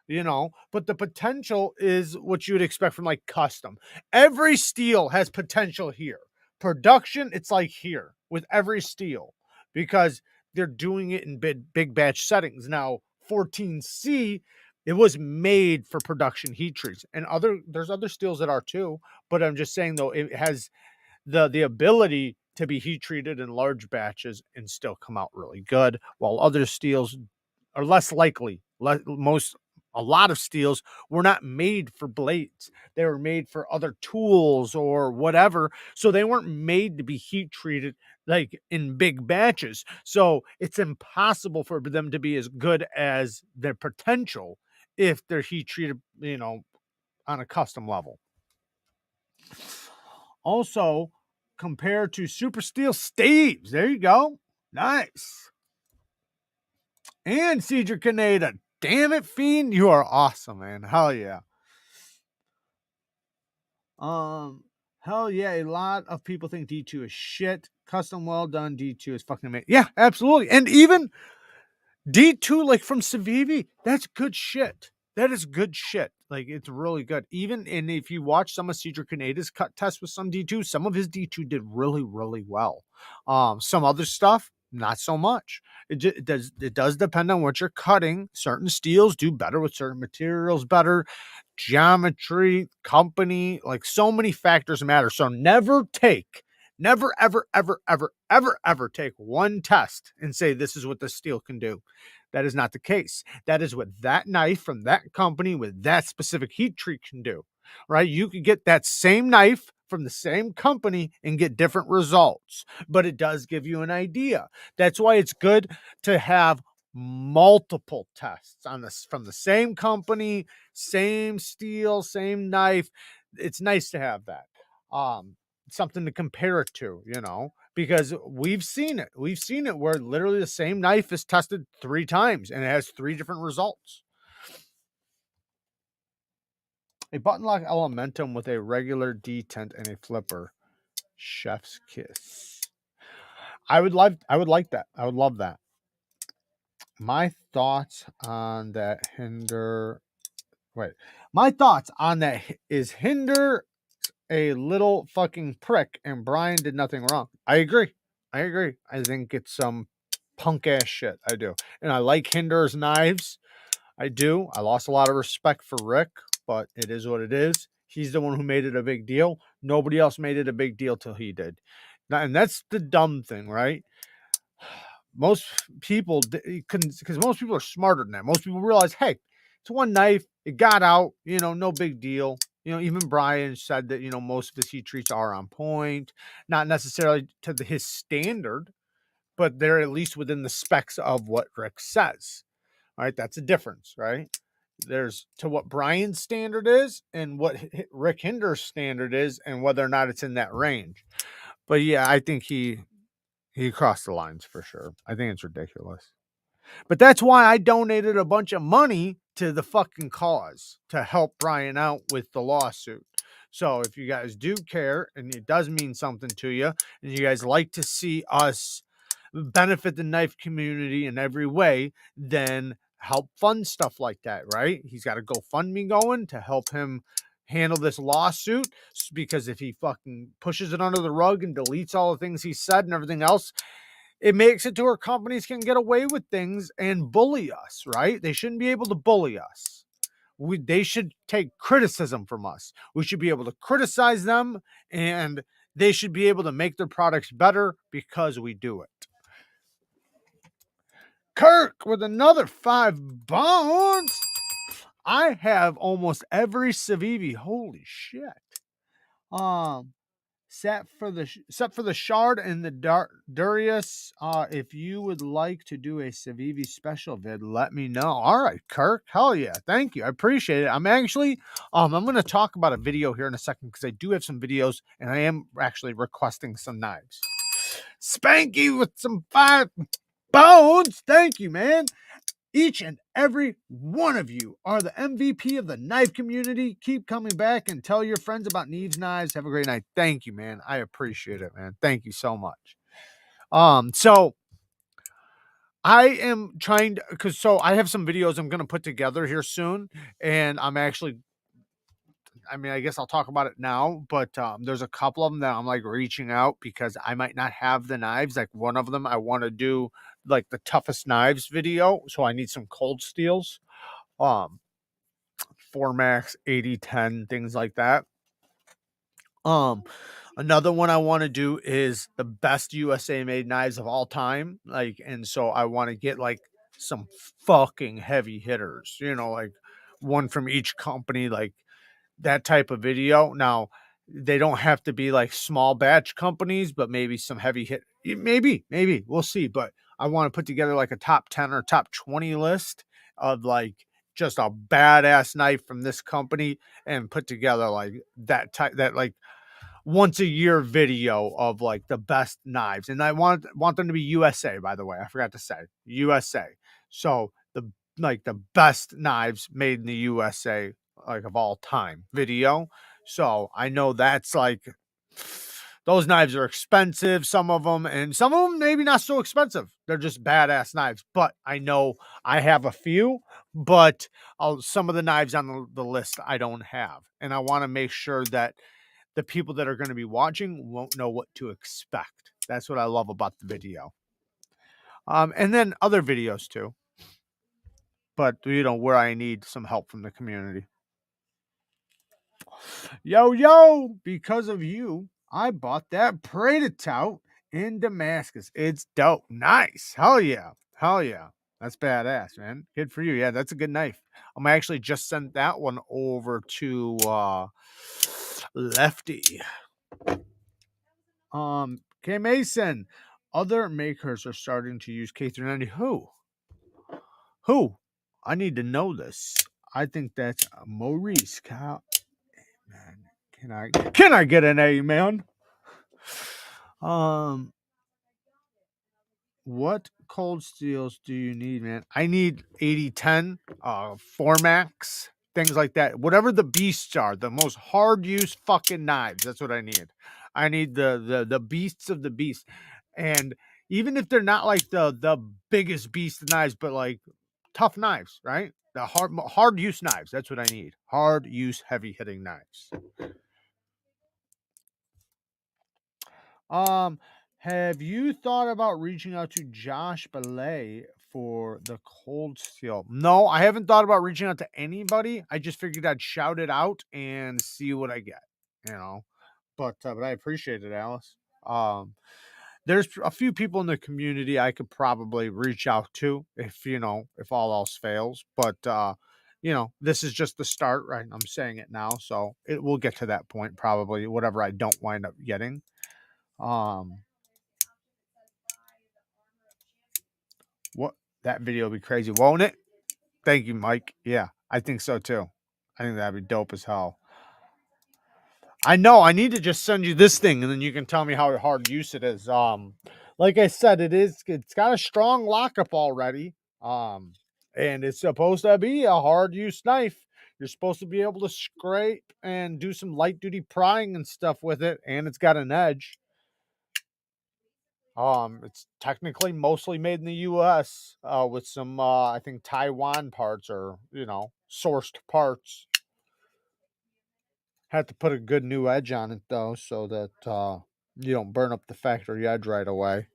you know, but the potential is what you would expect from like custom. Every steel has potential here. Production, it's like here with every steel because they're doing it in big batch settings. Now, 14C, it was made for production heat treats, and there's other steels that are too. But I'm just saying though, it has the ability to be heat treated in large batches and still come out really good, while other steels are less likely. A lot of steels were not made for blades. They were made for other tools or whatever. So they weren't made to be heat treated like in big batches. So it's impossible for them to be as good as their potential if they're heat treated, you know, on a custom level. Also, compared to Super Steel Steves. There you go. Nice. And Cedric Canada. Damn it, Fiend. You are awesome, man. Hell yeah. Hell yeah. A lot of people think D2 is shit. Custom well done D2 is fucking amazing. Yeah, absolutely. And even D2, like from Civivi, that's good shit. That is good shit. Like, it's really good. Even and if you watch some of Cedric Canada's cut tests with some D2, some of his D2 did really, really well. Some other stuff, not so much. It does depend on what you're cutting. Certain steels do better with certain materials better. Geometry, company, like so many factors matter. So never, ever, ever, ever, ever, ever take one test and say this is what the steel can do. That is not the case. That is what that knife from that company with that specific heat treat can do, right? You could get that same knife from the same company and get different results, but it does give you an idea. That's why it's good to have multiple tests on this from the same company, same steel, same knife. It's nice to have that. Something to compare it to, you know, because we've seen it. We've seen it where literally the same knife is tested 3 times and it has 3 different results. A button lock Elementum with a regular detent and a flipper. Chef's kiss. I would like that. I would love that. My thoughts on that My thoughts on that is Hinder a little fucking prick and Brian did nothing wrong. I agree. I think it's some punk ass shit. I do. And I like Hinder's knives. I do. I lost a lot of respect for Rick, but it is what it is. He's the one who made it a big deal. Nobody else made it a big deal till he did. And that's the dumb thing, right? Most people couldn't, because most people are smarter than that. Most people realize, hey, it's one knife. It got out, you know, no big deal. You know, even Brian said that, you know, most of his heat treats are on point, not necessarily to his standard, but they're at least within the specs of what Rick says. All right. That's a difference, right? There's to what Brian's standard is and what Rick Hinder's standard is and whether or not it's in that range. But yeah, I think he crossed the lines for sure. I think it's ridiculous. But that's why I donated a bunch of money to the fucking cause to help Brian out with the lawsuit. So if you guys do care and it does mean something to you and you guys like to see us benefit the knife community in every way, then help fund stuff like that, right? He's got a GoFundMe going to help him handle this lawsuit, because if he fucking pushes it under the rug and deletes all the things he said and everything else, it makes it to where companies can get away with things and bully us, right? They shouldn't be able to bully us. They should take criticism from us. We should be able to criticize them, and they should be able to make their products better because we do it. Kirk with another 5 bones. I have almost every Civivi. Holy shit. Um, except for the shard and the Durius. If you would like to do a Civivi special vid, let me know. All right, Kirk. Hell yeah. Thank you. I appreciate it. I'm actually I'm gonna talk about a video here in a second because I do have some videos and I am actually requesting some knives. Spanky with some 5 bones. Thank you, man. Each and every one of you are the MVP of the knife community. Keep coming back and tell your friends about Neevesknives. Have a great night. Thank you, man. I appreciate it, man. Thank you so much. So I am trying to, because so I have some videos I'm going to put together here soon, and I'm actually, I mean, I guess I'll talk about it now, but there's a couple of them that I'm like reaching out because I might not have the knives. Like one of them, I want to do like the toughest knives video, so I need some cold steels. Um, 4 max 80-10, things like that. um Another one I want to do is the best USA made knives of all time, like, and so I want to get like some fucking heavy hitters, like one from each company, like that type of video. Now, they don't have to be like small batch companies, but maybe some heavy hit. Maybe we'll see. But I want to put together like a top 10 or top 20 list of like just a badass knife from this company and put together like that type, that like once a year video of like the best knives. And I want them to be USA, by the way. I forgot to say USA. So the best knives made in the USA, like of all time video. So I know that's like those knives are expensive, some of them, and some of them maybe not so expensive. They're just badass knives. But I know I have a few, but some of the knives on the list I don't have. And I want to make sure that the people that are going to be watching won't know what to expect. That's what I love about the video. And then other videos too. But where I need some help from the community. Yo, because of you, I bought that Predatout in Damascus. It's dope. Nice. Hell yeah. Hell yeah. That's badass, man. Good for you. Yeah, that's a good knife. I'm actually just sent that one over to Lefty. K Mason. Other makers are starting to use K390. Who? I need to know this. I think that's Maurice. Man, can I get an A, man? What cold steels do you need, man? I need 80-10, 4 max, things like that. Whatever the beasts are, the most hard use fucking knives. That's what I need. I need the beasts of the beast. And even if they're not like the biggest beast of knives, but like tough knives, right? The hard use knives. That's what I need. Hard use, heavy hitting knives. Um, have you thought about reaching out to Josh Belay for the cold steel? No, I haven't thought about reaching out to anybody. I just figured I'd shout it out and see what I get, you know. But I appreciate it, Alice. Um, there's a few people in the community I could probably reach out to if all else fails. But this is just the start, right? I'm saying it now, so it will get to that point probably. Whatever I don't wind up getting. Um, what that video will be crazy, won't it? Thank you, Mike. Yeah, I think so too. I think that'd be dope as hell. I know. I need to just send you this thing, and then you can tell me how hard use it is. Like I said, it's got a strong lockup already. And it's supposed to be a hard use knife. You're supposed to be able to scrape and do some light duty prying and stuff with it, and it's got an edge. It's technically mostly made in the U.S. With some, I think, Taiwan parts or sourced parts. Had to put a good new edge on it though, so that you don't burn up the factory edge right away.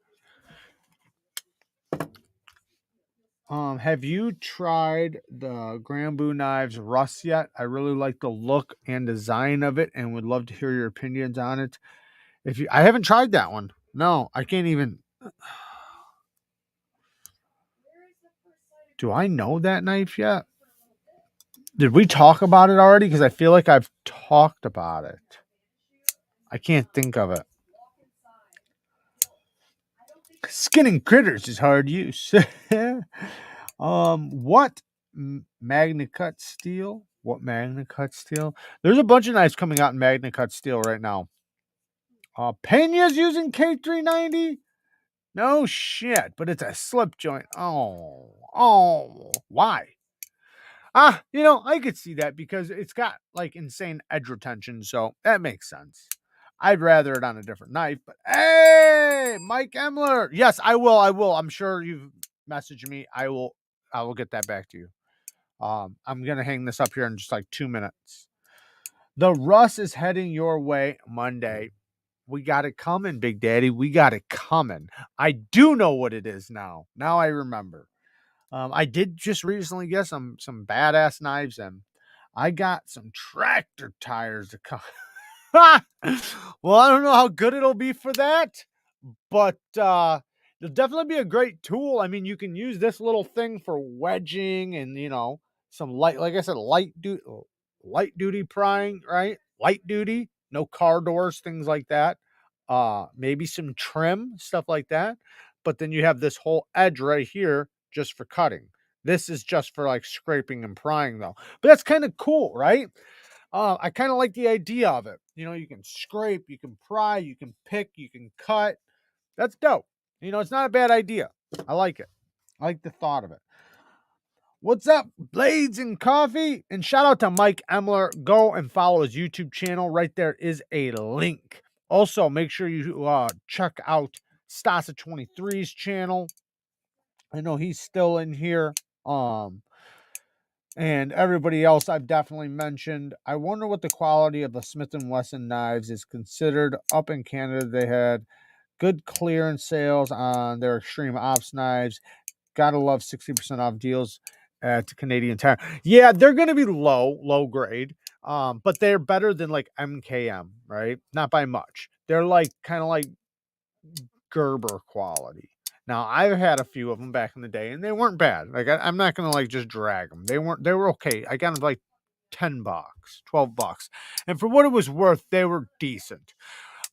Have you tried the Grambu Knives Rust yet? I really like the look and design of it and would love to hear your opinions on it. I haven't tried that one. No, I can't even. Do I know that knife yet? Did we talk about it already? Because I feel like I've talked about it. I can't think of it. Skinning critters is hard use. What Magna Cut steel? What Magna Cut steel? There's a bunch of knives coming out in Magna Cut steel right now. Pena's using K390. No shit, but it's a slip joint. Why? I could see that because it's got like insane edge retention, so that makes sense. I'd rather it on a different knife, but hey, Mike Emler. Yes, I will. I'm sure you've messaged me. I will get that back to you. I'm gonna hang this up here in just like 2 minutes. The Russ is heading your way Monday. We got it coming, Big Daddy. We got it coming. I do know what it is now. Now I remember. I did just recently get some badass knives, and I got some tractor tires to come. Well, I don't know how good it'll be for that, but it'll definitely be a great tool. I mean, you can use this little thing for wedging and some light, like I said, light duty prying, right? Light duty, no car doors, things like that. Maybe some trim, stuff like that. But then you have this whole edge right here just for cutting. This is just for like scraping and prying though. But that's kind of cool, right? I kind of like the idea of it. You can scrape, you can pry, you can pick, you can cut. That's dope. It's not a bad idea. I like it. I like the thought of it. What's up, Blades and Coffee? And shout out to Mike Emler. Go and follow his YouTube channel. Right there is a link. Also, make sure you check out Stasa23's channel. I know he's still in here. And everybody else I've definitely mentioned. I wonder what the quality of the Smith & Wesson knives is considered. Up in Canada, they had good clearance sales on their Extreme Ops knives. Gotta love 60% off deals at Canadian Tire. Yeah, they're going to be low grade. But they're better than like MKM, right? Not by much. They're like kind of like Gerber quality. Now, I've had a few of them back in the day, and they weren't bad. Like I'm not gonna like just drag them. They were okay. I got them like $10, $12, and for what it was worth, they were decent.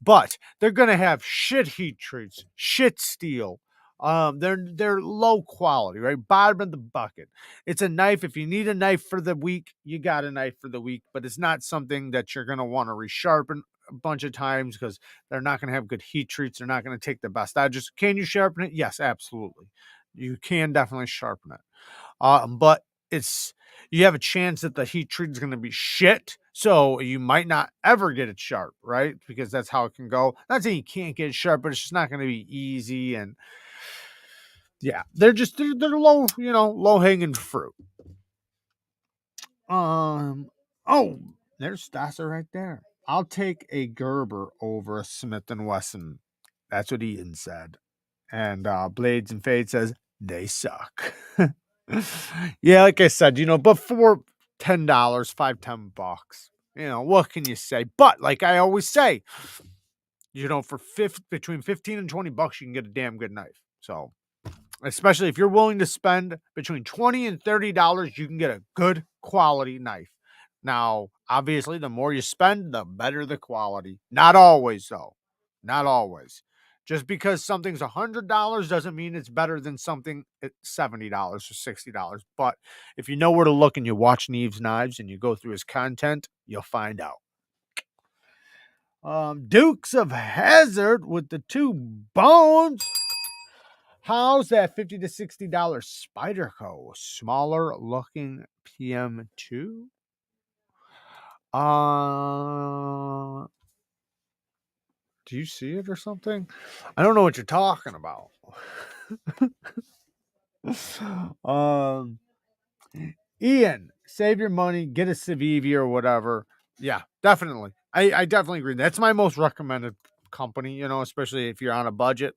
But they're gonna have shit heat treats, shit steel. They're low quality, right? Bottom of the bucket. It's a knife. If you need a knife for the week, you got a knife for the week. But it's not something that you're gonna want to resharpen a bunch of times because they're not gonna have good heat treats. They're not gonna take the best edges. Can you sharpen it? Yes, absolutely. You can definitely sharpen it. But you have a chance that the heat treat is going to be shit. So you might not ever get it sharp, right? Because that's how it can go. Not saying you can't get it sharp, but it's just not going to be easy. And yeah, they're low, low hanging fruit. Oh, there's Stasser right there. I'll take a Gerber over a Smith and Wesson. That's what Ian said. And Blades and Fade says they suck. Yeah, like I said, but for $10, $5-10, what can you say? But like I always say, for between 15 and $20, you can get a damn good knife. So especially if you're willing to spend between $20 and $30, you can get a good quality knife. Now, obviously, the more you spend, the better the quality. Not always, though. Not always. Just because something's $100 doesn't mean it's better than something at $70 or $60. But if you know where to look and you watch Neevesknives and you go through his content, you'll find out. Dukes of Hazzard with the two bones. How's that $50 to $60 Spyderco? Smaller looking PM2? Do you see it or something? I don't know what you're talking about. Ian, save your money, get a Civivi or whatever. Yeah, definitely. I definitely agree. That's my most recommended company, especially if you're on a budget.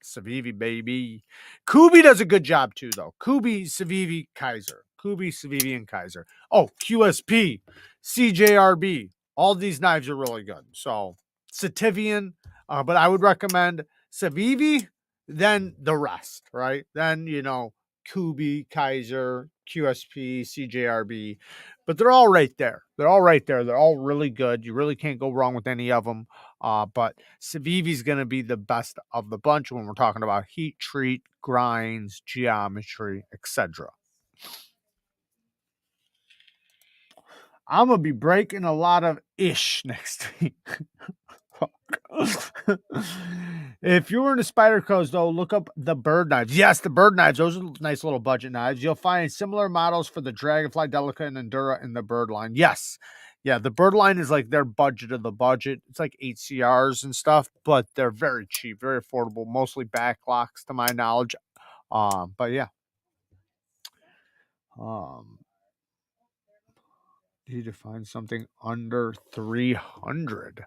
Civivi, baby. Kubi does a good job too, though. Kubi, Civivi, Kaiser. Kubi, Civivi, and Kaiser. Oh, QSP, CJRB. All these knives are really good. So, Sativian, but I would recommend Civivi, then the rest, right? Then, Kubi, Kaiser, QSP, CJRB. But they're all right there. They're all right there. They're all really good. You really can't go wrong with any of them. But Civivi's going to be the best of the bunch when we're talking about heat treat, grinds, geometry, etc. I'm going to be breaking a lot of ish next week. If you were into Spyderco's, though, look up the bird knives. Yes, the bird knives. Those are nice little budget knives. You'll find similar models for the Dragonfly, Delica, and Endura in the bird line. Yes. Yeah, the bird line is like their budget of the budget. It's like 8 CRs and stuff, but they're very cheap, very affordable, mostly backlocks to my knowledge. But yeah. Need to find something under 300.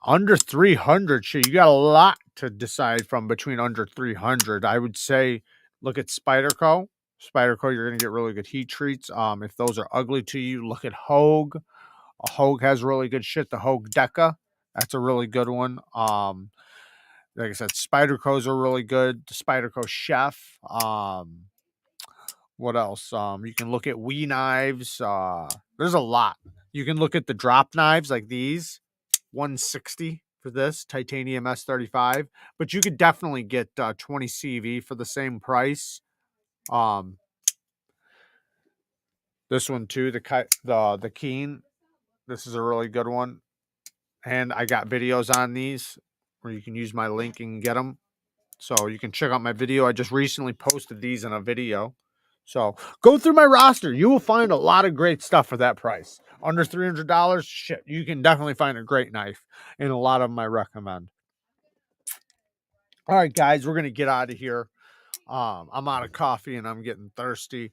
Under 300, shit, you got a lot to decide from between under 300. I would say look at Spyderco. Spyderco, you're going to get really good heat treats. If those are ugly to you, look at Hogue. Hogue has really good shit. The Hogue Deca, that's a really good one. Like I said, Spyderco's are really good. The Spyderco Chef. What else? You can look at Wee knives. There's a lot. You can look at the drop knives like these, 160 for this titanium S35. But you could definitely get 20 CV for the same price. This one too, the Keen. This is a really good one, and I got videos on these where you can use my link and get them. So you can check out my video. I just recently posted these in a video. So go through my roster. You will find a lot of great stuff for that price. Under $300, shit, you can definitely find a great knife. And a lot of them I recommend. All right, guys, we're going to get out of here. I'm out of coffee and I'm getting thirsty.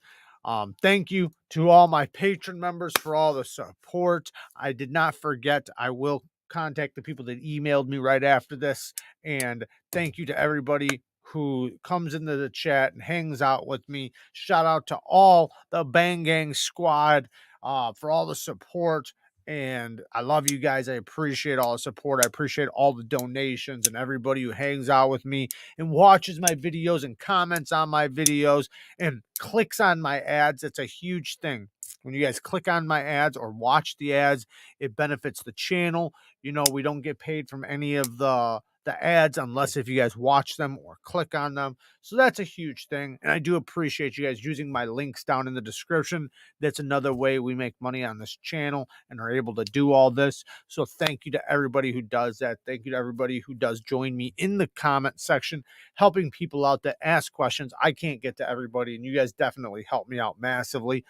Thank you to all my patron members for all the support. I did not forget. I will contact the people that emailed me right after this. And thank you to everybody who comes into the chat and hangs out with me. Shout out to all the Bang Gang squad for all the support. And I love you guys. I appreciate all the support. I appreciate all the donations and everybody who hangs out with me and watches my videos and comments on my videos and clicks on my ads. It's a huge thing. When you guys click on my ads or watch the ads, it benefits the channel. We don't get paid from any of the ads unless if you guys watch them or click on them. So that's a huge thing. And I do appreciate you guys using my links down in the description. That's another way we make money on this channel and are able to do all this. So thank you to everybody who does that. Thank you to everybody who does join me in the comment section, helping people out that ask questions. I can't get to everybody, and you guys definitely help me out massively.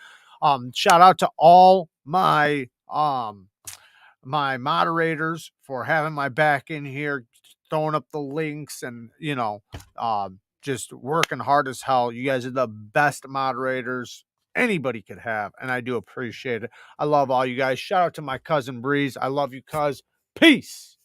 Shout out to all my my moderators for having my back in here, throwing up the links, and just working hard as hell. You guys are the best moderators anybody could have, and I do appreciate it. I love all you guys. Shout out to my cousin Breeze. I love you, cuz. Peace.